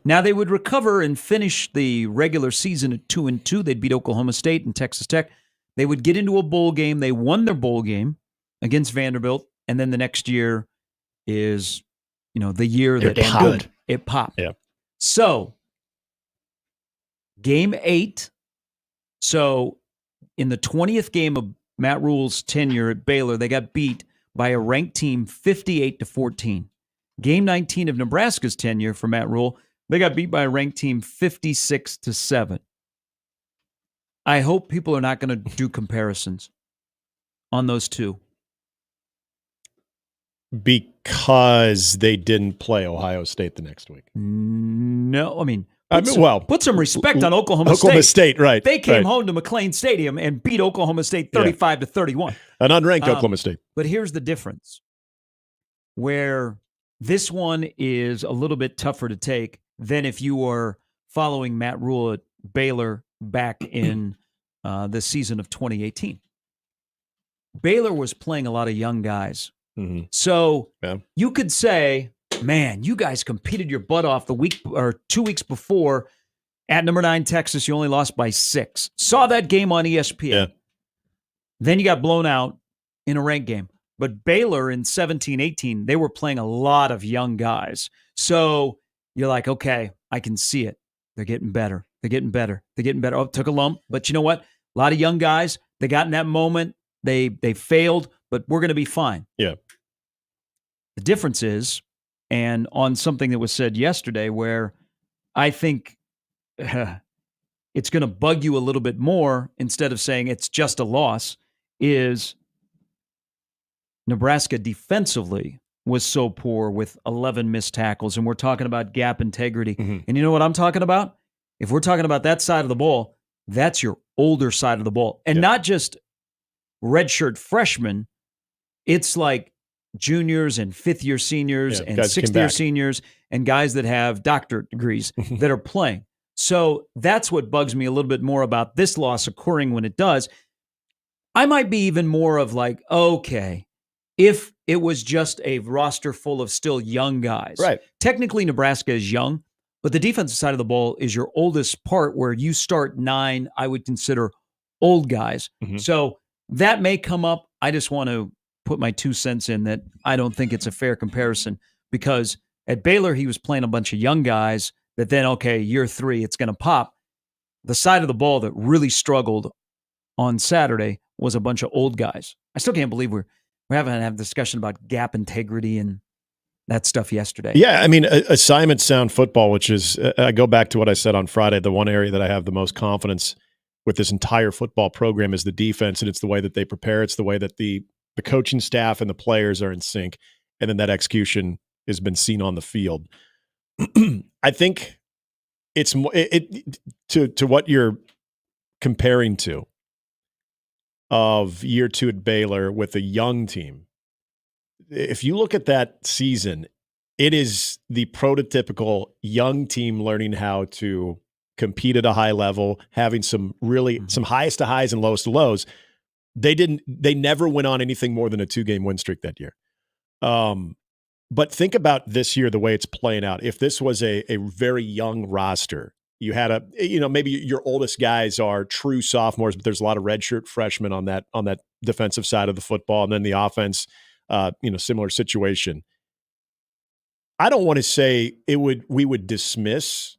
S21: Now they would recover and finish the regular season at 2-2. They'd beat Oklahoma State and Texas Tech. They would get into a bowl game. They won their bowl game against Vanderbilt, and then the next year is, the year that popped. It popped.
S23: Yeah.
S21: So, game 8. So, in the 20th game of Matt Rule's tenure at Baylor, they got beat by a ranked team 58-14. Game 19 of Nebraska's tenure for Matt Rule, they got beat by a ranked team 56-7. I hope people are not going to do comparisons on those two.
S23: Because they didn't play Ohio State the next week.
S21: No,
S23: put
S21: some respect on Oklahoma State.
S23: Oklahoma State, right.
S21: They came
S23: right.
S21: home to McLean Stadium and beat Oklahoma State 35-31.
S23: An unranked Oklahoma State.
S21: But here's the difference. Where this one is a little bit tougher to take than if you were following Matt Rule at Baylor back in the season of 2018. Baylor was playing a lot of young guys. So you could say, man, you guys competed your butt off the week or 2 weeks before at number 9 Texas. You only lost by 6. Saw that game on ESPN.
S23: Yeah.
S21: Then you got blown out in a ranked game. But Baylor in 17-18, they were playing a lot of young guys. So you're like, okay, I can see it. They're getting better. They're getting better. They're getting better. Oh, took a lump. But you know what? A lot of young guys, they got in that moment. They failed, but we're going to be fine.
S23: Yeah.
S21: The difference is and on something that was said yesterday where I think it's going to bug you a little bit more instead of saying it's just a loss is Nebraska defensively was so poor with 11 missed tackles, and we're talking about gap integrity. And you know what I'm talking about? If we're talking about that side of the ball, that's your older side of the ball. And not just redshirt freshmen. It's like juniors and fifth-year seniors and sixth-year seniors and guys that have doctorate degrees that are playing. So that's what bugs me a little bit more about this loss occurring when it does. I might be even more of like, okay, if it was just a roster full of still young guys.
S23: Right.
S21: Technically, Nebraska is young, but the defensive side of the ball is your oldest part where you start 9, I would consider old guys. So that may come up. I just want to put my 2 cents in that I don't think it's a fair comparison because at Baylor, he was playing a bunch of young guys that then, okay, year 3, it's going to pop. The side of the ball that really struggled on Saturday was a bunch of old guys. I still can't believe we're having to have a discussion about gap integrity and that stuff yesterday.
S23: Yeah, I mean, assignment sound football, which is, I go back to what I said on Friday, the one area that I have the most confidence with this entire football program is the defense, and it's the way that they prepare. It's the way that the coaching staff and the players are in sync, and then that execution has been seen on the field. I think it's to what you're comparing to of year 2 at Baylor with a young team. If you look at that season, it is the prototypical young team learning how to compete at a high level, having some highest to highs and lowest to lows. They never went on anything more than a 2-game win streak that year. But think about this year, the way it's playing out. If this was a very young roster, you had maybe your oldest guys are true sophomores, but there's a lot of redshirt freshmen on that defensive side of the football. And then the offense, similar situation. I don't want to say we would dismiss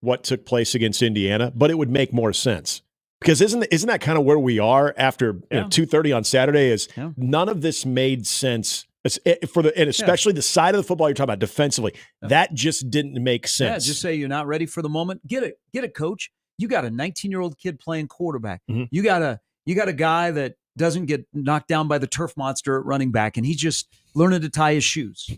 S23: what took place against Indiana, but it would make more sense. Because isn't that kind of where we are after 2:30 on Saturday? None of this made sense and especially the side of the football you're talking about defensively. That just didn't make sense.
S21: Yeah, just say you're not ready for the moment. Get it, coach. You got a 19-year-old kid playing quarterback. You got a guy that doesn't get knocked down by the turf monster at running back, and he's just learning to tie his shoes.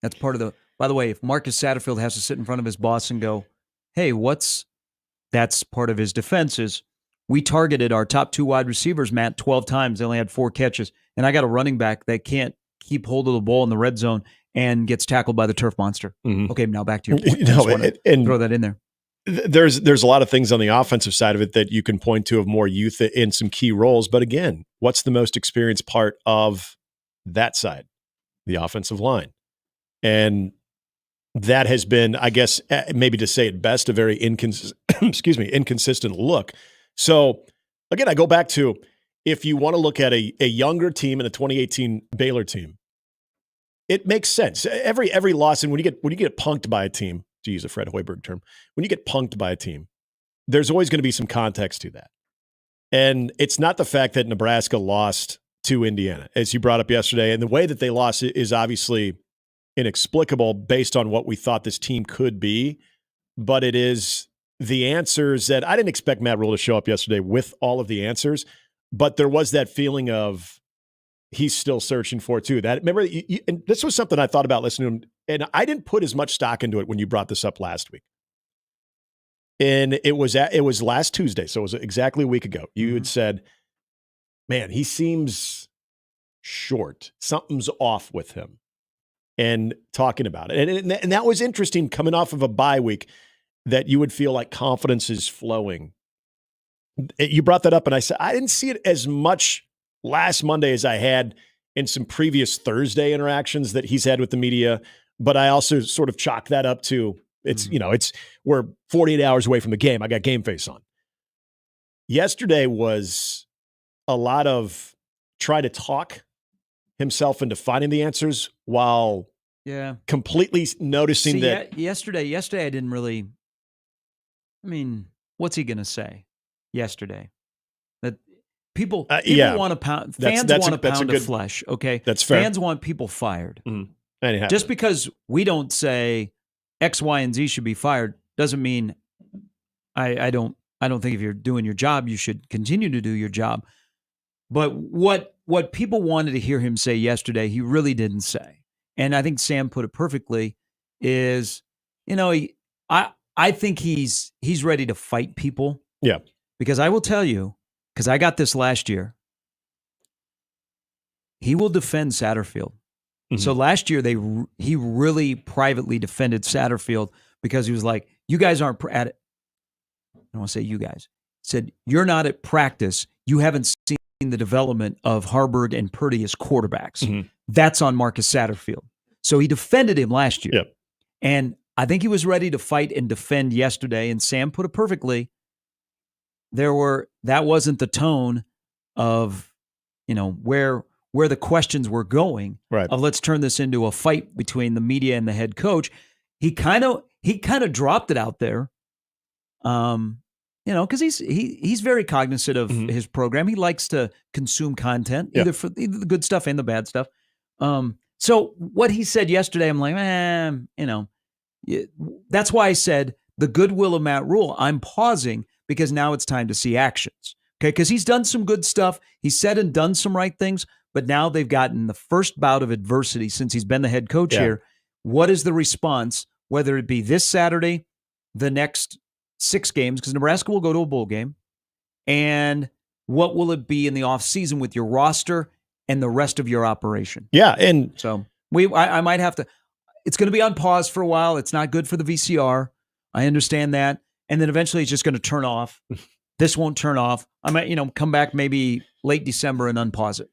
S21: That's part of by the way, if Marcus Satterfield has to sit in front of his boss and go, hey, that's part of his defenses. We targeted our top 2 wide receivers, Matt, 12 times. They only had 4 catches. And I got a running back that can't keep hold of the ball in the red zone and gets tackled by the turf monster. Okay, now back to your point. And throw that in there.
S23: There's a lot of things on the offensive side of it that you can point to of more youth in some key roles. But again, what's the most experienced part of that side? The offensive line. And that has been, I guess, maybe to say it best, a very inconsistent look. So again, I go back to, if you want to look at a younger team and a 2018 Baylor team, it makes sense. Every loss, and when you get punked by a team, to use a Fred Hoiberg term, when you get punked by a team, there's always going to be some context to that. And it's not the fact that Nebraska lost to Indiana, as you brought up yesterday, and the way that they lost is obviously inexplicable based on what we thought this team could be, but it is the answers that I didn't expect Matt Rule to show up yesterday with all of the answers, but there was that feeling of he's still searching for too. That remember, and this was something I thought about listening to him, and I didn't put as much stock into it when you brought this up last week. And it was last Tuesday, so it was exactly a week ago. You had said, "Man, he seems short. Something's off with him." And talking about it. And that was interesting coming off of a bye week that you would feel like confidence is flowing. You brought that up, and I said, I didn't see it as much last Monday as I had in some previous Thursday interactions that he's had with the media, but I also sort of chalk that up to we're 48 hours away from the game. I got game face on. Yesterday was a lot of try to talk himself into finding the answers while completely noticing that.
S21: Yesterday I didn't really, what's he going to say yesterday? That people
S23: yeah.
S21: want to pound.
S23: That's-
S21: Fans
S23: that's
S21: want
S23: a-
S21: to
S23: that's a
S21: pound
S23: good-
S21: of flesh. Okay,
S23: that's fair.
S21: Fans want people fired.
S23: And it happens.
S21: Just because we don't say X, Y, and Z should be fired doesn't mean I don't think if you're doing your job, you should continue to do your job. But what people wanted to hear him say yesterday, he really didn't say. And I think Sam put it perfectly, is, I think he's ready to fight people.
S23: Yeah.
S21: Because I will tell you, because I got this last year, he will defend Satterfield. So last year, he really privately defended Satterfield because he was like, you guys aren't at it. I don't want to say you guys. He said, you're not at practice. You haven't seen the development of Harburg and Purdy as quarterbacks. That's on Marcus Satterfield. So he defended him last year.
S23: Yep.
S21: And I think he was ready to fight and defend yesterday. And Sam put it perfectly. That wasn't the tone of, where the questions were going,
S23: right?
S21: Of let's turn this into a fight between the media and the head coach. He kind of dropped it out there, because he's very cognizant of his program. He likes to consume content, either the good stuff and the bad stuff. So what he said yesterday, I'm like, that's why I said the goodwill of Matt Rule. I'm pausing because now it's time to see actions. Okay, because he's done some good stuff. He said and done some right things. But now they've gotten the first bout of adversity since he's been the head coach here. What is the response, whether it be this Saturday, the next 6 games, because Nebraska will go to a bowl game, and what will it be in the offseason with your roster and the rest of your operation?
S23: Yeah, and
S21: so I might have to – it's going to be on pause for a while. It's not good for the VCR. I understand that. And then eventually it's just going to turn off. This won't turn off. I might, come back maybe late December and unpause it.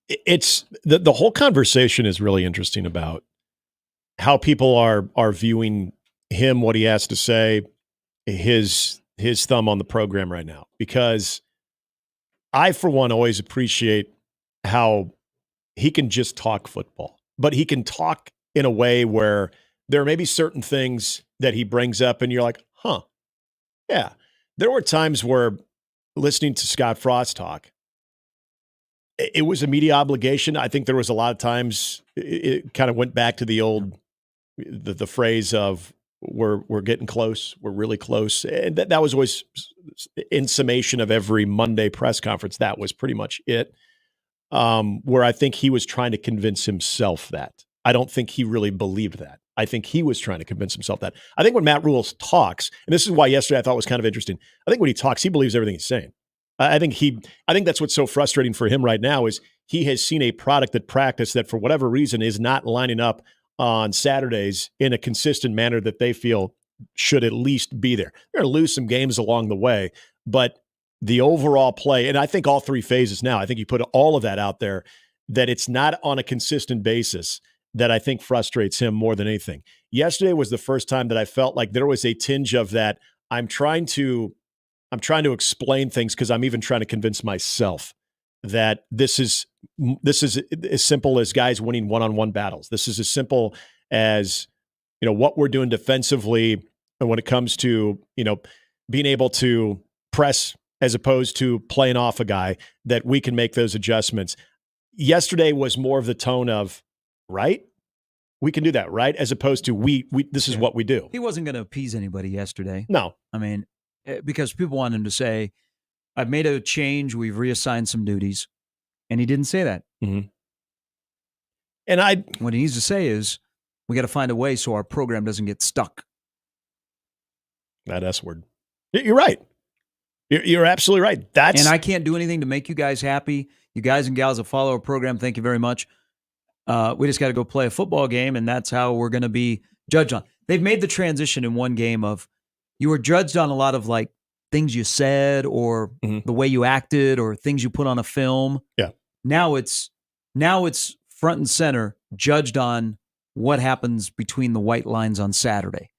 S23: It's the whole conversation is really interesting about how people are viewing him, what he has to say, his thumb on the program right now. Because I, for one, always appreciate how he can just talk football, but he can talk in a way where there may be certain things that he brings up and you're like, huh, yeah. There were times where listening to Scott Frost talk, it was a media obligation. I think there was a lot of times it kind of went back to the old, the phrase of we're getting close, we're really close. And that was always in summation of every Monday press conference. That was pretty much it. Where I think he was trying to convince himself that. I don't think he really believed that. I think he was trying to convince himself that. I think when Matt Rule talks, and this is why yesterday I thought was kind of interesting. I think when he talks, he believes everything he's saying. I think that's what's so frustrating for him right now is he has seen a product at practice that for whatever reason is not lining up on Saturdays in a consistent manner that they feel should at least be there. They're going to lose some games along the way, but the overall play, and I think all 3 phases now, I think you put all of that out there, that it's not on a consistent basis that I think frustrates him more than anything. Yesterday was the first time that I felt like there was a tinge of that. I'm trying to explain things because I'm even trying to convince myself that this is as simple as guys winning one-on-one battles. This is as simple as, what we're doing defensively and when it comes to, being able to press as opposed to playing off a guy, that we can make those adjustments. Yesterday was more of the tone of, right? We can do that, right? As opposed to we this is what we do.
S21: He wasn't going to appease anybody yesterday.
S23: No.
S21: I mean, because people want him to say, I've made a change, we've reassigned some duties. And he didn't say that.
S23: Mm-hmm. And
S21: what he needs to say is, we got to find a way so our program doesn't get stuck.
S23: That S word. You're right. You're absolutely right.
S21: And I can't do anything to make you guys happy. You guys and gals that follow our program, thank you very much. We just got to go play a football game, and that's how we're going to be judged on. They've made the transition in one game of you were judged on a lot of like things you said or the way you acted or things you put on a film.
S23: Yeah.
S21: Now it's front and center, judged on what happens between the white lines on Saturday.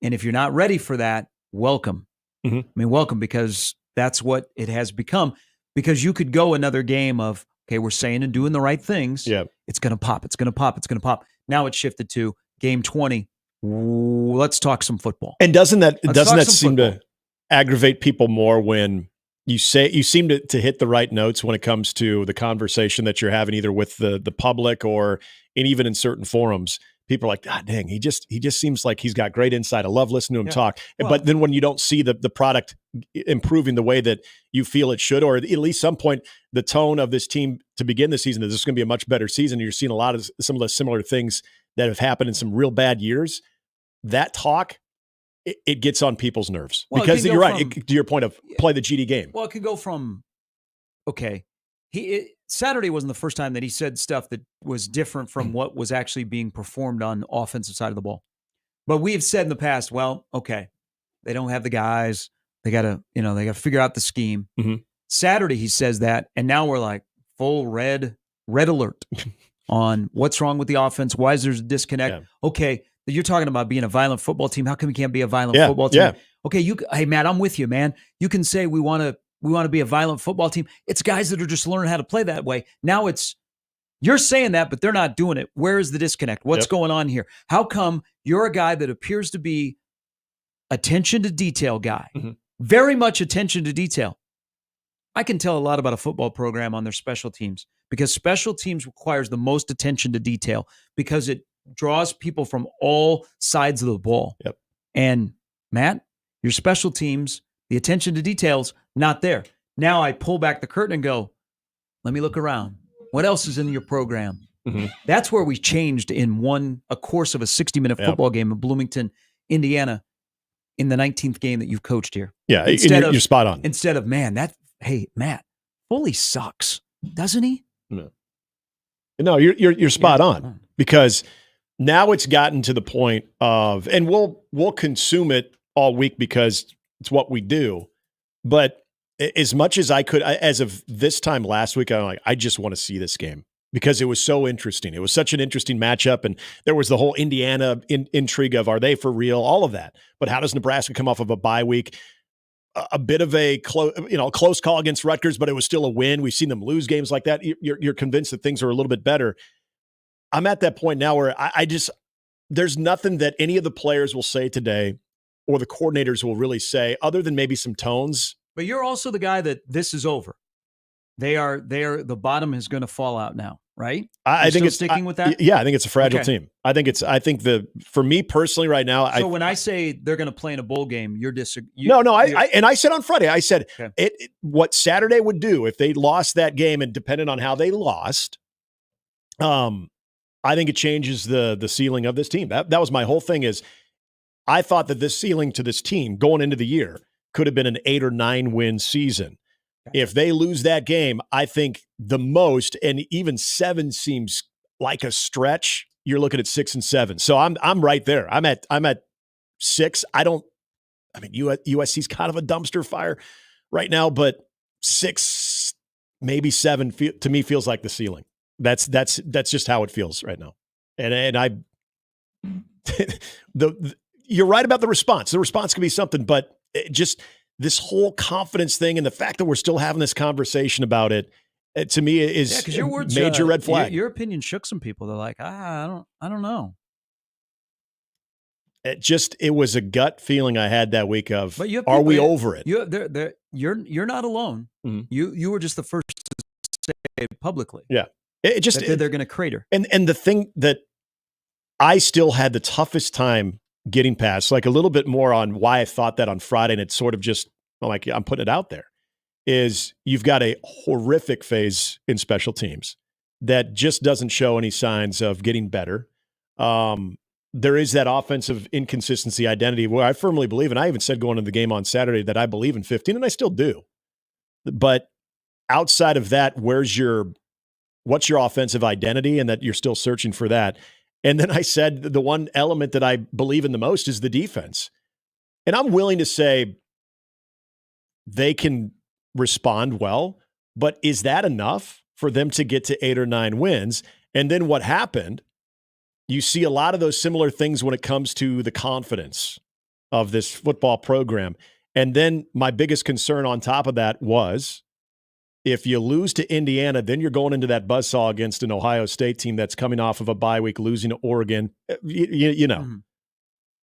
S21: And if you're not ready for that, welcome. I mean, welcome, because that's what it has become. Because you could go another game of, okay, we're saying and doing the right things.
S23: Yeah.
S21: It's going to pop. It's going to pop. It's going to pop. Now it's shifted to game 20. Let's talk some football.
S23: And doesn't that seem
S21: football
S23: to aggravate people more when you seem to hit the right notes when it comes to the conversation that you're having, either with the public and even in certain forums. People are like, God dang, he just seems like he's got great insight. I love listening to him talk. Well, but then when you don't see the product improving the way that you feel it should, or at least some point, the tone of this team to begin the season is this is going to be a much better season. You're seeing a lot of some of the similar things that have happened in some real bad years. That talk, it gets on people's nerves, because you're right. To your point of play the GD game.
S21: Well, it can go from, okay, Saturday wasn't the first time that he said stuff that was different from what was actually being performed on the offensive side of the ball. But we have said in the past, well, okay, they don't have the guys. They got to figure out the scheme.
S23: Mm-hmm.
S21: Saturday he says that, and now we're like full red alert on what's wrong with the offense. Why is there a disconnect? Yeah. Okay, you're talking about being a violent football team. How come we can't be a violent football team?
S23: Yeah.
S21: Okay, hey Matt, I'm with you, man. You can say we want to be a violent football team. It's guys that are just learning how to play that way. Now you're saying that, but they're not doing it. Where is the disconnect? What's going on here? How come you're a guy that appears to be attention to detail guy, very much attention to detail? I can tell a lot about a football program on their special teams, because special teams requires the most attention to detail, because it draws people from all sides of the ball.
S23: Yep.
S21: And Matt, your special teams, the attention to details, not there. Now I pull back the curtain and go, let me look around. What else is in your program?
S23: Mm-hmm.
S21: That's where we changed in a course of a 60-minute football game in Bloomington, Indiana, in the 19th game that you've coached here.
S23: Yeah, you're spot on.
S21: Instead of, hey, Matt, Foley sucks, doesn't he?
S23: No, you're spot on, because now it's gotten to the point of, and we'll consume it all week because it's what we do. But as much as I could, as of this time last week, I'm like, I just want to see this game, because it was so interesting. It was such an interesting matchup, and there was the whole Indiana intrigue of, are they for real? All of that. But how does Nebraska come off of a bye week? A bit of a close call against Rutgers, but it was still a win. We've seen them lose games like that. You're convinced that things are a little bit better. I'm at that point now where there's nothing that any of the players will say today, or the coordinators will really say, other than maybe some tones.
S21: But you're also the guy that this is over. The bottom is going to fall out now, right?
S23: I think it's
S21: sticking with that.
S23: Yeah, I think it's a fragile team. For me personally right now.
S21: So when I say they're going to play in a bowl game, you're disagreeing.
S23: No. I said on Friday, I said what Saturday would do if they lost that game, and depending on how they lost, I think it changes the ceiling of this team. That was my whole thing. Is I thought that this ceiling to this team going into the year could have been an 8 or 9 win season. If they lose that game, I think the most, and even 7 seems like a stretch. You're looking at 6 and 7. So I'm right there. I'm at 6. USC's kind of a dumpster fire right now, but 6, maybe 7 to me feels like the ceiling. That's just how it feels right now. And I you're right about the response. The response can be something, but just this whole confidence thing, and the fact that we're still having this conversation about it, to me is
S21: your words,
S23: major red flag.
S21: Your opinion shook some people. They're like, I don't know.
S23: It was a gut feeling I had that week of, are we over it?
S21: You're not alone.
S23: Mm-hmm.
S21: You were just the first to say it publicly.
S23: Yeah. They're
S21: going to crater.
S23: And the thing that I still had the toughest time getting past, like a little bit more on why I thought that on Friday, and it's sort of just like, I'm putting it out there, is you've got a horrific phase in special teams that just doesn't show any signs of getting better. There is that offensive inconsistency identity where I firmly believe, and I even said going into the game on Saturday that I believe in 15, and I still do. But outside of that, what's your offensive identity, and that you're still searching for that? And then I said the one element that I believe in the most is the defense. And I'm willing to say they can respond well, but is that enough for them to get to 8 or 9 wins? And then what happened, you see a lot of those similar things when it comes to the confidence of this football program. And then my biggest concern on top of that was, if you lose to Indiana, then you're going into that buzzsaw against an Ohio State team that's coming off of a bye week, losing to Oregon. You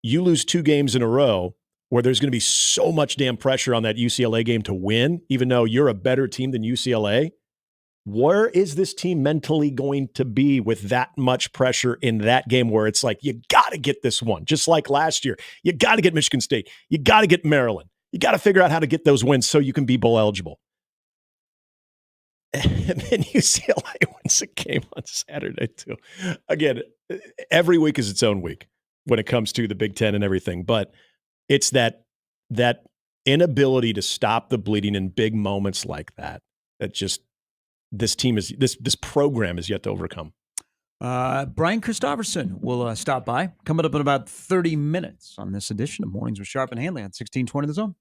S23: lose 2 games in a row where there's going to be so much damn pressure on that UCLA game to win, even though you're a better team than UCLA. Where is this team mentally going to be with that much pressure in that game where it's like, you got to get this one, just like last year. You got to get Michigan State. You got to get Maryland. You got to figure out how to get those wins so you can be bowl eligible. And then UCLA wins a game on Saturday, too. Again, every week is its own week when it comes to the Big Ten and everything. But it's that inability to stop the bleeding in big moments like that just this program is yet to overcome.
S21: Brian Christopherson will stop by. Coming up in about 30 minutes on this edition of Mornings with Sharp and Handley on 1620 The Zone.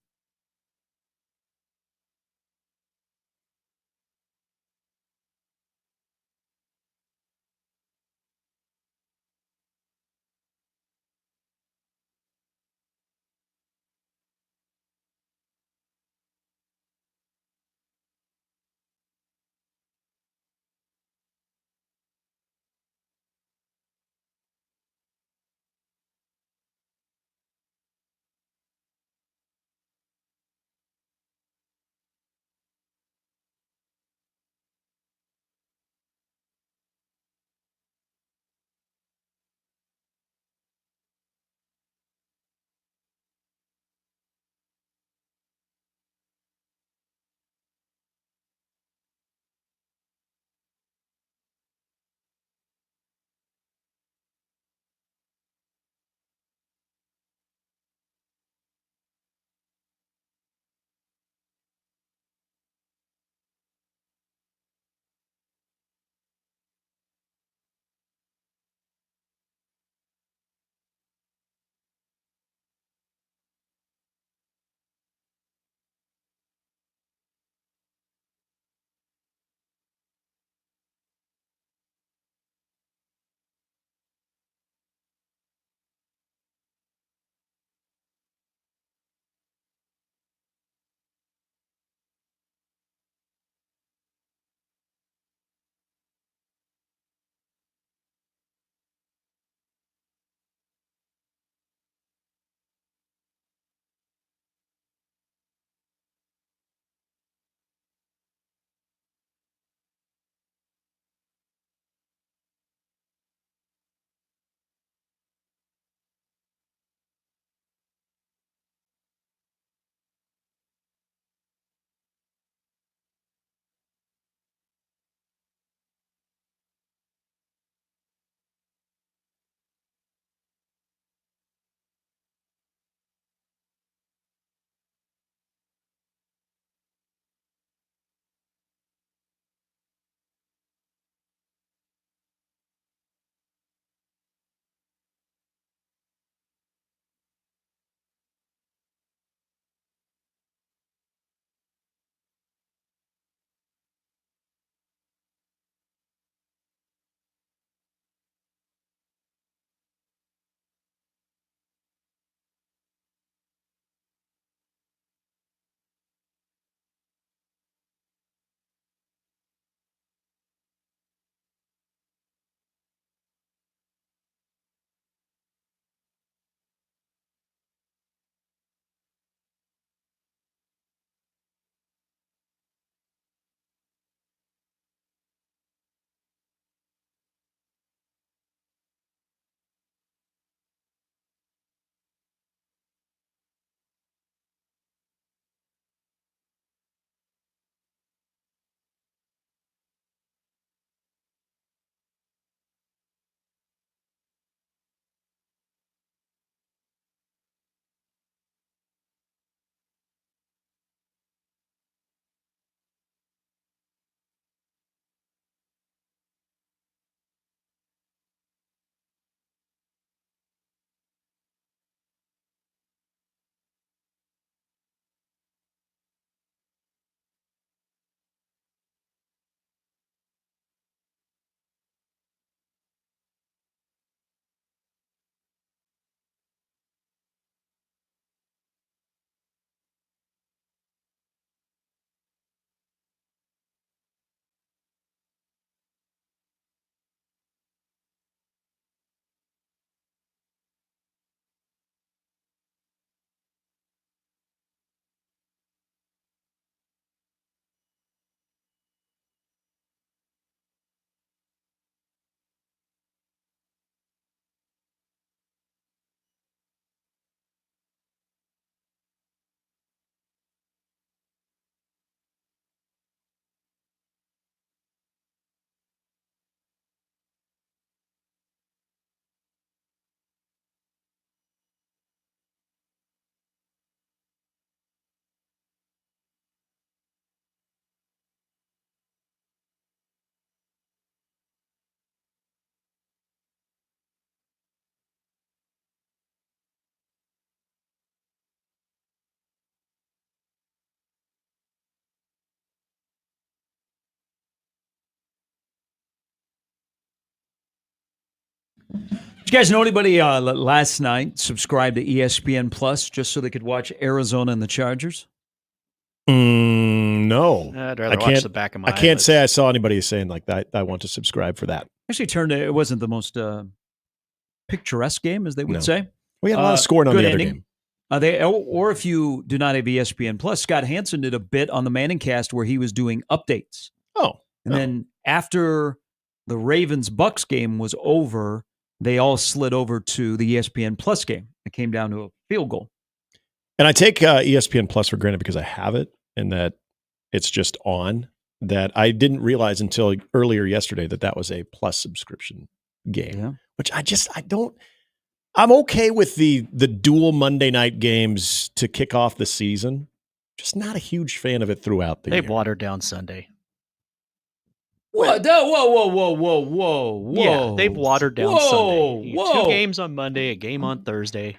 S21: Did you guys know anybody last night subscribed to ESPN Plus just so they could watch Arizona and the Chargers?
S23: No.
S22: I'd rather watch the back of my
S23: I can't say I saw anybody saying like that. I want to subscribe for that.
S21: Actually, it wasn't the most picturesque game, as they would say.
S23: We had a lot of scoring on the other
S21: ending.
S23: game.
S21: Or if you do not have ESPN Plus, Scott Hansen did a bit on the Manning Cast where he was doing updates. And then after the Ravens-Bucks game was over, they all slid over to the ESPN Plus game. It came down to a field goal.
S23: And I take ESPN Plus for granted because I have it and that it's just on. That I didn't realize until earlier yesterday that was a Plus subscription game, which I'm okay with the dual Monday night games to kick off the season. Just not a huge fan of it throughout the year.
S22: They've watered down Sunday.
S21: Whoa.
S22: Yeah, they've watered down Sunday. 2 games on Monday, a game on Thursday.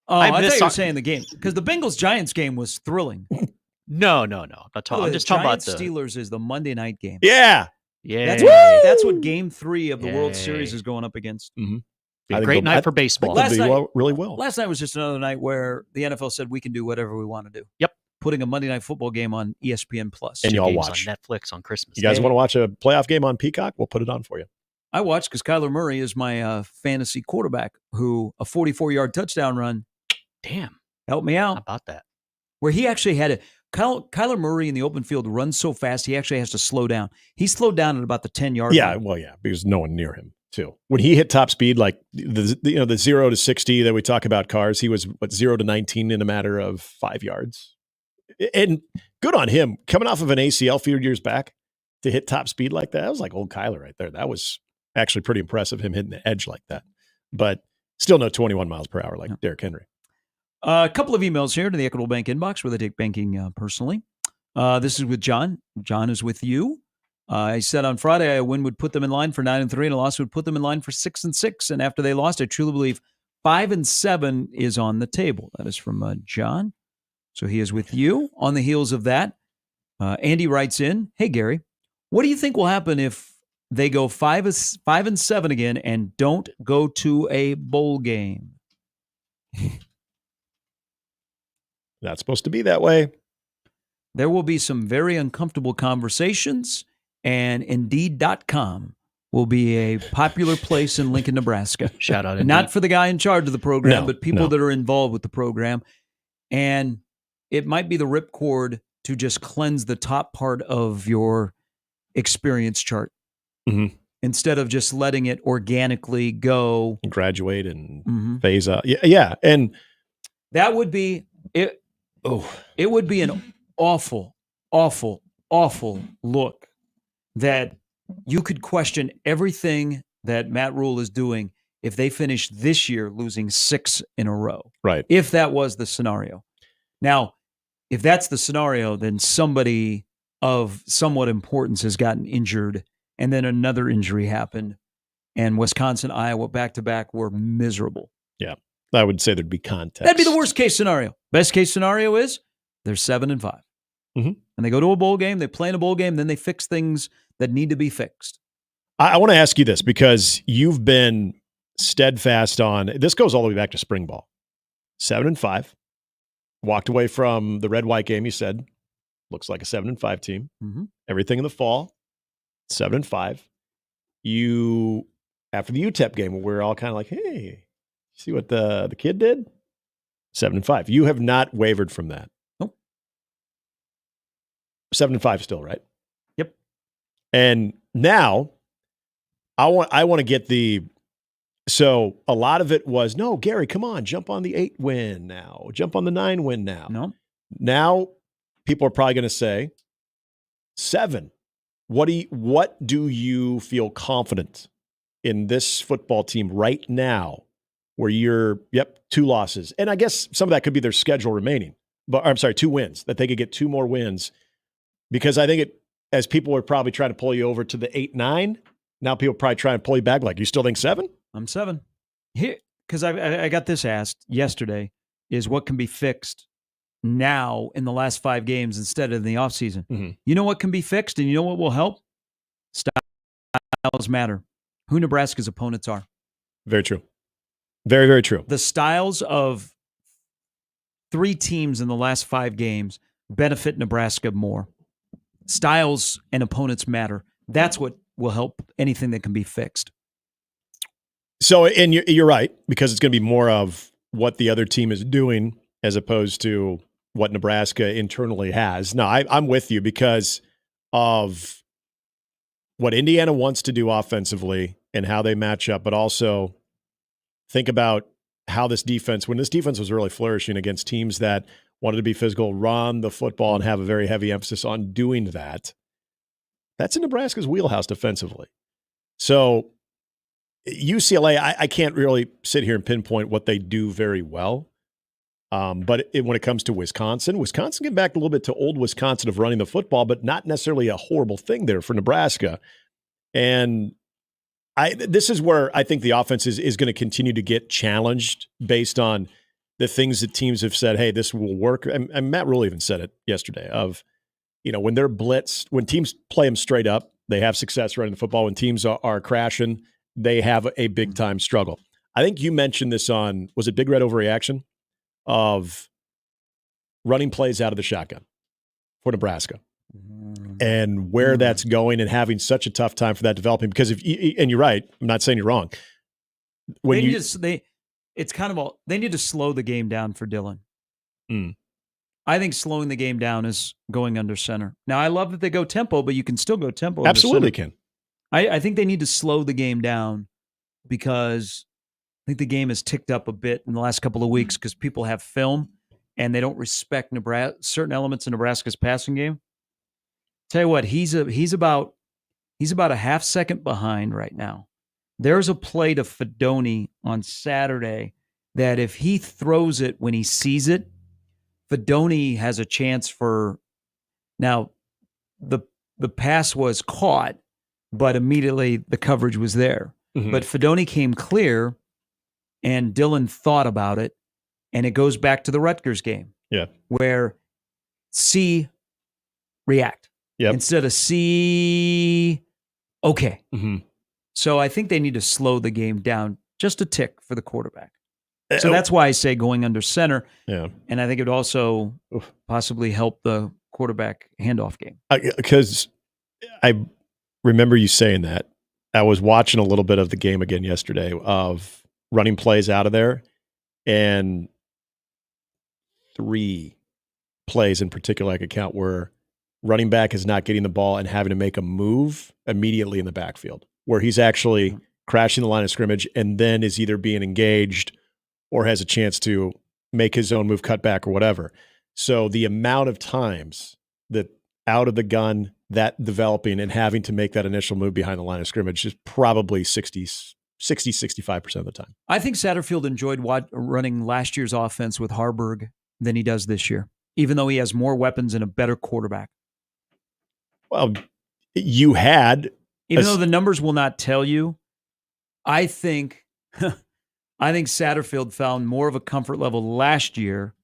S21: Oh, I thought you were saying the game. Because the Bengals-Giants game was thrilling.
S22: No. I'm just talking about the
S21: Steelers is the Monday night game.
S23: Yeah.
S21: That's what game 3 of the World Series is going up against.
S22: Be a great night for baseball.
S23: Really well.
S21: Last night was just another night where the NFL said we can do whatever we want to do.
S22: Yep.
S21: Putting a Monday Night Football game on ESPN Plus.
S23: And y'all watch.
S22: On Netflix on Christmas
S23: You guys
S22: Day.
S23: want to watch a playoff game on Peacock? We'll put it on for you.
S21: I watch because Kyler Murray is my fantasy quarterback who a 44-yard touchdown run.
S22: Damn.
S21: Help me out.
S22: How about that?
S21: Where he actually had Kyler Murray in the open field runs so fast he actually has to slow down. He slowed down at about the 10-yard line.
S23: Because no one near him too. When he hit top speed, like the 0 to 60 that we talk about cars, he was 0 to 19 in a matter of 5 yards. And good on him coming off of an ACL a few years back to hit top speed like that. That was like old Kyler right there. That was actually pretty impressive, him hitting the edge like that. But still no 21 miles per hour like Derrick Henry.
S21: A couple of emails here to the Equitable Bank inbox where they take banking personally. This is with John. John is with you. He said on Friday, a win would put them in line for 9-3, and a loss would put them in line for 6-6. And after they lost, I truly believe 5-7 is on the table. That is from John. So he is with you. On the heels of that, Andy writes in, "Hey Gary, what do you think will happen if they go 5-7 again and don't go to a bowl game?"
S23: Not supposed to be that way.
S21: There will be some very uncomfortable conversations, and Indeed.com will be a popular place in Lincoln, Nebraska.
S22: Shout out Indeed.
S21: Not for the guy in charge of the program, but people
S23: No.
S21: that are involved with the program. And it might be the ripcord to just cleanse the top part of your experience chart instead of just letting it organically go.
S23: Graduate and phase out. Yeah. And
S21: that would be it. It would be an awful, awful, awful look that you could question everything that Matt Rule is doing if they finish this year losing 6 in a row.
S23: Right.
S21: If that was the scenario. Now, if that's the scenario, then somebody of somewhat importance has gotten injured, and then another injury happened, and Wisconsin, Iowa, back-to-back were miserable.
S23: Yeah, I would say there'd be context.
S21: That'd be the worst case scenario. Best case scenario is they're 7-5. And they go to a bowl game, they play in a bowl game, then they fix things that need to be fixed.
S23: I want to ask you this because you've been steadfast on, this goes all the way back to spring ball. 7-5. Walked away from the red-white game, you said. Looks like a 7-5 team. Everything in the fall, 7-5. You, after the UTEP game, we're all kind of like, hey, see what the kid did? 7-5. You have not wavered from that.
S21: Nope.
S23: 7-5 still, right?
S21: Yep.
S23: And now I want to get so a lot of it was, no, Gary, come on, jump on the 8 win now. Jump on the 9 win now.
S21: No.
S23: Now people are probably going to say 7. What do you feel confident in this football team right now where you're, 2 losses? And I guess some of that could be their schedule remaining. But I'm sorry, 2 wins, that they could get 2 more wins. Because I think as people were probably trying to pull you over to the 8-9, now people probably try and pull you back like, you still think 7?
S21: I'm 7. Here, because I got this asked yesterday, is what can be fixed now in the last 5 games instead of in the offseason. You know what can be fixed, and you know what will help? Styles matter. Who Nebraska's opponents are.
S23: Very true. Very, very true.
S21: The styles of 3 teams in the last 5 games benefit Nebraska more. Styles and opponents matter. That's what will help anything that can be fixed.
S23: So, and you're right, because it's going to be more of what the other team is doing as opposed to what Nebraska internally has. No, I'm with you because of what Indiana wants to do offensively and how they match up, but also think about how this defense, when this defense was really flourishing against teams that wanted to be physical, run the football, and have a very heavy emphasis on doing that, that's in Nebraska's wheelhouse defensively. So UCLA, I can't really sit here and pinpoint what they do very well. But when it comes to Wisconsin get back a little bit to old Wisconsin of running the football, but not necessarily a horrible thing there for Nebraska. And this is where I think the offense is going to continue to get challenged based on the things that teams have said, hey, this will work. And Matt Rule even said it yesterday of, when they're blitzed, when teams play them straight up, they have success running the football. When teams are crashing, they have a big time struggle. I think you mentioned this on, was it Big Red Overreaction? Of running plays out of the shotgun for Nebraska and where that's going and having such a tough time for that developing. Because and you're right, I'm not saying you're wrong. When
S21: they need to slow the game down for Dylan. I think slowing the game down is going under center. Now, I love that they go tempo, but you can still go tempo.
S23: Absolutely can.
S21: I think they need to slow the game down because I think the game has ticked up a bit in the last couple of weeks because people have film and they don't respect certain elements of Nebraska's passing game. Tell you what, he's about a half second behind right now. There's a play to Fedoni on Saturday that if he throws it when he sees it, Fedoni has a chance for. Now, the pass was caught, but immediately the coverage was there. Mm-hmm. But Fedoni came clear. And Dylan thought about it, and it goes back to the Rutgers game.
S23: Yeah.
S21: Where C, react.
S23: Yep.
S21: Instead of C, okay.
S23: Mm-hmm.
S21: So I think they need to slow the game down just a tick for the quarterback. So that's why I say going under center.
S23: Yeah.
S21: And I think it would also possibly help the quarterback handoff game.
S23: Because I remember you saying that. I was watching a little bit of the game again yesterday of running plays out of there, and 3 plays in particular I could count where running back is not getting the ball and having to make a move immediately in the backfield, where he's actually crashing the line of scrimmage and then is either being engaged or has a chance to make his own move, cut back or whatever. So the amount of times that out of the gun, that developing and having to make that initial move behind the line of scrimmage is probably 60-65% of the time.
S21: I think Satterfield enjoyed running last year's offense with Harburg than he does this year, even though he has more weapons and a better quarterback.
S23: Well, you had...
S21: Even though the numbers will not tell you, I think Satterfield found more of a comfort level last year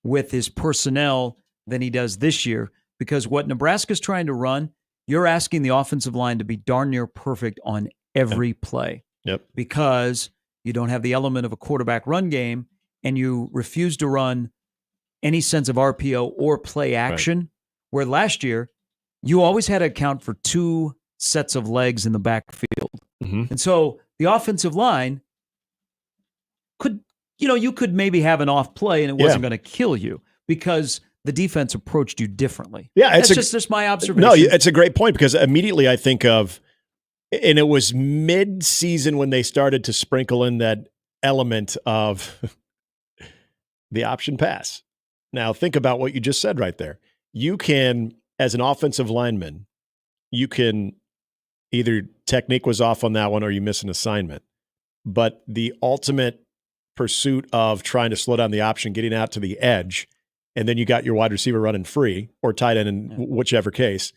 S21: with his personnel than he does this year, because what Nebraska's trying to run, you're asking the offensive line to be darn near perfect on every play.
S23: Yep.
S21: Because you don't have the element of a quarterback run game and you refuse to run any sense of RPO or play action, right. Where last year you always had to account for 2 sets of legs in the backfield.
S23: Mm-hmm.
S21: And so the offensive line you could maybe have an off play and it wasn't going to kill you because the defense approached you differently.
S23: Yeah,
S21: that's just my observation.
S23: No, it's a great point because immediately I think of, and it was mid-season when they started to sprinkle in that element of the option pass. Now, think about what you just said right there. You can, as an offensive lineman, you can either technique was off on that one or you miss an assignment. But the ultimate pursuit of trying to slow down the option, getting out to the edge, and then you got your wide receiver running free or tight end in whichever case,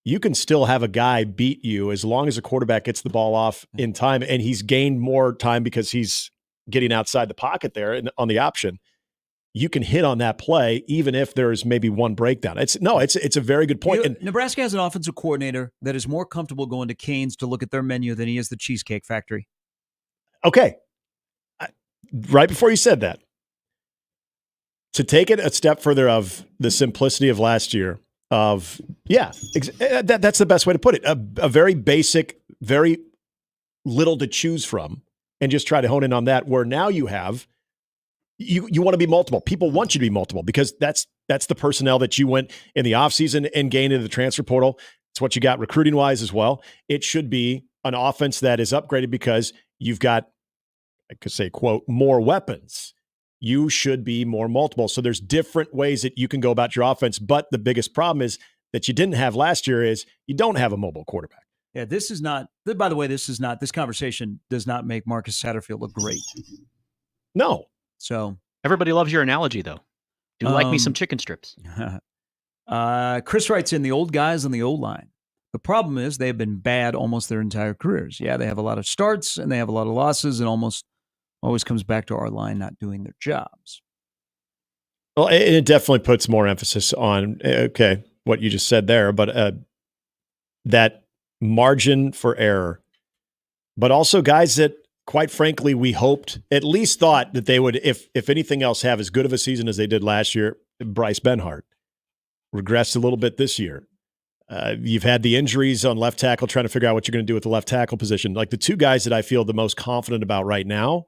S23: you can still have a guy beat you as long as the quarterback gets the ball off in time and he's gained more time because he's getting outside the pocket there and on the option. You can hit on that play even if there's maybe one breakdown. It's a very good point. And
S21: Nebraska has an offensive coordinator that is more comfortable going to Cane's to look at their menu than he is the Cheesecake Factory.
S23: Okay. Right before you said that, to take it a step further of the simplicity of last year that's the best way to put it. A very basic, very little to choose from, and just try to hone in on that, where now you have, you want to be multiple. People want you to be multiple because that's the personnel that you went in the offseason and gained into the transfer portal. It's what you got recruiting wise as well. It should be an offense that is upgraded because you've got, I could say, quote, more weapons. You should be more multiple. So there's different ways that you can go about your offense. But the biggest problem is that you didn't have last year is you don't have a mobile quarterback.
S21: Yeah, this conversation does not make Marcus Satterfield look great.
S23: No.
S21: So
S22: everybody loves your analogy, though. Do like me some chicken strips.
S21: Chris writes in, the old guys on the old line. The problem is they've been bad almost their entire careers. Yeah, they have a lot of starts and they have a lot of losses, and almost always comes back to our line not doing their jobs.
S23: Well, it definitely puts more emphasis on, what you just said there, but that margin for error. But also guys that, quite frankly, we at least thought that they would, if anything else, have as good of a season as they did last year. Bryce Benhart regressed a little bit this year. You've had the injuries on left tackle, trying to figure out what you're going to do with the left tackle position. Like the two guys that I feel the most confident about right now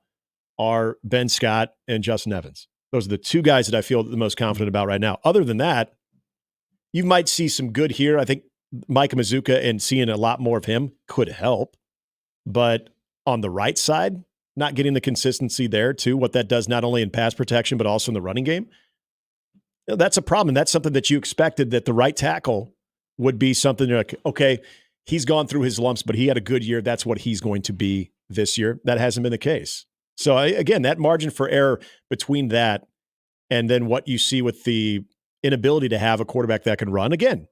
S23: are Ben Scott and Justin Evans. Those are the two guys that I feel the most confident about right now. Other than that, you might see some good here. I think Micah Mazuka and seeing a lot more of him could help. But on the right side, not getting the consistency there too, what that does not only in pass protection, but also in the running game, that's a problem. And that's something that you expected, that the right tackle would be something like, okay, he's gone through his lumps, but he had a good year. That's what he's going to be this year. That hasn't been the case. So again, that margin for error between that and then what you see with the inability to have a quarterback that can run, again,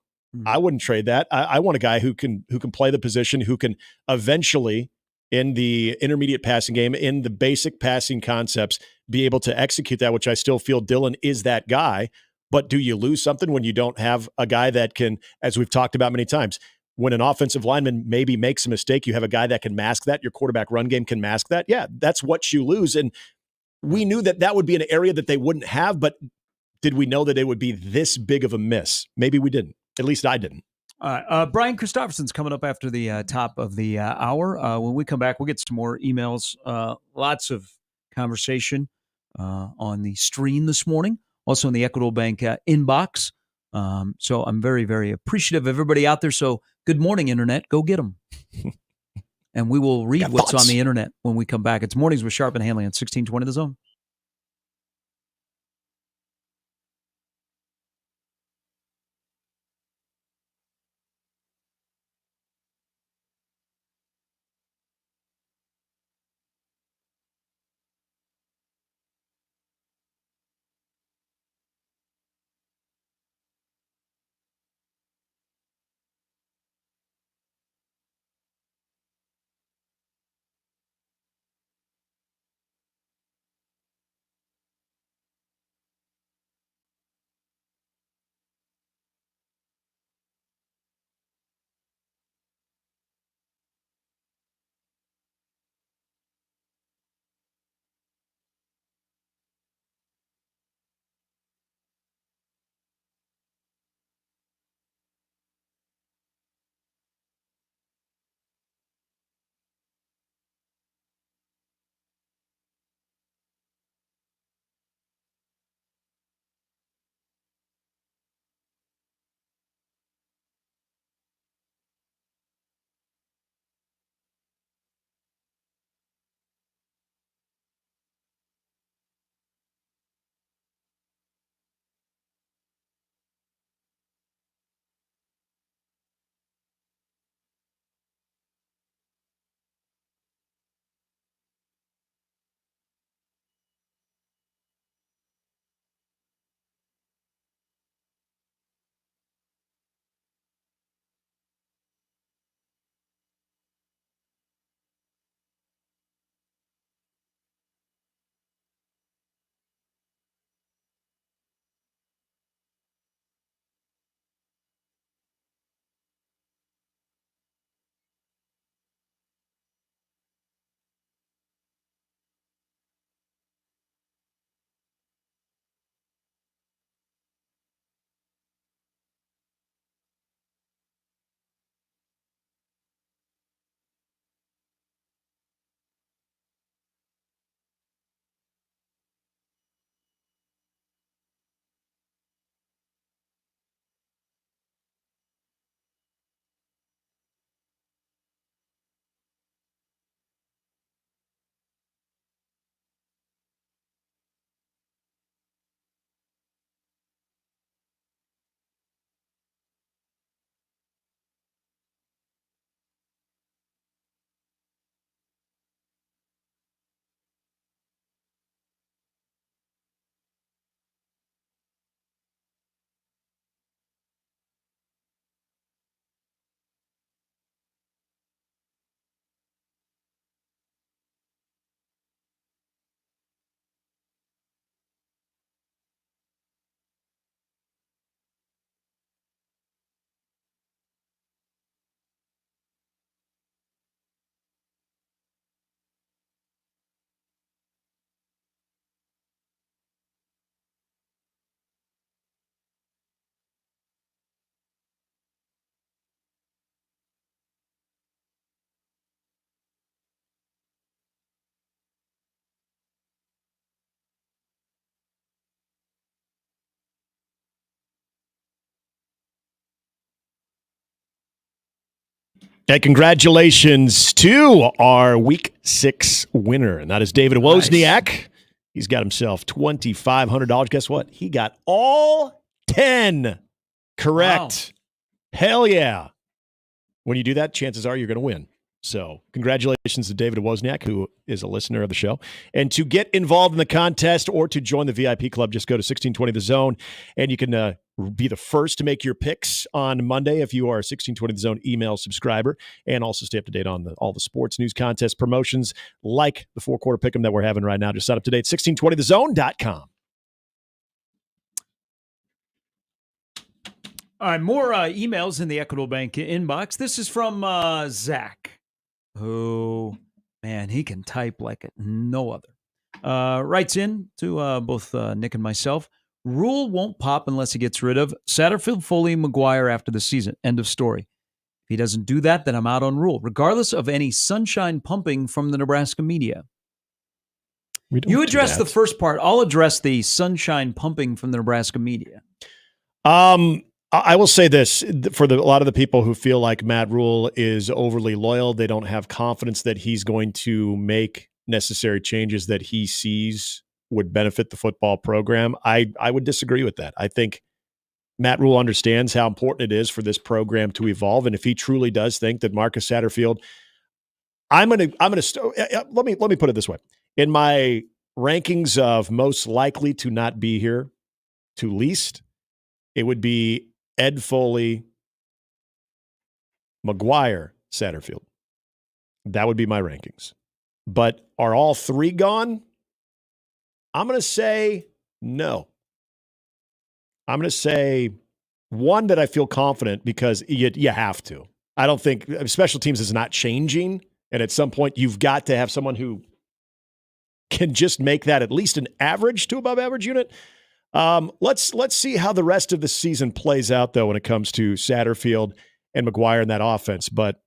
S23: I wouldn't trade that. I want a guy who can play the position, who can eventually, in the intermediate passing game, in the basic passing concepts, be able to execute that, which I still feel Dylan is that guy. But do you lose something when you don't have a guy that can, as we've talked about many times, when an offensive lineman maybe makes a mistake, you have a guy that can mask that. Your quarterback run game can mask that. Yeah, that's what you lose. And we knew that would be an area that they wouldn't have, but did we know that it would be this big of a miss? Maybe we didn't. At least I didn't.
S21: All right. Brian Christopherson's coming up after the top of the hour. When we come back, we'll get some more emails. Lots of conversation on the stream this morning, also in the Equitable Bank inbox. So I'm very, very appreciative of everybody out there. So good morning, Internet. Go get them. And we will read what's on the Internet when we come back. It's Mornings with Sharp and Handley on 1620 The Zone.
S23: And congratulations to our Week 6 winner, and that is David Wozniak. Nice. He's got himself $2,500. Guess what? He got all 10 correct. Wow. Hell yeah. When you do that, chances are you're going to win. So congratulations to David Wozniak, who is a listener of the show. And to get involved in the contest or to join the VIP club, just go to 1620 The Zone, and you can be the first to make your picks on Monday if you are a 1620 The Zone email subscriber, and also stay up to date on all the sports news, contest promotions like the 4-quarter pick'em that we're having right now. Just sign up to date, 1620thezone.com.
S21: All right, more emails in the Equitable Bank inbox. This is from Zach, who, man, he can type like no other. Writes in to both Nick and myself. Rule won't pop unless he gets rid of Satterfield, Foley, McGuire after the season. End of story. If he doesn't do that, then I'm out on Rule, regardless of any sunshine pumping from the Nebraska media. You address the first part. I'll address the sunshine pumping from the Nebraska media.
S23: I will say this, for a lot of the people who feel like Matt Rule is overly loyal, they don't have confidence that he's going to make necessary changes that he sees would benefit the football program. I would disagree with that. I think Matt Rule understands how important it is for this program to evolve, and if he truly does think that Marcus Satterfield, let me put it this way. In my rankings of most likely to not be here to least, it would be Ed Foley, McGuire, Satterfield. That would be my rankings. But are all three gone? I'm going to say no. I'm going to say one that I feel confident because you have to. I don't think special teams is not changing. And at some point, you've got to have someone who can just make that at least an average to above average unit. Let's see how the rest of the season plays out, though, when it comes to Satterfield and McGuire in that offense. But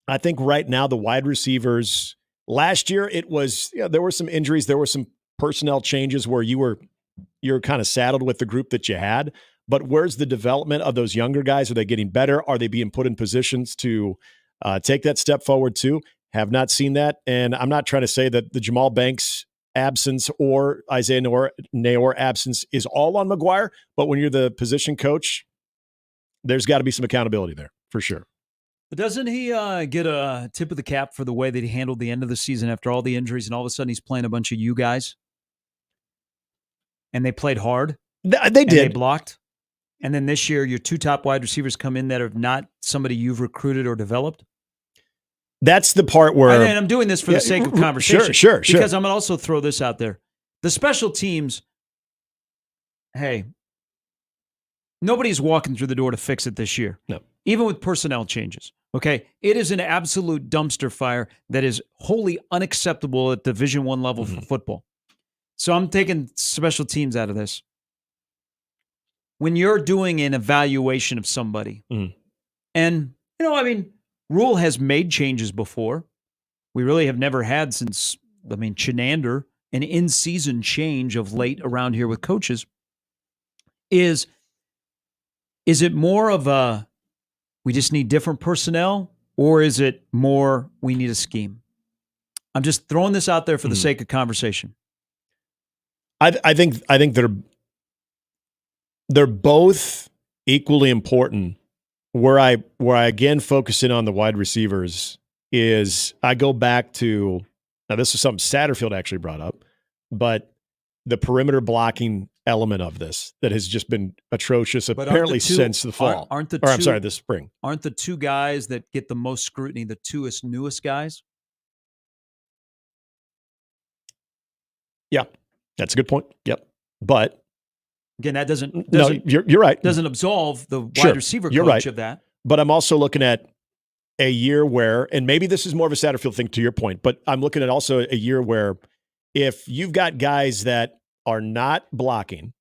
S23: I think right now the wide receivers, last year it was, there were some injuries, there were some personnel changes where you're kind of saddled with the group that you had. But where's the development of those younger guys? Are they getting better? Are they being put in positions to take that step forward too? Have not seen that. And I'm not trying to say that the Jamal Banks absence or Isaiah Nayor absence is all on McGuire, but when you're the position coach, there's got to be some accountability there for sure.
S21: But doesn't he get a tip of the cap for the way that he handled the end of the season after all the injuries, and all of a sudden he's playing a bunch of you guys? And they played hard.
S23: They did.
S21: They blocked. And then this year, your two top wide receivers come in that are not somebody you've recruited or developed.
S23: That's the part where...
S21: And I'm doing this for the sake of conversation.
S23: Sure.
S21: Because I'm going to also throw this out there. The special teams, hey, nobody's walking through the door to fix it this year.
S23: No.
S21: Even with personnel changes. Okay? It is an absolute dumpster fire that is wholly unacceptable at Division I level for football. So I'm taking special teams out of this. When you're doing an evaluation of somebody, and, Rule has made changes before. We really have never had since, Chenander, an in-season change of late around here with coaches. Is it more of a, we just need different personnel, or is it more, we need a scheme? I'm just throwing this out there for the sake of conversation.
S23: I think they're both equally important. Where I again focus in on the wide receivers is I go back to, now this is something Satterfield actually brought up, but the perimeter blocking element of this that has just been atrocious apparently since the fall. This spring.
S21: Aren't the two guys that get the most scrutiny the newest guys?
S23: Yeah, that's a good point. Yep. But
S21: again, that doesn't
S23: you're right.
S21: Doesn't absolve the wide receiver coach of that.
S23: But I'm also looking at a year where, and maybe this is more of a Satterfield thing to your point, but I'm looking at also a year where if you've got guys that are not blocking,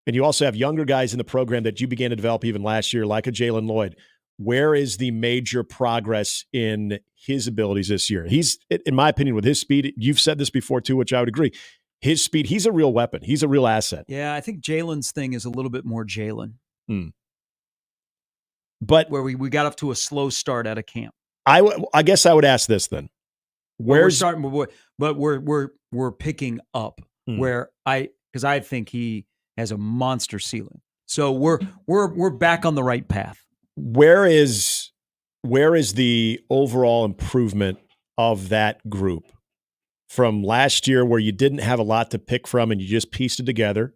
S23: and you also have younger guys in the program that you began to develop even last year, like a Jalen Lloyd, where is the major progress in his abilities this year? He's, in my opinion, with his speed, you've said this before too, which I would agree. His speed, he's a real weapon. He's a real asset.
S21: Yeah, I think Jalen's thing is a little bit more Jalen.
S23: But
S21: where we got off to a slow start out of camp.
S23: I guess I would ask this then.
S21: We're starting, but we're picking up because I think he has a monster ceiling. So we're back on the right path.
S23: Where is the overall improvement of that group from last year, where you didn't have a lot to pick from and you just pieced it together,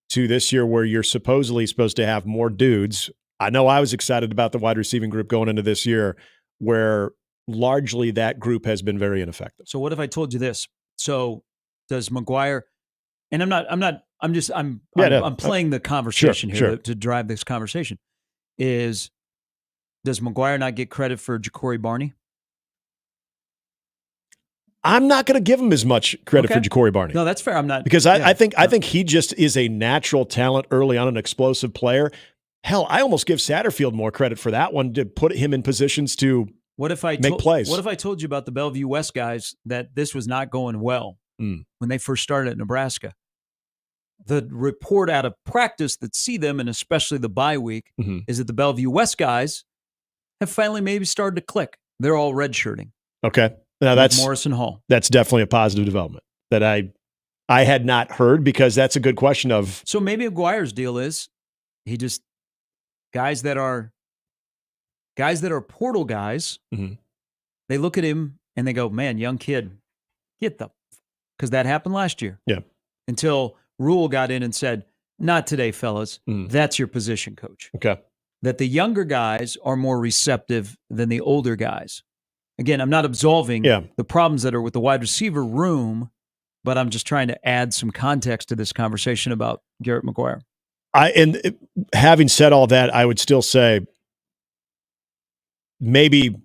S23: to this year where you're supposedly supposed to have more dudes? I know I was excited about the wide receiving group going into this year, where largely that group has been very ineffective.
S21: So what if I told you this? So does McGuire, and I'm playing the conversation here to drive this conversation, does McGuire not get credit for Ja'Cory Barney?
S23: I'm not going to give him as much credit for Ja'Cory Barney.
S21: No, that's fair. I'm not,
S23: because I think he just is a natural talent early on, an explosive player. Hell, I almost give Satterfield more credit for that one, to put him in positions to make plays.
S21: What if I told you about the Bellevue West guys, that this was not going well when they first started at Nebraska? The report out of practice that see them, and especially the bye week, is that the Bellevue West guys have finally maybe started to click. They're all redshirting.
S23: Okay. Now that's
S21: Morrison Hall.
S23: That's definitely a positive development that I had not heard, because that's a good question of.
S21: So maybe McGuire's deal is he just guys that are portal guys. They look at him and they go, "Man, young kid, get the," because that happened last year.
S23: Yeah.
S21: Until Rule got in and said, "Not today, fellas. That's your position coach."
S23: Okay.
S21: That the younger guys are more receptive than the older guys. Again, I'm not absolving the problems that are with the wide receiver room, but I'm just trying to add some context to this conversation about Garrett McGuire.
S23: Having said all that, I would still say maybe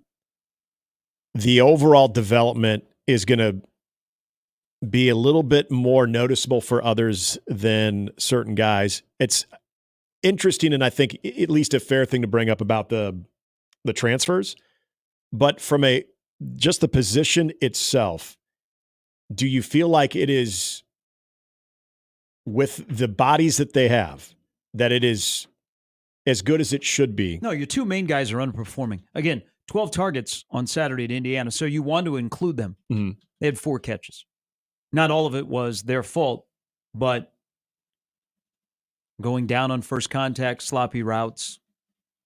S23: the overall development is going to be a little bit more noticeable for others than certain guys. It's interesting, and I think at least a fair thing to bring up about the transfers. But from just the position itself, do you feel like it is, with the bodies that they have, that it is as good as it should be?
S21: No, your two main guys are underperforming. Again, 12 targets on Saturday at Indiana, so you want to include them. They had 4 catches. Not all of it was their fault, but going down on first contact, sloppy routes.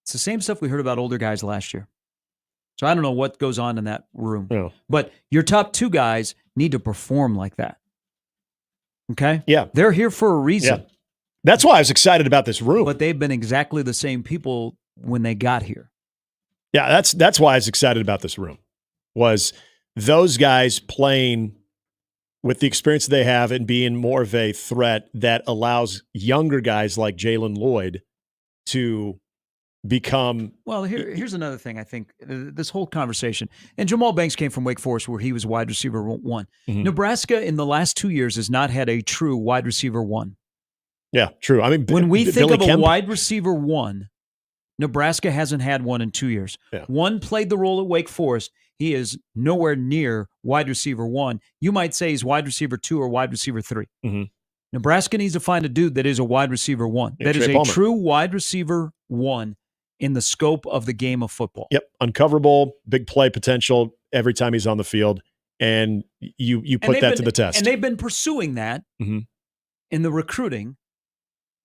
S21: It's the same stuff we heard about older guys last year. So I don't know what goes on in that room.
S23: Yeah.
S21: But your top 2 guys need to perform like that. Okay?
S23: Yeah.
S21: They're here for a reason.
S23: Yeah. That's why I was excited about this room.
S21: But they've been exactly the same people when they got here.
S23: Yeah, that's why I was excited about this room, was those guys playing with the experience they have and being more of a threat that allows younger guys like Jalen Lloyd to become.
S21: Well, here's another thing. I think this whole conversation, and Jamal Banks came from Wake Forest, where he was wide receiver 1. Nebraska in the last 2 years has not had a true wide receiver 1.
S23: Yeah, true. I mean,
S21: when we think
S23: Billy
S21: of
S23: Kemp,
S21: a wide receiver 1, Nebraska hasn't had one in 2 years.
S23: Yeah.
S21: One played the role at Wake Forest. He is nowhere near wide receiver 1. You might say he's wide receiver 2 or wide receiver 3. Nebraska needs to find a dude that is a wide receiver 1.
S23: Yeah,
S21: that is
S23: Trey
S21: a
S23: Palmer.
S21: true wide receiver 1 in the scope of the game of football.
S23: Yep, uncoverable, big play potential every time he's on the field, and you put that to the test.
S21: And they've been pursuing that in the recruiting,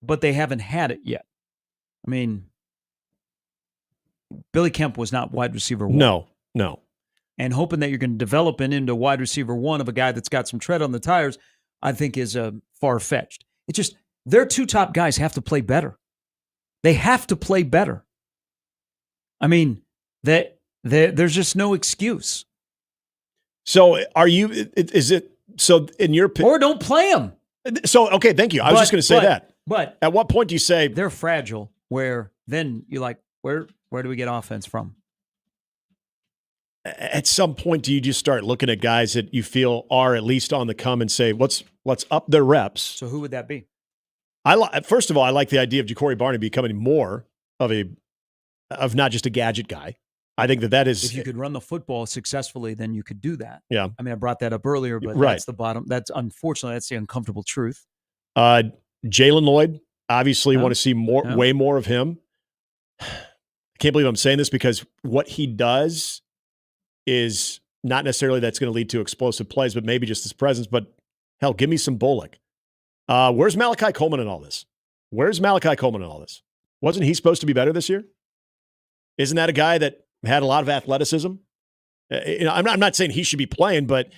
S21: but they haven't had it yet. I mean, Billy Kemp was not wide receiver 1.
S23: No.
S21: And hoping that you're going to develop it into wide receiver 1 of a guy that's got some tread on the tires, I think is far-fetched. It's just their 2 top guys have to play better. They have to play better. I mean, there's just no excuse.
S23: So so in your opinion,
S21: or don't play them?
S23: So, okay, thank you. I was just going to say that.
S21: But
S23: at what point do you say
S21: they're fragile, where then you're like, where do we get offense from?
S23: At some point, do you just start looking at guys that you feel are at least on the come and say, let's up their reps?
S21: So who would that be?
S23: First of all, I like the idea of Ja'Cory Barney becoming more of not just a gadget guy. I think that is.
S21: If you could run the football successfully, then you could do that.
S23: Yeah.
S21: I mean, I brought that up earlier, but that's the bottom. Unfortunately, that's the uncomfortable truth.
S23: Jalen Lloyd, obviously want to see way more of him. I can't believe I'm saying this, because what he does is not necessarily that's going to lead to explosive plays, but maybe just his presence. But hell, give me some Bullock. Where's Malachi Coleman in all this? Wasn't he supposed to be better this year? Isn't that a guy that had a lot of athleticism? I'm not saying he should be playing, but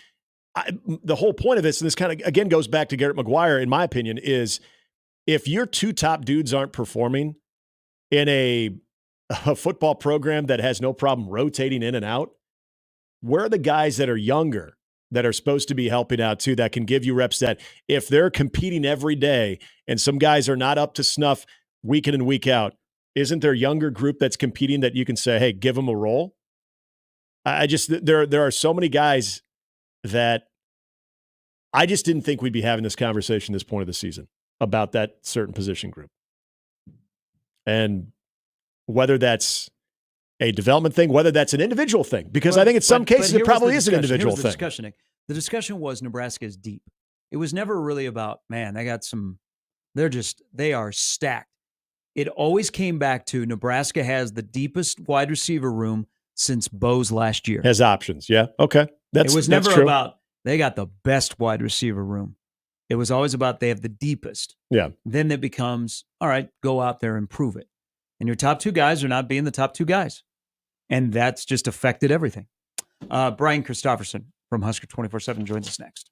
S23: the whole point of this, and this kind of, again, goes back to Garrett McGuire, in my opinion, is if your two top dudes aren't performing in a football program that has no problem rotating in and out, where are the guys that are younger that are supposed to be helping out too, that can give you reps that if they're competing every day and some guys are not up to snuff week in and week out, isn't there a younger group that's competing that you can say, hey, give them a role? There are so many guys that I just didn't think we'd be having this conversation at this point of the season about that certain position group. And whether that's a development thing, whether that's an individual thing, because I think in some cases it probably is an individual thing.
S21: The discussion was Nebraska is deep. It was never really about, man, they are stacked. It always came back to Nebraska has the deepest wide receiver room since Bo's last year.
S23: Has options, yeah. Okay.
S21: It was never about they got the best wide receiver room. It was always about they have the deepest.
S23: Yeah.
S21: Then it becomes, all right, go out there and prove it. And your top two guys are not being the top two guys. And that's just affected everything. Brian Christopherson from Husker 24/7 joins us next.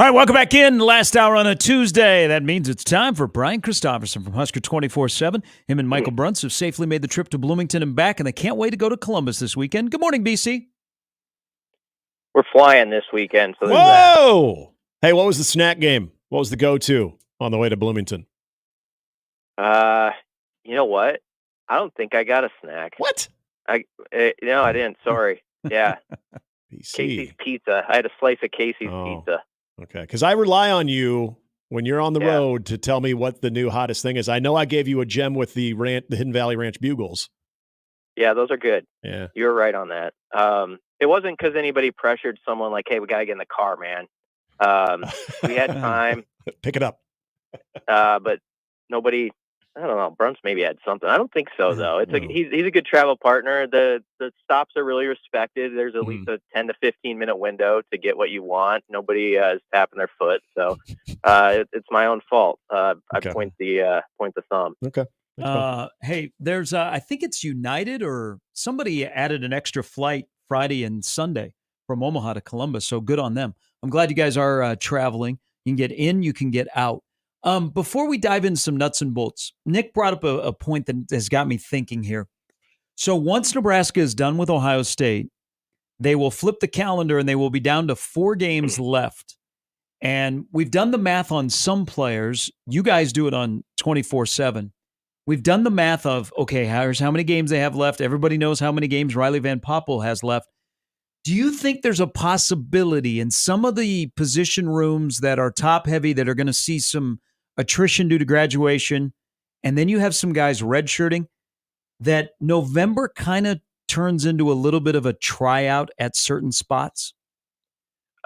S21: All right, welcome back in. Last hour on a Tuesday. That means it's time for Brian Christopherson from Husker 24/7. Him and Michael Bruntz have safely made the trip to Bloomington and back, and they can't wait to go to Columbus this weekend. Good morning, BC.
S5: We're flying this weekend. So
S23: Whoa! Hey, what was the snack game? What was the go-to on the way to Bloomington?
S5: You know what? I don't think I got a snack.
S23: What?
S5: No, I didn't. Sorry. Yeah.
S23: BC.
S5: Casey's Pizza. I had a slice of Casey's Pizza.
S23: Okay, because I rely on you when you're on the road to tell me what the new hottest thing is. I know I gave you a gem with the Hidden Valley Ranch Bugles.
S5: Yeah, those are good.
S23: Yeah.
S5: You were right on that. It wasn't because anybody pressured someone like, hey, we got to get in the car, man. We had time.
S23: Pick it up.
S5: But nobody, I don't know, Bruntz maybe had something. I don't think so, though. He's a good travel partner. The stops are really respected. There's at least a 10 to 15-minute window to get what you want. Nobody is tapping their foot. So it's my own fault. I point the thumb.
S23: Okay.
S21: Hey, there's I think it's United or somebody added an extra flight Friday and Sunday from Omaha to Columbus. So good on them. I'm glad you guys are traveling. You can get in, you can get out. Before we dive into some nuts and bolts, Nick brought up a point that has got me thinking here. So once Nebraska is done with Ohio State, they will flip the calendar and they will be down to 4 games left. And we've done the math on some players. You guys do it on 24/7. We've done the math of, okay, here's how many games they have left. Everybody knows how many games Riley Van Poppel has left. Do you think there's a possibility in some of the position rooms that are top heavy that are going to see some attrition due to graduation, and then you have some guys redshirting, that November kind of turns into a little bit of a tryout at certain spots?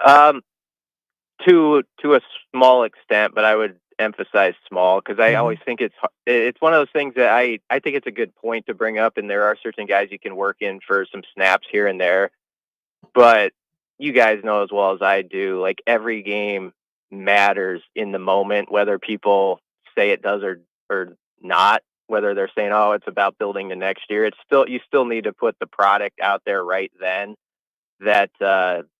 S5: To a small extent, but I would emphasize small because I always think it's one of those things that I think it's a good point to bring up, and there are certain guys you can work in for some snaps here and there. But you guys know as well as I do, like every game matters in the moment, whether people say it does or not, whether they're saying, oh, it's about building the next year. You still need to put the product out there right then that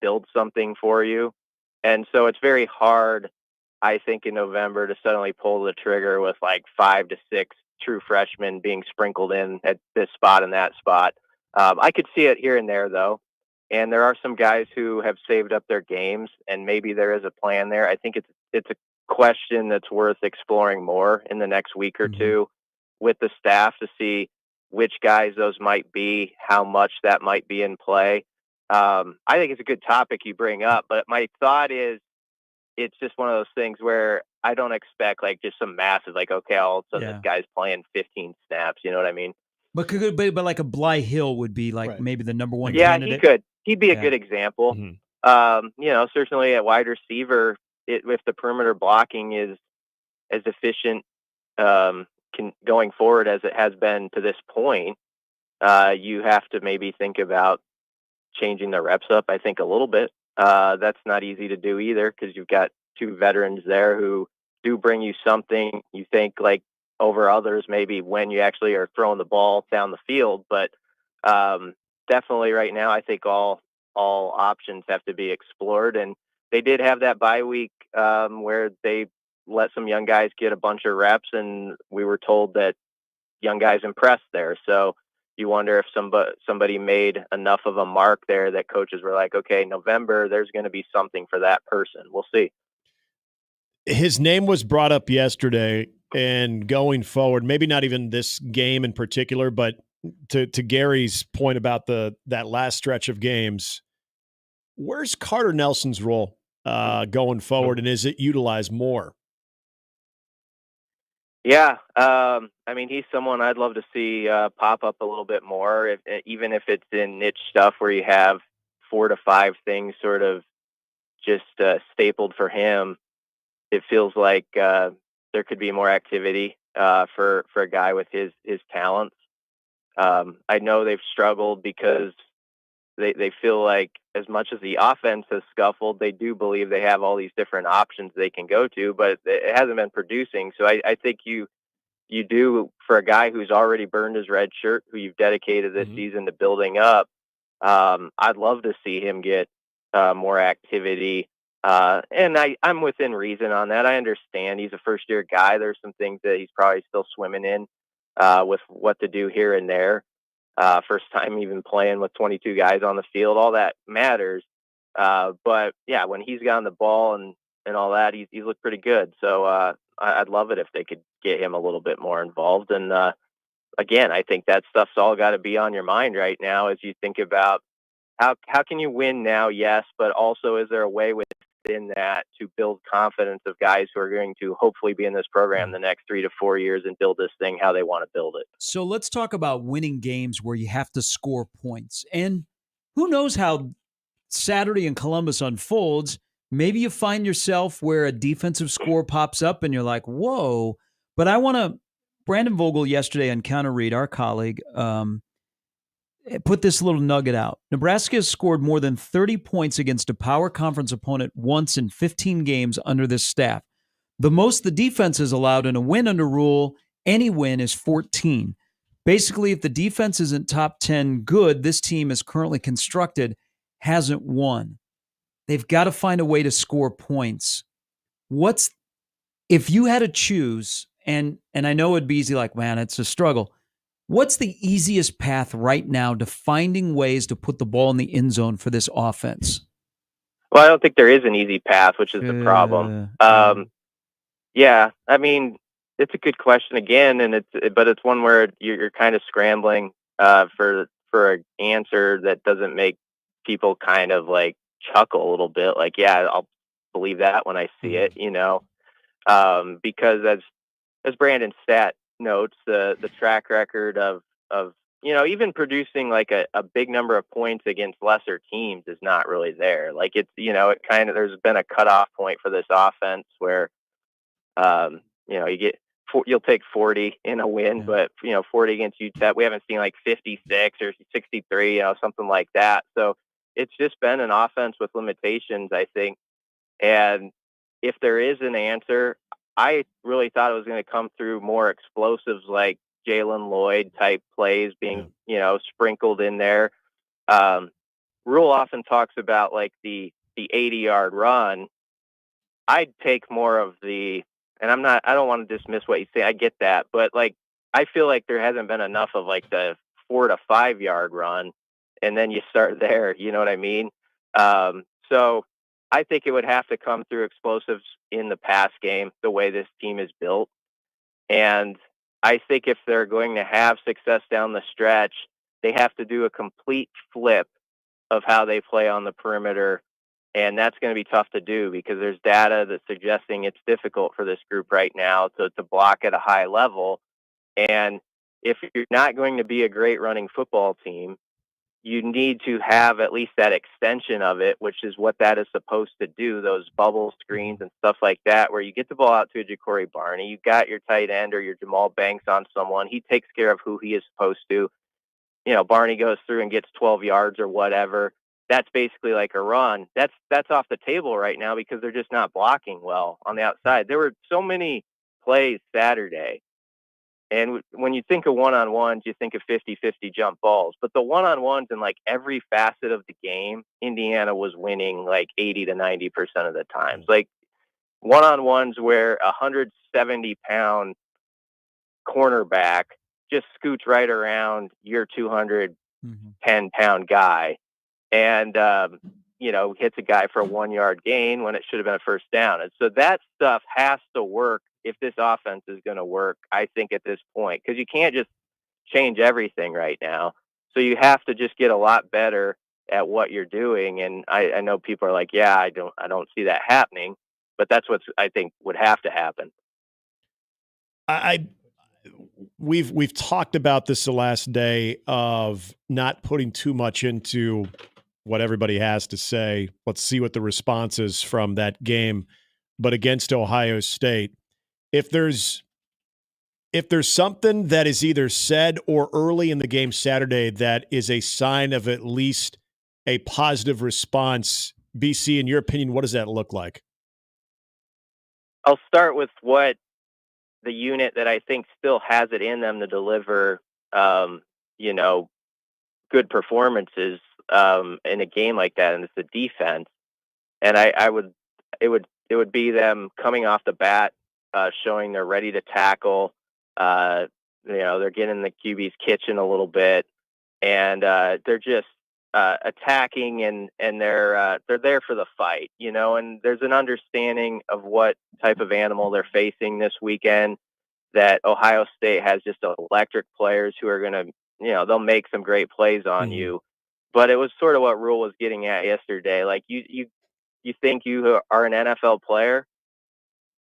S5: builds something for you. And so it's very hard, I think, in November to suddenly pull the trigger with like 5 to 6 true freshmen being sprinkled in at this spot and that spot. I could see it here and there, though. And there are some guys who have saved up their games, and maybe there is a plan there. I think it's a question that's worth exploring more in the next week or two with the staff to see which guys those might be, how much that might be in play. I think it's a good topic you bring up, but my thought is it's just one of those things where I don't expect like just some massive, like, okay, all of a sudden this guy's playing 15 snaps. You know what I mean?
S21: But like a Bly Hill would be like maybe the number one
S5: Yeah,
S21: candidate.
S5: he could. He'd be a good example. Certainly at wide receiver, if the perimeter blocking is as efficient going forward as it has been to this point, you have to maybe think about changing the reps up, I think, a little bit. That's not easy to do either because you've got 2 veterans there who do bring you something you think like over others maybe when you actually are throwing the ball down the field. But definitely right now, I think all options have to be explored. And they did have that bye week where they let some young guys get a bunch of reps, and we were told that young guys impressed there. So you wonder if somebody made enough of a mark there that coaches were like, okay, November, there's going to be something for that person. We'll see.
S23: His name was brought up yesterday, and going forward, maybe not even this game in particular, but to Gary's point about that last stretch of games, where's Carter Nelson's role going forward, and is it utilized more?
S5: Yeah, I mean, he's someone I'd love to see pop up a little bit more, even if it's in niche stuff where you have 4 to 5 things sort of just stapled for him. It feels like there could be more activity for a guy with his talents. I know they've struggled because they feel like as much as the offense has scuffled, they do believe they have all these different options they can go to, but it hasn't been producing. So I think you do, for a guy who's already burned his red shirt, who you've dedicated this season to building up, I'd love to see him get more activity And I'm within reason on that. I understand he's a first-year guy. There's some things that he's probably still swimming in with what to do here and there. First time even playing with 22 guys on the field, all that matters. But yeah, when he's gotten the ball and all that, he's looked pretty good. So I'd love it if they could get him a little bit more involved. And again, I think that stuff's all got to be on your mind right now as you think about how can you win now? Yes, but also is there a way within that to build confidence of guys who are going to hopefully be in this program the next 3 to 4 years and build this thing how they want to build it.
S21: So let's talk about winning games where you have to score points. And who knows how Saturday in Columbus unfolds. Maybe you find yourself where a defensive score pops up and you're like, whoa. But I want to, Brandon Vogel yesterday on Counter Read, our colleague, put this little nugget out. Nebraska has scored more than 30 points against a power conference opponent once in 15 games under this staff. The most the defense has allowed in a win under rule, any win, is 14. Basically, if the defense isn't top 10 good, this team is currently constructed, hasn't won. They've got to find a way to score points. If you had to choose, and I know it'd be easy, like, man, it's a struggle. What's the easiest path right now to finding ways to put the ball in the end zone for this offense?
S5: Well, I don't think there is an easy path, which is the problem. Yeah, I mean, it's a good question again, but it's one where you're kind of scrambling for an answer that doesn't make people kind of like chuckle a little bit. Like, yeah, I'll believe that when I see it, because as Brandon Stat notes, the track record of even producing like a big number of points against lesser teams is not really there. Like it's it kind of, there's been a cutoff point for this offense where you'll take 40 in a win, but 40 against UTEP, we haven't seen like 56 or 63, something like that. So it's just been an offense with limitations, I think. And if there is an answer, I really thought it was going to come through more explosives like Jalen Lloyd type plays being, sprinkled in there. Rule often talks about like the 80-yard run. I'd take more of and I don't want to dismiss what you say. I get that, but like, I feel like there hasn't been enough of like the 4 to 5 yard run. And then you start there, you know what I mean? So I think it would have to come through explosives in the pass game, the way this team is built. And I think if they're going to have success down the stretch, they have to do a complete flip of how they play on the perimeter. And that's going to be tough to do because there's data that's suggesting it's difficult for this group right now to block at a high level. And if you're not going to be a great running football team, you need to have at least that extension of it, which is what that is supposed to do, those bubble screens and stuff like that, where you get the ball out to a Ja'Cory Barney, you got your tight end or your Jamal Banks on someone, he takes care of who he is supposed to. Barney goes through and gets 12 yards or whatever. That's basically like a run. That's off the table right now because they're just not blocking well on the outside. There were so many plays Saturday. And when you think of one-on-ones, you think of 50-50 jump balls. But the one-on-ones in like every facet of the game, Indiana was winning like 80 to 90% of the times. Like one-on-ones where a 170-pound cornerback just scoots right around your 210-pound guy and, hits a guy for a 1 yard gain when it should have been a first down. And so that stuff has to work if this offense is going to work, I think, at this point, because you can't just change everything right now. So you have to just get a lot better at what you're doing. And I know people are like, yeah, I don't see that happening, but that's what I think would have to happen.
S23: We've talked about this the last day of not putting too much into what everybody has to say. Let's see what the response is from that game. But against Ohio State, if there's something that is either said or early in the game Saturday that is a sign of at least a positive response, BC, in your opinion, what does that look like?
S5: I'll start with what the unit that I think still has it in them to deliver, good performances in a game like that, and it's the defense. And I would it would be them coming off the bat, showing they're ready to tackle. They're getting in the QB's kitchen a little bit, and they're just attacking, and they're there for the fight, and there's an understanding of what type of animal they're facing this weekend, that Ohio State has just electric players who are going to, they'll make some great plays on you. But it was sort of what Rule was getting at yesterday. Like you think you are an NFL player,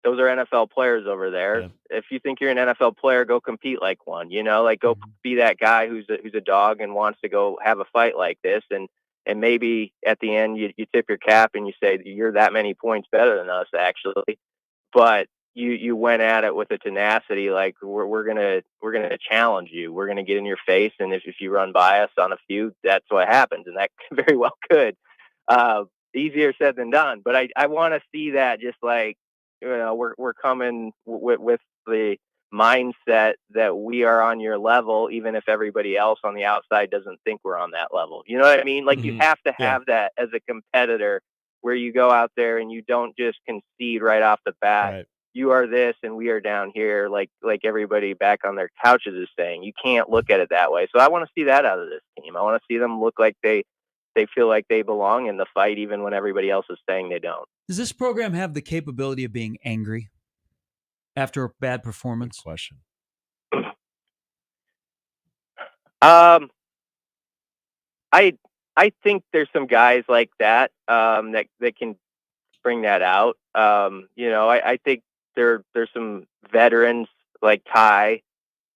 S5: those are NFL players over there. Yeah. If you think you're an NFL player, go compete like one, go be that guy who's a dog and wants to go have a fight like this. And maybe at the end you tip your cap and you say, you're that many points better than us, actually. But you went at it with a tenacity, like we're gonna challenge you. We're gonna get in your face. And if you run by us on a few, that's what happens. And that very well could. Easier said than done. But I want to see that, just like, we're coming with the mindset that we are on your level, even if everybody else on the outside doesn't think we're on that level. You know what I mean? Like, you have to have that as a competitor, where you go out there and you don't just concede right off the bat. Right. You are this and we are down here, like everybody back on their couches is saying. You can't look at it that way. So I want to see that out of this team. I want to see them look like they feel like they belong in the fight, even when everybody else is saying they don't.
S21: Does this program have the capability of being angry after a bad performance?
S23: Good question.
S5: I think there's some guys like that that can bring that out. I think there's some veterans like Ty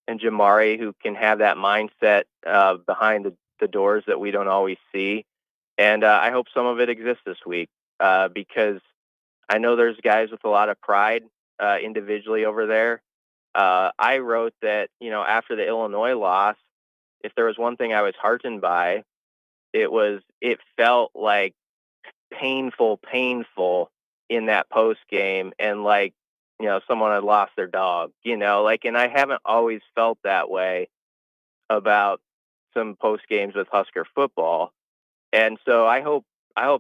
S5: and Jamari who can have that mindset behind the doors that we don't always see. And I hope some of it exists this week, because I know there's guys with a lot of pride individually over there. I wrote that, after the Illinois loss, if there was one thing I was heartened by, it felt like painful in that post game, and like, someone had lost their dog, and I haven't always felt that way about some post games with Husker football. And so I hope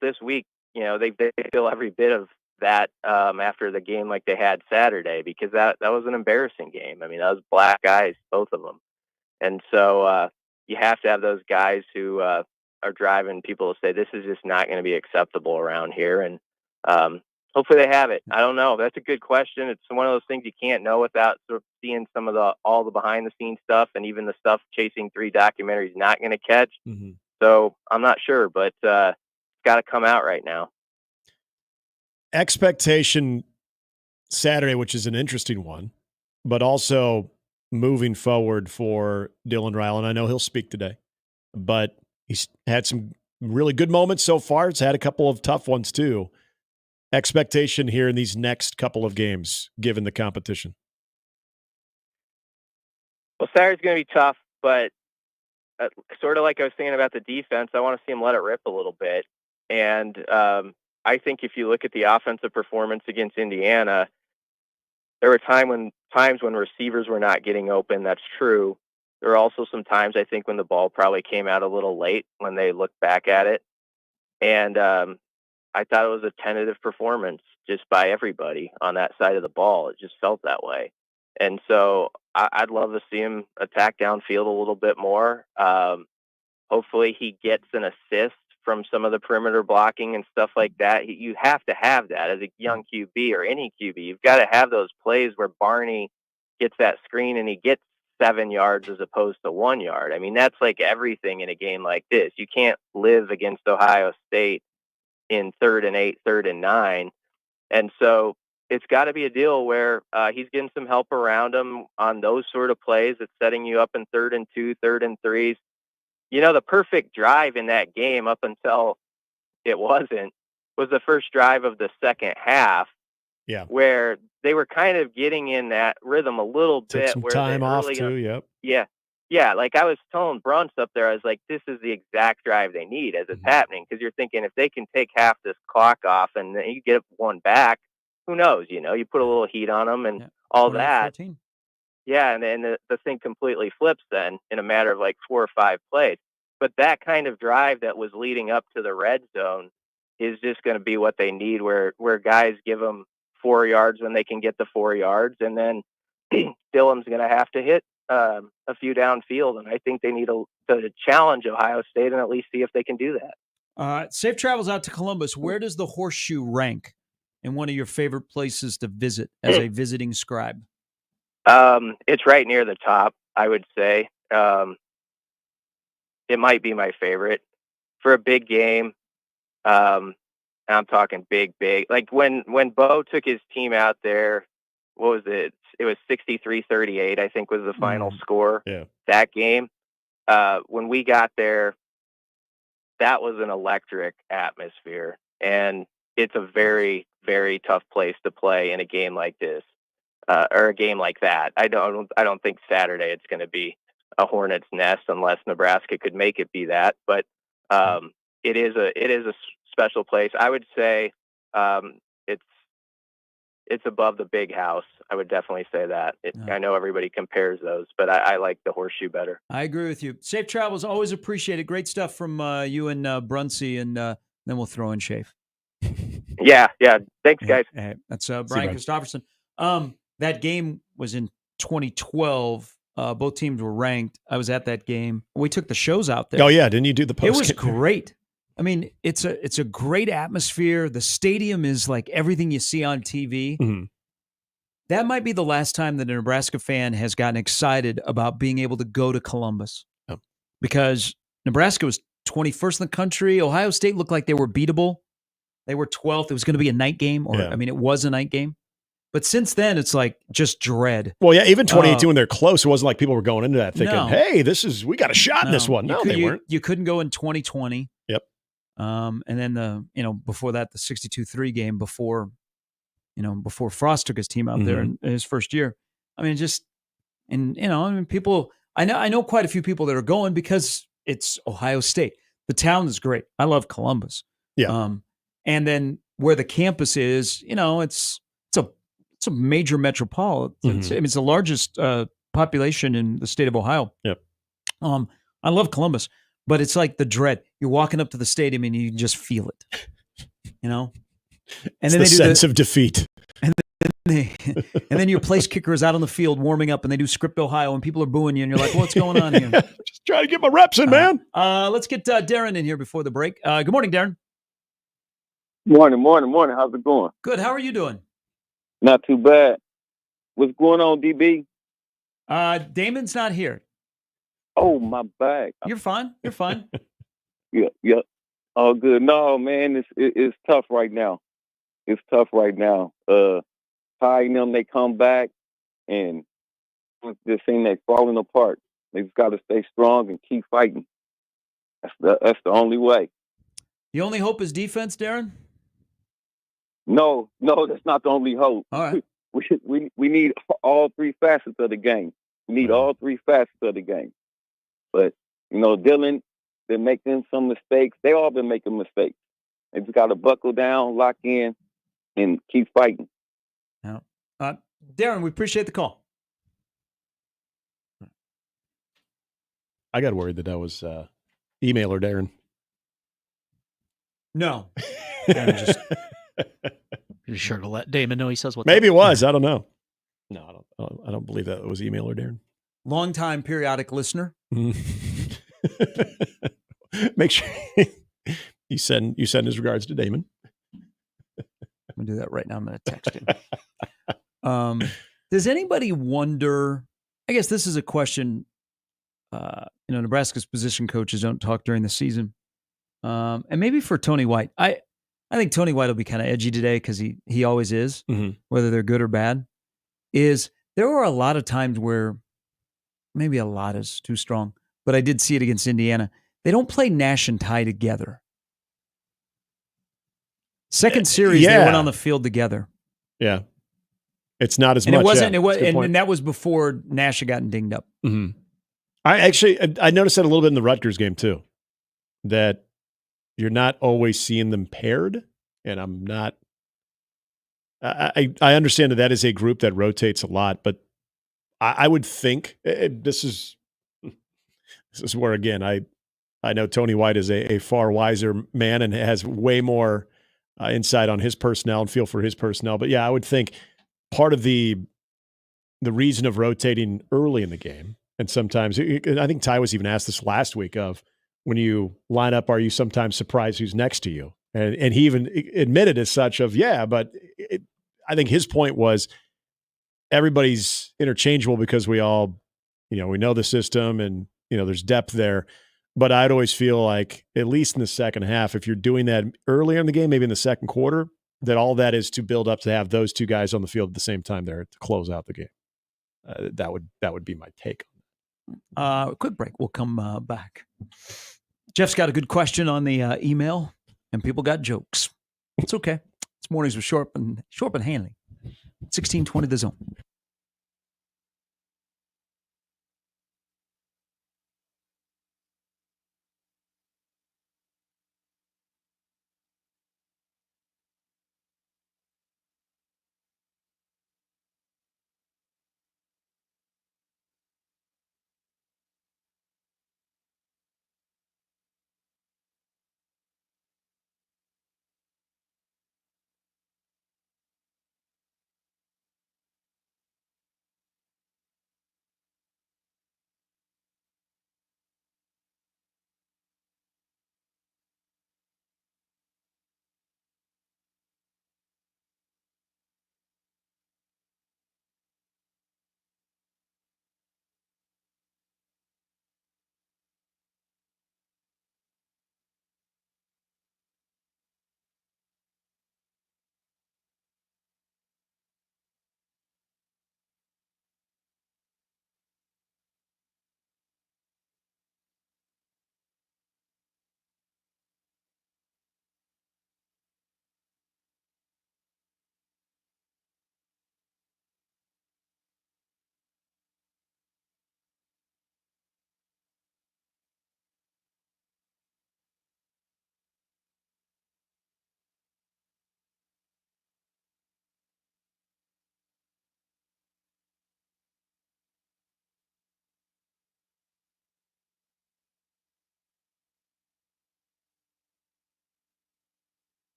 S5: this week, they feel every bit of that after the game like they had Saturday, because that was an embarrassing game. I mean, that was black eyes, both of them. And so you have to have those guys who are driving people to say, this is just not going to be acceptable around here. And hopefully they have it. I don't know. That's a good question. It's one of those things you can't know without sort of seeing some of all the behind the scenes stuff, and even the stuff Chasing 3 documentary's not going to catch. Mm-hmm. So I'm not sure, but it's got to come out right now.
S23: Expectation Saturday, which is an interesting one, but also moving forward for Dylan Ryland. I know he'll speak today, but he's had some really good moments so far. It's had a couple of tough ones too. Expectation here in these next couple of games, given the competition.
S5: Well, Saturday's going to be tough, but sort of like I was saying about the defense, I want to see him let it rip a little bit. And I think if you look at the offensive performance against Indiana, there were times when receivers were not getting open. That's true. There were also some times, I think, when the ball probably came out a little late when they looked back at it. And I thought it was a tentative performance just by everybody on that side of the ball. It just felt that way. And so I'd love to see him attack downfield a little bit more. Hopefully he gets an assist from some of the perimeter blocking and stuff like that. You have to have that as a young QB or any QB. You've got to have those plays where Barney gets that screen and he gets 7 yards as opposed to 1 yard. I mean, that's like everything in a game like this. You can't live against Ohio State in 3rd and 8, 3rd and 9. And so it's got to be a deal where he's getting some help around him on those sort of plays. It's setting you up in 3rd and 2, 3rd and 3s. The perfect drive in that game up until it wasn't was the first drive of the second half.
S23: Yeah.
S5: Where they were kind of getting in that rhythm a little
S23: Took
S5: bit.
S23: Some
S5: where
S23: time off too. Yep.
S5: Yeah. Yeah. Like I was telling Brunts up there, I was like, this is the exact drive they need as it's happening. Cause you're thinking if they can take half this clock off and then you get one back, who knows, you put a little heat on them and all that.
S21: 14.
S5: Yeah. And then the thing completely flips then in a matter of like 4 or 5 plays. But that kind of drive that was leading up to the red zone is just going to be what they need, where guys give them 4 yards when they can get the 4 yards, and then Dillon's going to have to hit a few downfield, and I think they need to challenge Ohio State and at least see if they can do that.
S21: Safe travels out to Columbus. Where does the Horseshoe rank in one of your favorite places to visit as a visiting scribe?
S5: It's right near the top, I would say. It might be my favorite for a big game. I'm talking big. Like when Bo took his team out there, what was it? It was 63-38, I think was the final score.
S23: Yeah.
S5: That game. When we got there, that was an electric atmosphere, and it's a very, very tough place to play in a game like this, or a game like that. I don't think Saturday it's going to be a hornet's nest unless Nebraska could make it be that. But it is a special place. I would say it's above the Big House. I would definitely say that. I know everybody compares those, but I like the Horseshoe better.
S21: I agree with you. Safe travels, always appreciated. Great stuff from you and Brunsey, and then we'll throw in Shafe.
S5: Yeah. Thanks, guys.
S21: Hey, that's Brian Christopherson. That game was in 2012. Both teams were ranked. I was at that game. We took the shows out there.
S23: Oh yeah, didn't you do the post?
S21: It was great. I mean, it's a great atmosphere. The stadium is like everything you see on TV.
S23: Mm-hmm.
S21: That might be the last time that a Nebraska fan has gotten excited about being able to go to Columbus.
S23: Oh.
S21: Because Nebraska was 21st in the country. Ohio State looked like they were beatable. They were 12th. It was going to be a night game. It was a night game. But since then, it's like just dread.
S23: Well, yeah, even 2018 when they're close, it wasn't like people were going into that thinking,
S21: No.
S23: hey, we got a shot in this one. No, they weren't.
S21: You couldn't go in 2020.
S23: Yep.
S21: And then before that, the 62-3 game before Frost took his team out there in his first year. I mean, people, I know quite a few people that are going because it's Ohio State. The town is great. I love Columbus.
S23: Yeah.
S21: And then where the campus is, it's a major metropolitan. It's the largest population in the state of Ohio.
S23: Yep.
S21: I love Columbus, but it's like the dread. You're walking up to the stadium and you just feel it, And
S23: it's
S21: then
S23: the
S21: they do
S23: sense of defeat.
S21: And then your place kicker is out on the field warming up, and they do Script Ohio, and people are booing you, and you're like, "What's going on here?"
S23: Just trying to get my reps in, man.
S21: Let's get Darren in here before the break. Good morning, Darren.
S6: Morning. How's it going?
S21: Good. How are you doing?
S6: Not too bad. What's going on, DB?
S21: Damon's not here.
S6: Oh, my bad.
S21: You're fine.
S6: Yeah. All good. No, man, it's tough right now. Ty and them, they come back, and this thing that's falling apart. They just got to stay strong and keep fighting. That's the only way.
S21: The only hope is defense, Darren?
S6: No, that's not the only hope.
S21: All right.
S6: We need all three facets of the game. But, Dylan been making some mistakes. They all been making mistakes. They just got to buckle down, lock in, and keep fighting.
S21: Yeah. Darren, we appreciate the call.
S23: I got worried that was emailer Darren.
S21: No.
S22: You're sure to let Damon know he says what.
S23: Maybe it was. I don't know. No, I don't believe that it was emailer Darren.
S21: Longtime periodic listener.
S23: Make sure you send his regards to Damon.
S21: I'm gonna do that right now. I'm gonna text him. Does anybody wonder? I guess this is a question. Nebraska's position coaches don't talk during the season, and maybe for Tony White, I think Tony White will be kind of edgy today because he always is, whether they're good or bad. There were a lot of times where maybe a lot is too strong, but I did see it against Indiana. They don't play Nash and Ty together. Second series, they went on the field together.
S23: Yeah, it's not as
S21: and
S23: much.
S21: It wasn't.
S23: Yeah,
S21: it was, and that was before Nash had gotten dinged up.
S23: Mm-hmm. I noticed that a little bit in the Rutgers game too, that you're not always seeing them paired, and I'm not. I understand that is a group that rotates a lot, but I would think this is where again I know Tony White is a far wiser man and has way more insight on his personnel and feel for his personnel. But yeah, I would think part of the reason of rotating early in the game, and sometimes I think Ty was even asked this last week of when you line up, are you sometimes surprised who's next to you? And he even admitted as such of, yeah, but I think his point was everybody's interchangeable because we all, we know the system and, there's depth there. But I'd always feel like, at least in the second half, if you're doing that earlier in the game, maybe in the second quarter, that all that is to build up to have those two guys on the field at the same time there to close out the game. That would be my take.
S21: Quick break. We'll come back. Jeff's got a good question on the email, and people got jokes. It's okay. It's Mornings with Sharp and Handley. 1620 The Zone.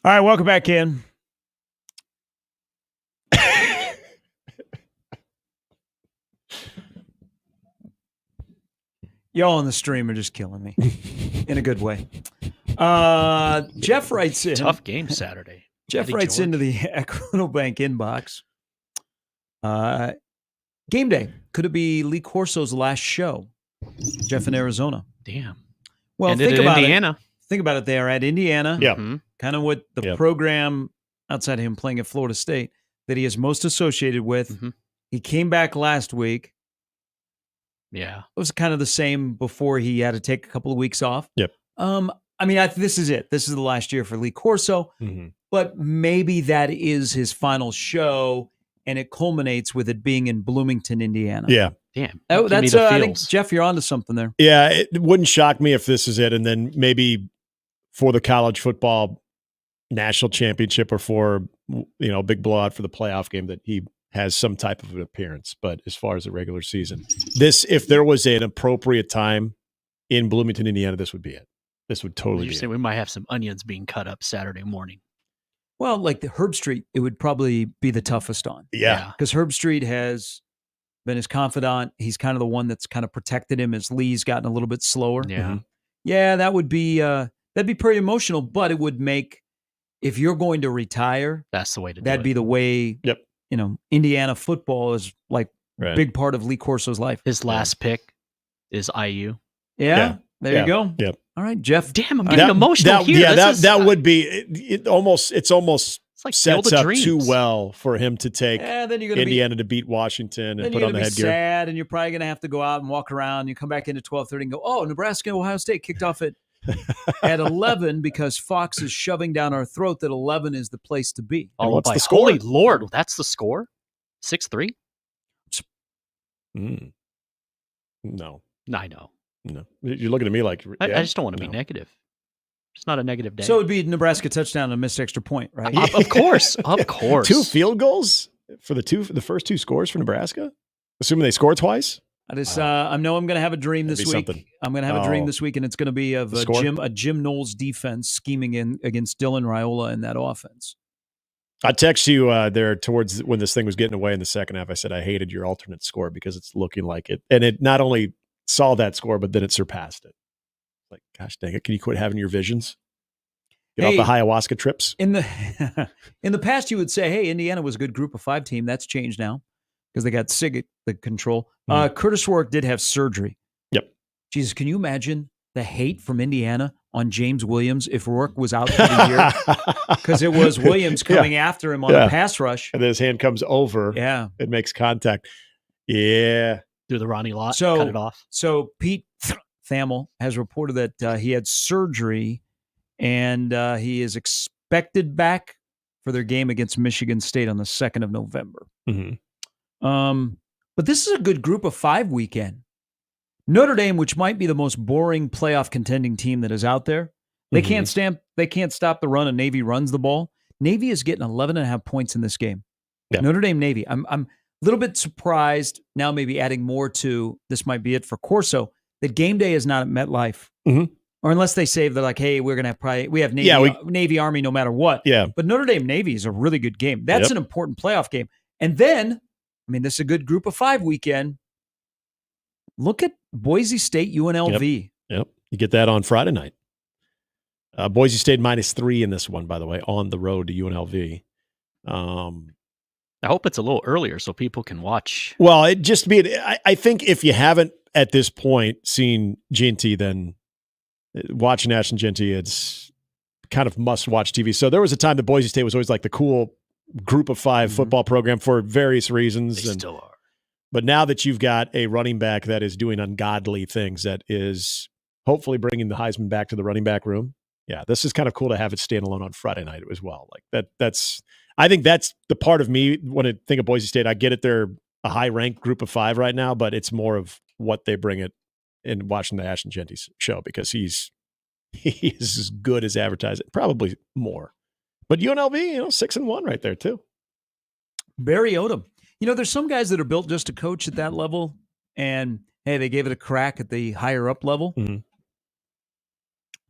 S21: All right, welcome back in. Y'all on the stream are just killing me in a good way. Jeff writes in.
S22: Tough game Saturday.
S21: Jeff
S22: Eddie
S21: writes
S22: George.
S21: into the Equitable Bank inbox. Game day. Could it be Lee Corso's last show? Jeff in Arizona.
S22: Damn.
S21: Well,
S22: Ended
S21: think
S22: at
S21: about
S22: Indiana.
S21: Think about it. They are at Indiana.
S23: Yeah.
S21: Kind of what the program outside of him playing at Florida State that he is most associated with. He came back last week.
S22: Yeah.
S21: It was kind of the same before he had to take a couple of weeks off.
S23: Yep.
S21: I mean, this is it. This is the last year for Lee Corso, but maybe that is his final show, and it culminates with it being in Bloomington, Indiana.
S23: Yeah.
S22: Damn.
S21: That's I think, Jeff, you're onto something there.
S23: Yeah, it wouldn't shock me if this is it, and then maybe for the college football national championship or for a big blowout for the playoff game that he has some type of an appearance. But as far as the regular season, if there was an appropriate time in Bloomington, Indiana, this would be it. This would totally be it.
S22: We might have some onions being cut up Saturday morning.
S21: Well, like the Herb Street, it would probably be the toughest on.
S23: Yeah.
S21: Because Herb Street has been his confidant. He's kind of the one that's kind of protected him as Lee's gotten a little bit slower.
S22: Yeah.
S21: Yeah, that would be that'd be pretty emotional, but it would make, if you're going to retire,
S22: that's the way to do
S21: that'd
S22: it.
S21: be the way.
S23: Yep.
S21: Indiana football is like a big part of Lee Corso's life.
S22: His last pick is IU.
S21: Yeah. There you go.
S23: Yep.
S21: All right, Jeff.
S22: Damn, I'm getting emotional here.
S23: Yeah, that would be it. Almost
S22: like
S23: sets up
S22: dreams.
S23: too well for him to take
S21: then you're gonna
S23: Indiana to beat Washington and
S21: then
S23: put
S21: you're
S23: on the
S21: gonna be
S23: headgear.
S21: sad, and you're probably going to have to go out and walk around. You come back into 12:30 and go, oh, Nebraska, Ohio State kicked off at 11 because Fox is shoving down our throat that 11 is the place to be.
S23: And what's
S22: by
S23: the score?
S22: Holy Lord, that's the score? 6-3?
S23: No.
S22: I know.
S23: No. You're looking at me like
S22: I just don't want to be negative. It's not a negative day.
S21: So it would be Nebraska touchdown and a missed extra point, right?
S22: Of course. Of course.
S23: 2 field goals for the first 2 scores for Nebraska? Assuming they score twice?
S21: I know I'm going to have a dream this week.
S23: Something.
S21: I'm going to have a dream this week, and it's going to be of
S23: score?
S21: a Jim Knowles defense scheming in against Dylan Raiola in that offense.
S23: I text you there towards when this thing was getting away in the second half. I said I hated your alternate score because it's looking like it. And it not only saw that score, but then it surpassed it. Like, gosh dang it. Can you quit having your visions? Get off the ayahuasca trips?
S21: In the past, you would say, hey, Indiana was a good group of 5 team. That's changed now because they got Sig at the control. Curtis Rourke did have surgery.
S23: Yep.
S21: Jesus, can you imagine the hate from Indiana on James Williams if Rourke was out for the year? Because it was Williams coming after him on a pass rush.
S23: And then his hand comes over.
S21: Yeah.
S23: It makes contact. Yeah.
S22: Do the Ronnie Lott, cut it off.
S21: So Pete Thamel has reported that he had surgery and he is expected back for their game against Michigan State on the 2nd of November. But this is a good group of 5 weekend. Notre Dame, which might be the most boring playoff contending team that is out there, they can't stop the run, and Navy runs the ball. Navy is getting 11.5 points in this game.
S23: Yeah.
S21: Notre Dame Navy. I'm a little bit surprised now, maybe adding more to this might be it for Corso, that game day is not at MetLife. Or unless they say they're like, hey, we're going to we have Navy, Navy Army no matter what.
S23: Yeah.
S21: But Notre Dame Navy is a really good game. That's an important playoff game. And then, this is a good group of 5 weekend. Look at Boise State, UNLV.
S23: Yep. You get that on Friday night. Boise State -3 in this one, by the way, on the road to UNLV.
S22: I hope it's a little earlier so people can watch.
S23: Well, I think if you haven't at this point seen Ginty, then watch Nash and Ginty. It's kind of must-watch TV. So there was a time that Boise State was always like the cool group of 5 football program for various reasons.
S22: They still are.
S23: But now that you've got a running back that is doing ungodly things, that is hopefully bringing the Heisman back to the running back room. Yeah, this is kind of cool to have it stand alone on Friday night as well. Like I think that's the part of me when I think of Boise State. I get it. They're a high-ranked group of 5 right now, but it's more of what they bring it in watching the Ash and Genty show because he is as good as advertised, probably more. But UNLV, 6-1 right there too.
S21: Barry Odom. There's some guys that are built just to coach at that level, and hey, they gave it a crack at the higher up level.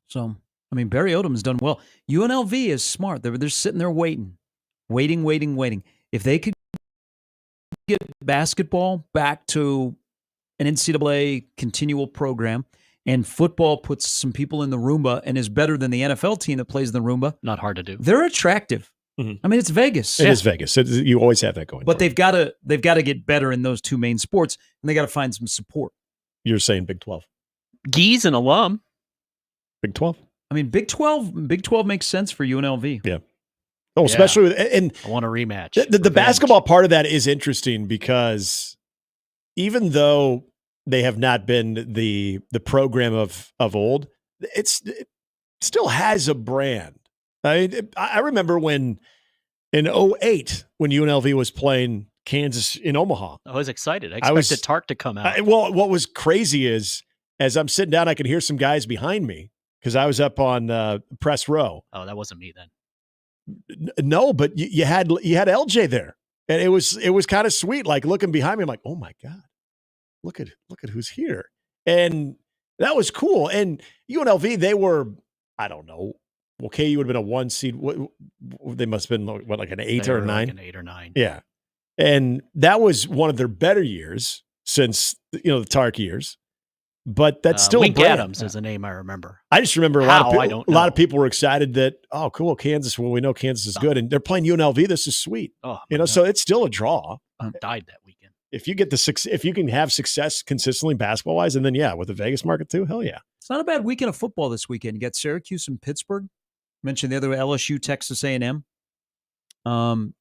S21: So, Barry Odom's done well. UNLV is smart. They're sitting there waiting. If they could get basketball back to an NCAA continual program, and football puts some people in the Roomba and is better than the NFL team that plays in the Roomba,
S22: not hard to do.
S21: They're attractive. It's Vegas.
S23: It is Vegas. You always have that going.
S21: But they've got to get better in those 2 main sports, and they got to find some support.
S23: You're saying Big 12.
S22: Gee's an alum.
S23: Big 12.
S21: I mean, Big 12 makes sense for UNLV.
S23: Yeah. Oh, especially with, and
S22: I want a rematch.
S23: The basketball part of that is interesting because even though they have not been the program of old, it still has a brand. I remember when in 2008 when UNLV was playing Kansas in Omaha.
S22: I was excited. I expected Tark to come out.
S23: Well, what was crazy is as I'm sitting down, I could hear some guys behind me because I was up on press row.
S22: Oh, that wasn't me then.
S23: No, but you had LJ there, and it was kind of sweet. Like looking behind me, I'm like, oh my god, look at who's here, and that was cool. And UNLV, they were, I don't know. Well, KU would have been a 1 seed. They must have been like an 8 or a 9?
S22: Like an 8 or 9.
S23: Yeah. And that was one of their better years since, the Tark years. But that's still
S22: Wink
S23: a brand.
S22: Adams is a name I remember.
S23: I just remember a lot of people were excited that, oh, cool, Kansas. Well, we know Kansas is good. And they're playing UNLV. This is sweet.
S22: Oh,
S23: so it's still a draw.
S22: Died that weekend.
S23: If you can have success consistently basketball-wise, and then, with the Vegas market too, hell yeah.
S21: It's not a bad weekend of football this weekend. You got Syracuse and Pittsburgh. Mentioned the other LSU, Texas A&M,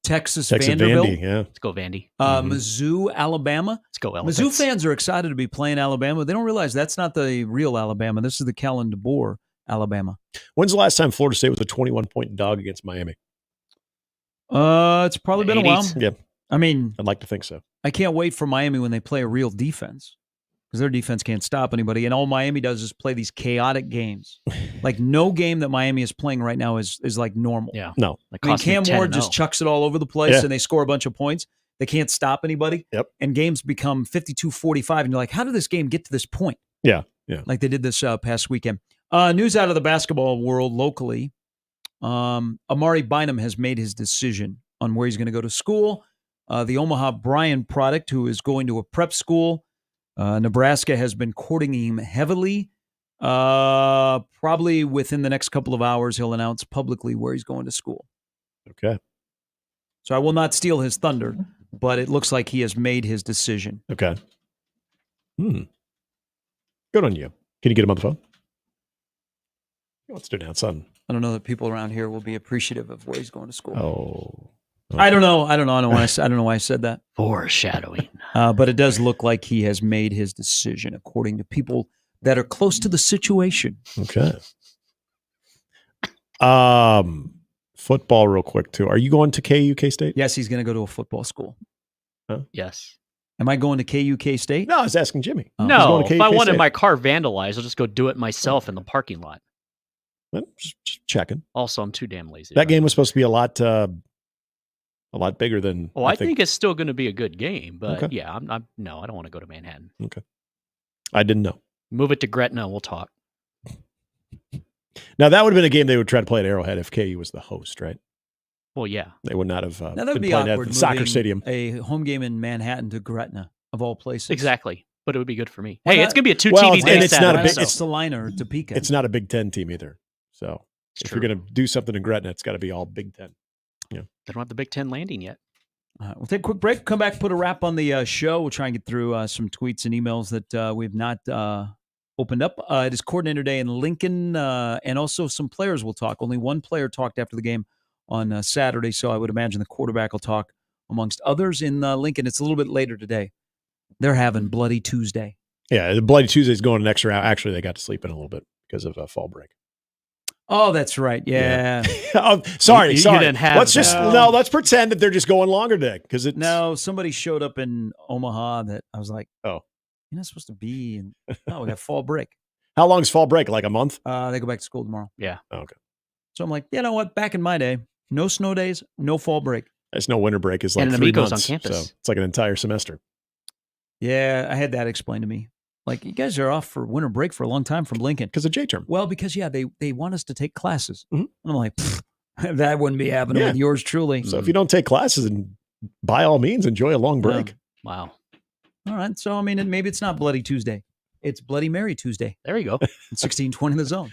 S21: Texas Vanderbilt.
S23: Vandy, yeah.
S22: Let's go Vandy.
S21: Mizzou, Alabama.
S22: Let's go Elephants.
S21: Mizzou fans are excited to be playing Alabama. They don't realize that's not the real Alabama. This is the Kellen DeBoer Alabama.
S23: When's the last time Florida State was a 21-point dog against Miami?
S21: It's probably been a while.
S23: Yeah.
S21: I mean,
S23: I'd like to think so.
S21: I can't wait for Miami when they play a real defense. Because their defense can't stop anybody. And all Miami does is play these chaotic games. Like no game that Miami is playing right now is like normal.
S22: Yeah.
S23: No.
S21: I mean, Cam Ward just chucks it all over the place and they score a bunch of points. They can't stop anybody.
S23: Yep.
S21: And games become 52-45. And you're like, how did this game get to this point?
S23: Yeah. Yeah.
S21: Like they did this past weekend. News out of the basketball world locally. Amari Bynum has made his decision on where he's going to go to school. The Omaha Bryan product, who is going to a prep school. Nebraska has been courting him heavily. Probably within the next couple of hours, he'll announce publicly where he's going to school.
S23: Okay.
S21: So I will not steal his thunder, but it looks like he has made his decision.
S23: Okay. Good on you. Can you get him on the phone? He wants to announce on.
S21: I don't know that people around here will be appreciative of where he's going to school.
S23: Oh.
S21: I don't know. I don't know why I said that.
S22: Foreshadowing.
S21: But it does look like he has made his decision, according to people that are close to the situation.
S23: Okay. Football real quick, too. Are you going to KU K-State?
S21: Yes, he's going to go to a football school.
S23: Huh?
S22: Yes.
S21: Am I going to KU K-State?
S23: No, I was asking Jimmy.
S22: No, if I wanted my car vandalized, I'll just go do it myself in the parking lot.
S23: Well, just checking.
S22: Also, I'm too damn lazy.
S23: That game was supposed to be a lot bigger than.
S22: Well, I think it's still going to be a good game, but
S23: Okay.
S22: yeah, I don't want to go to Manhattan.
S23: Okay. I didn't know.
S22: Move it to Gretna. We'll talk.
S23: Now, that would have been a game they would try to play at Arrowhead if KU was the host, right?
S22: Well, yeah.
S23: They would not have
S21: Now that would
S23: been
S21: be
S23: playing
S21: awkward.
S23: at the soccer
S21: moving
S23: stadium.
S21: A home game in Manhattan to Gretna, of all places.
S22: Exactly. But it would be good for me.
S21: Why
S22: Hey,
S21: not?
S22: it's going to be a 2
S23: Well,
S22: TV day
S23: and it's not a
S22: Saturday,
S23: big-
S22: so-
S21: It's the liner or Topeka.
S23: It's not a Big Ten team either. So if
S22: true.
S23: you're going to do something in Gretna, it's got to be all Big Ten. Yeah.
S22: They don't have the Big Ten landing yet.
S21: We'll take a quick break, come back, put a wrap on the show. We'll try and get through some tweets and emails that we have not opened up. It is coordinator day in Lincoln, and also some players will talk. Only one player talked after the game on Saturday, so I would imagine the quarterback will talk amongst others in Lincoln. It's a little bit later today. They're having Bloody Tuesday.
S23: Yeah, the Bloody Tuesday's going an extra hour. Actually, they got to sleep in a little bit because of fall break.
S21: Oh, that's right. Yeah.
S23: Oh, sorry.
S22: You didn't have
S23: let's
S22: that.
S23: just let's pretend that they're just going longer today because it's
S21: No, somebody showed up in Omaha that I was like,
S23: oh,
S21: you're not supposed to be. And no, we got fall break.
S23: How long is fall break? Like a month?
S21: They go back to school tomorrow.
S22: Yeah.
S23: Oh, okay.
S21: So I'm like, you know what? Back in my day, no snow days, no fall break.
S23: There's no winter break. Is like
S22: And
S23: 3
S22: Amigos
S23: months.
S22: on campus.
S23: So it's like an entire semester.
S21: Yeah, I had that explained to me. Like, you guys are off for winter break for a long time from Lincoln.
S23: Because of J-term.
S21: Well, because, they want us to take classes.
S23: Mhm.
S21: And I'm like, that wouldn't be happening with yours truly.
S23: So if you don't take classes, and by all means, enjoy a long break.
S22: Wow.
S21: All right. So, I mean, maybe it's not Bloody Tuesday. It's Bloody Mary Tuesday.
S22: There you go.
S21: 1620 The Zone.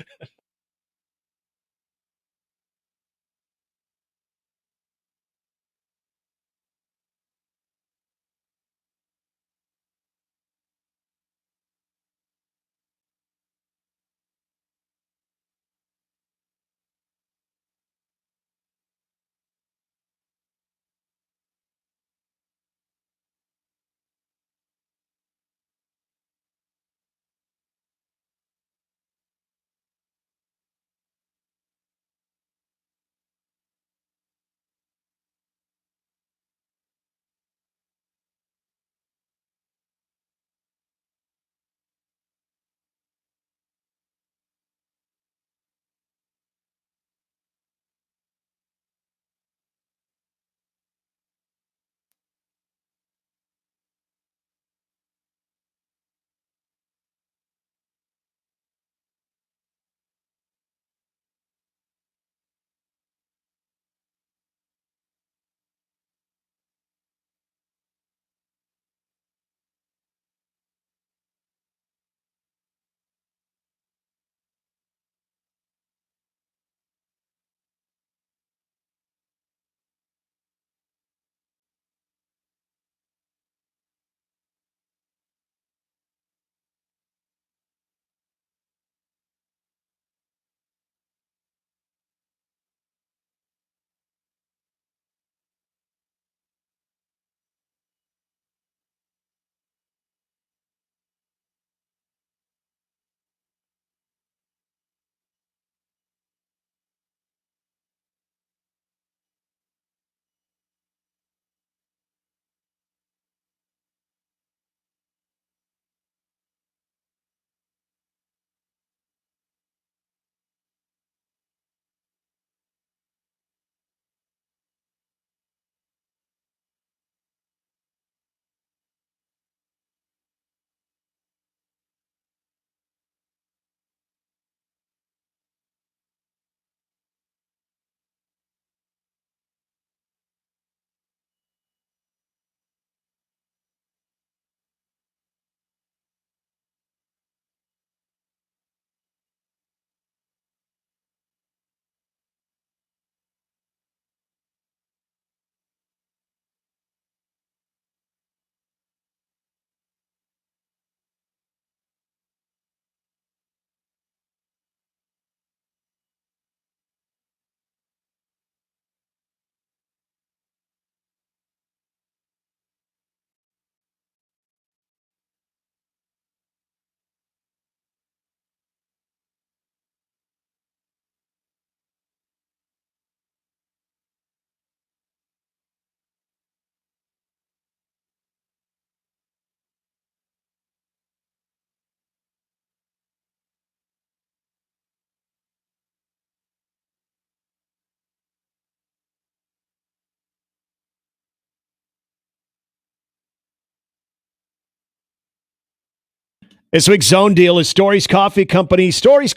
S23: This week's Zone Deal is Stories Coffee Company. Stories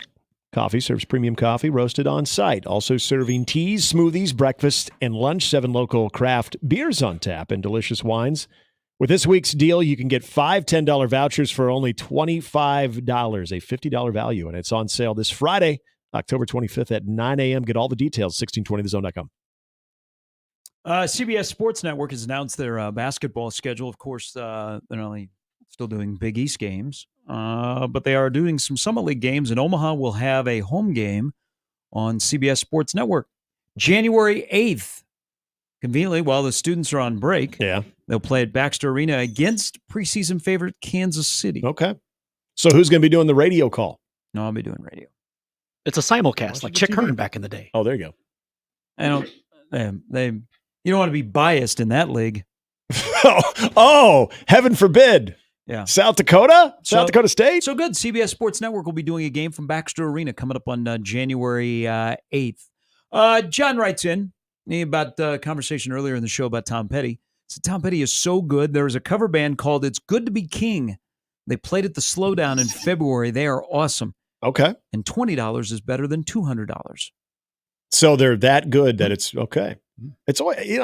S23: Coffee serves premium coffee roasted on site. Also serving teas, smoothies, breakfast, and lunch. 7 local craft beers on tap and delicious wines. With this week's deal, you can get 5 $10 vouchers for only $25, a $50 value. And it's on sale this Friday, October 25th at 9 a.m. Get all the details, 1620thezone.com.
S21: CBS Sports Network has announced their basketball schedule. Of course, they're not only still doing Big East games, but they are doing some Summer League games, and Omaha will have a home game on CBS Sports Network. January 8th, conveniently, while the students are on break, they'll play at Baxter Arena against preseason favorite Kansas City.
S23: Okay. So who's going to be doing the radio call?
S21: No, I'll be doing radio.
S22: It's a simulcast, like Chick Hearn back in the day.
S23: Oh, there you go.
S21: I don't. You don't want to be biased in that league.
S23: Oh, heaven forbid.
S21: Yeah.
S23: South Dakota? South Dakota State?
S21: So good. CBS Sports Network will be doing a game from Baxter Arena coming up on January 8th. John writes in about conversation earlier in the show about Tom Petty. So Tom Petty is so good. There is a cover band called It's Good to Be King. They played at the Slowdown in February. They are awesome.
S23: Okay.
S21: And $20 is better than $200.
S23: So they're that good that it's okay. It's always,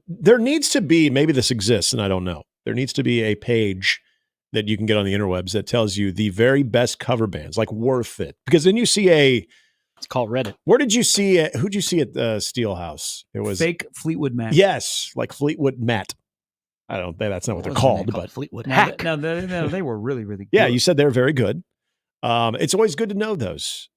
S23: there needs to be, maybe this exists and I don't know. There needs to be a page that you can get on the interwebs that tells you the very best cover bands, like worth it. Because then you see
S22: it's called Reddit.
S23: Where did you see it? Who'd you see at the Steelhouse? It was
S21: fake Fleetwood Mac.
S23: Yes, like Fleetwood Mac. I don't think that's not what they're called, but
S22: Fleetwood Hack.
S21: No, they were really, really good.
S23: Yeah, you said they're very good. It's always good to know those.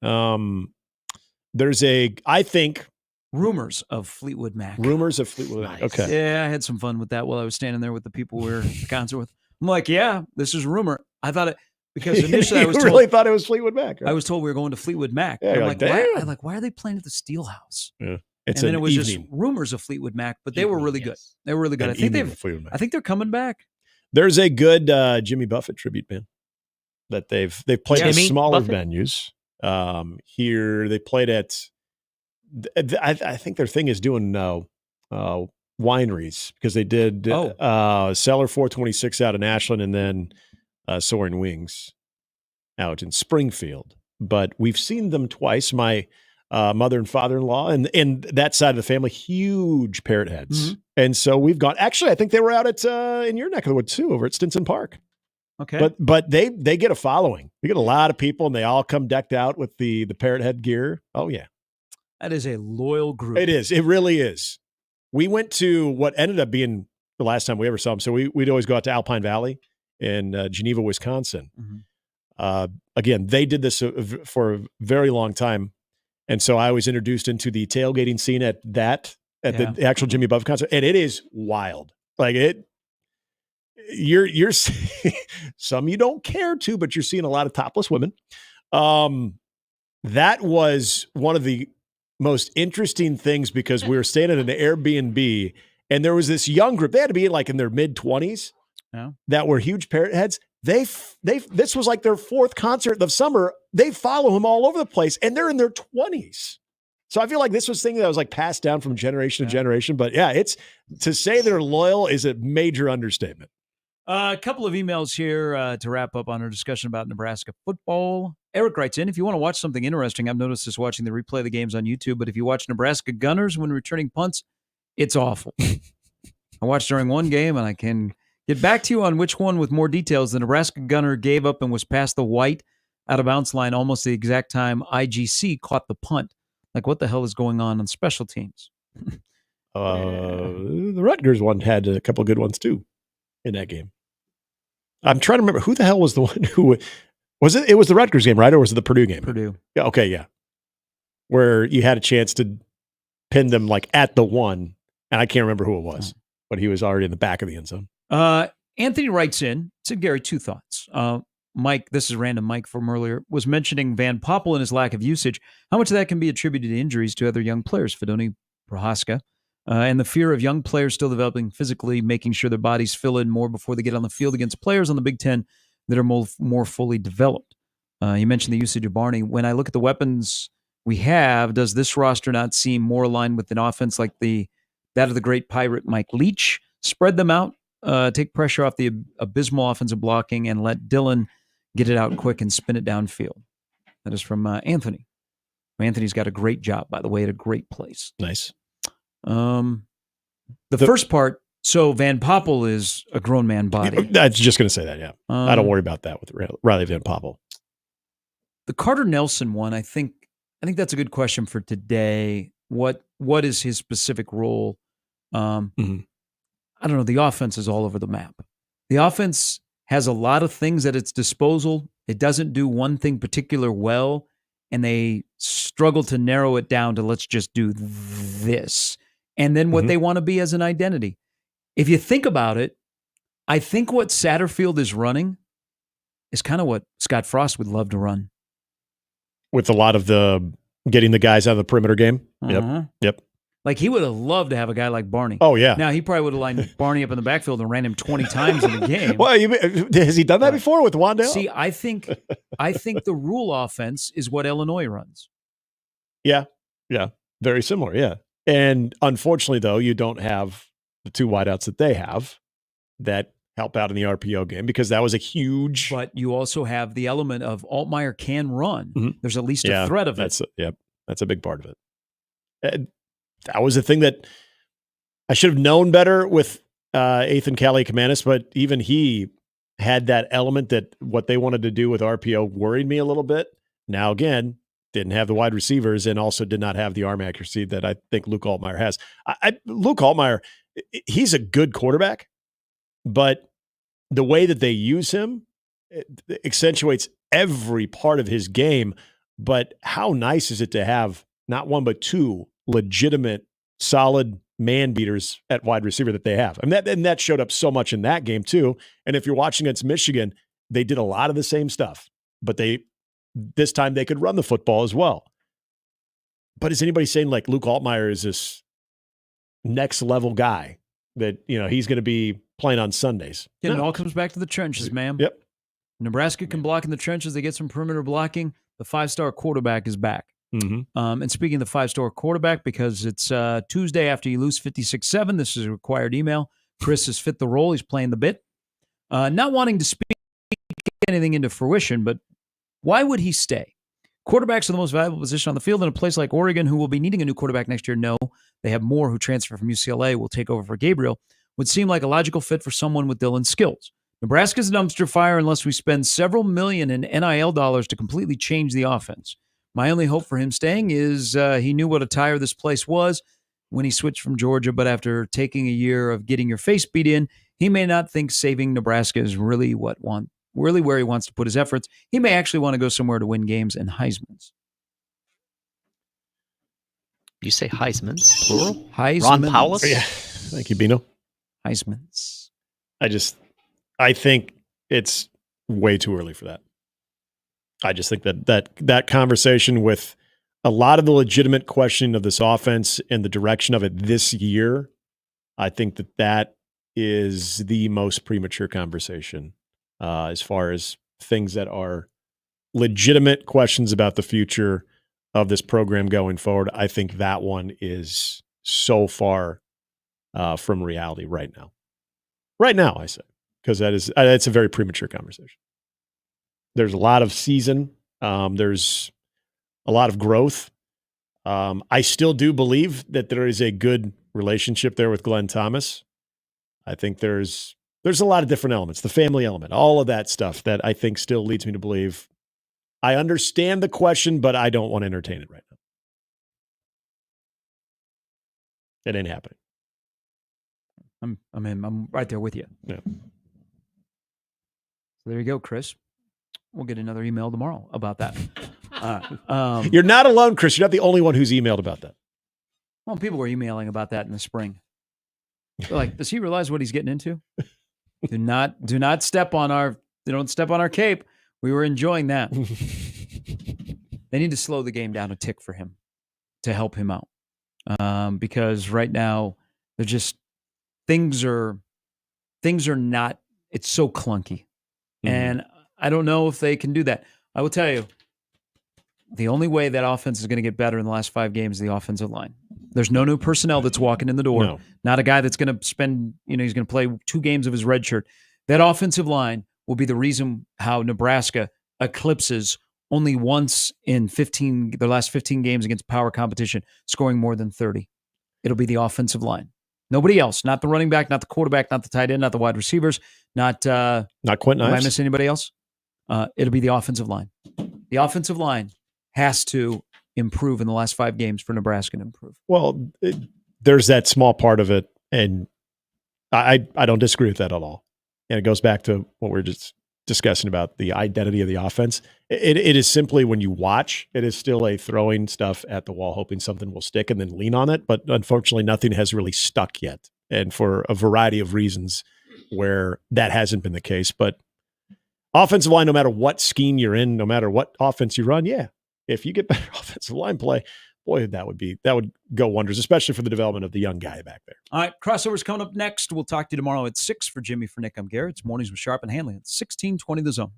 S23: There's I think,
S21: Rumors of Fleetwood Mac.
S23: Rumors of Fleetwood Mac. Okay.
S21: Yeah, I had some fun with that while I was standing there with the people we were at the concert with. I'm like, yeah, this is rumor. I thought it, because initially I was told,
S23: really thought it was Fleetwood Mac. Right?
S21: I was told we were going to Fleetwood Mac.
S23: Yeah,
S21: I'm
S23: like, damn.
S21: why are they playing at the Steelhouse?
S23: Yeah.
S21: And then it was just rumors of Fleetwood Mac, but they were really good. They were really good. I think they're coming back.
S23: There's a good Jimmy Buffett tribute band that they've played at smaller venues. Here they played at. I think their thing is doing wineries, because they did Cellar 426 out in Ashland and then Soaring Wings out in Springfield. But we've seen them twice. My mother and father-in-law and that side of the family, huge parrot heads. Mm-hmm. And so we've gone. Actually, I think they were out at in your neck of the woods too, over at Stinson Park.
S21: Okay.
S23: But they get a following. They get a lot of people, and they all come decked out with the parrot head gear. Oh yeah.
S21: That is a loyal group.
S23: It is. It really is. We went to what ended up being the last time we ever saw them. So we'd always go out to Alpine Valley in Geneva, Wisconsin. Mm-hmm. Again, they did this for a very long time. And so I was introduced into the tailgating scene at the actual Jimmy Buffett concert. And it is wild. Like you're some you don't care to, but you're seeing a lot of topless women. That was one of the most interesting things, because we were staying at an Airbnb and there was this young group. They had to be like in their mid-20s that were huge parrot heads. This was like their 4th concert of the summer. They follow him all over the place and they're in their 20s. So I feel like this was thing that was like passed down from generation to generation. But yeah, it's to say they're loyal is a major understatement.
S21: A couple of emails here to wrap up on our discussion about Nebraska football. Eric writes in, if you want to watch something interesting, I've noticed this watching the replay of the games on YouTube, but if you watch Nebraska Gunners when returning punts, it's awful. I watched during one game, and I can get back to you on which one with more details. The Nebraska Gunner gave up and was past the white out-of-bounds line almost the exact time IGC caught the punt. Like, what the hell is going on special teams?
S23: The Rutgers one had a couple of good ones, too, in that game. I'm trying to remember who the hell was the one who was it? It was the Rutgers game, right? Or was it the Purdue game?
S21: Purdue.
S23: Yeah. Okay. Yeah. Where you had a chance to pin them like at the one, and I can't remember who it was, but he was already in the back of the end zone.
S21: Anthony writes in, said, Gary, 2 thoughts. Mike, this is random. Mike from earlier was mentioning Van Poppel and his lack of usage. How much of that can be attributed to injuries to other young players, Fedoni, Prohaska? And the fear of young players still developing physically, making sure their bodies fill in more before they get on the field against players on the Big Ten that are more fully developed. You mentioned the usage of Barney. When I look at the weapons we have, does this roster not seem more aligned with an offense like that of the great Pirate Mike Leach? Spread them out, take pressure off the abysmal offensive blocking, and let Dillon get it out quick and spin it downfield. That is from Anthony. Anthony's got a great job, by the way, at a great place.
S23: Nice.
S21: The first part, so Van Poppel is a grown man body.
S23: I was just going to say that, yeah. I don't worry about that with Riley Van Poppel. The
S21: Carter Nelson one, I think that's a good question for today. What is his specific role? I don't know. The offense is all over the map. The offense has a lot of things at its disposal. It doesn't do one thing particular well, and they struggle to narrow it down to let's just do this. And then what they want to be as an identity. If you think about it, I think what Satterfield is running is kind of what Scott Frost would love to run.
S23: With a lot of the getting the guys out of the perimeter game. Yep.
S21: Like he would have loved to have a guy like Barney.
S23: Oh, yeah.
S21: Now, he probably would have lined Barney up in the backfield and ran him 20 times in the game.
S23: Well, has he done that before with Wandale?
S21: See, I think the rule offense is what Illinois runs.
S23: Yeah. Very similar, yeah. And unfortunately, though, you don't have the two wideouts that they have that help out in the RPO game because that was a huge...
S21: But you also have the element of Altmaier can run. There's at least a threat of it.
S23: That's a big part of it. That was the thing that I should have known better with Ethan Kaliakmanis, but even he had that element that what they wanted to do with RPO worried me a little bit. Now, again, didn't have the wide receivers and also did not have the arm accuracy that I think Luke Altmaier has. Luke Altmaier, he's a good quarterback, but the way that they use him accentuates every part of his game. But how nice is it to have not one, but two legitimate, solid man beaters at wide receiver that they have? And that showed up so much in that game too. And if you're watching against Michigan, they did a lot of the same stuff, but this time they could run the football as well. But is anybody saying like Luke Altmaier is this next level guy that, he's going to be playing on Sundays?
S21: Yeah, It all comes back to the trenches, ma'am.
S23: Yep.
S21: Nebraska can block in the trenches. They get some perimeter blocking. The 5-star quarterback is back. And speaking of the 5-star quarterback, because it's Tuesday after you lose 56-7, this is a required email. Chris has fit the role. He's playing the bit. Not wanting to speak anything into fruition, but why would he stay? Quarterbacks are the most valuable position on the field in a place like Oregon, who will be needing a new quarterback next year. No, they have more who transfer from UCLA will take over for Gabriel. Would seem like a logical fit for someone with Dylan's skills. Nebraska's a dumpster fire unless we spend several million in NIL dollars to completely change the offense. My only hope for him staying is he knew what a tire this place was when he switched from Georgia, but after taking a year of getting your face beat in, he may not think saving Nebraska is really where he wants to put his efforts. He may actually want to go somewhere to win games and Heisman's.
S22: You say Heisman's, plural?
S21: Heisman's.
S22: Ron Powlus?
S23: Yeah. Thank you, Bino.
S21: Heisman's.
S23: I think it's way too early for that. I just think that conversation with a lot of the legitimate questioning of this offense and the direction of it this year, I think that is the most premature conversation as far as things that are legitimate questions about the future of this program going forward. I think that one is so far from reality right now. Right now, I say, because that's a very premature conversation. There's a lot of season. There's a lot of growth. I still do believe that there is a good relationship there with Glenn Thomas. I think there's a lot of different elements, the family element, all of that stuff that I think still leads me to believe. I understand the question, but I don't want to entertain it right now. It ain't happening.
S21: I'm right there with you.
S23: Yeah.
S21: So there you go, Chris. We'll get another email tomorrow about that.
S23: You're not alone, Chris. You're not the only one who's emailed about that.
S21: Well, people were emailing about that in the spring. They're like, does he realize what he's getting into? Do not step on don't step on our cape. We were enjoying that. They need to slow the game down a tick for him to help him out. Because right now they're just things are not, it's so clunky. And I don't know if they can do that. I will tell you, the only way that offense is going to get better in the last 5 games is the offensive line. There's no new personnel that's walking in the door.
S23: No.
S21: Not a guy that's going to spend, he's going to play 2 games of his red shirt. That offensive line will be the reason how Nebraska eclipses only once in the last 15 games against power competition, scoring more than 30. It'll be the offensive line. Nobody else. Not the running back, not the quarterback, not the tight end, not the wide receivers, not
S23: Quentin
S21: Ives. Am I
S23: Ives?
S21: missing anybody else? It'll be the offensive line. The offensive line has to improve in the last 5 games for Nebraska to improve.
S23: Well, there's that small part of it, and I don't disagree with that at all. And it goes back to what we were just discussing about the identity of the offense. It is simply, when you watch, it is still a throwing stuff at the wall, hoping something will stick and then lean on it. But unfortunately, nothing has really stuck yet. And for a variety of reasons where that hasn't been the case. But offensive line, no matter what scheme you're in, no matter what offense you run, yeah, if you get better offensive line play, boy, that would go wonders, especially for the development of the young guy back there.
S21: All right, crossovers coming up next. We'll talk to you tomorrow at 6. For Jimmy, for Nick, I'm Garrett. It's Mornings with Sharp and Handley at 1620 The Zone.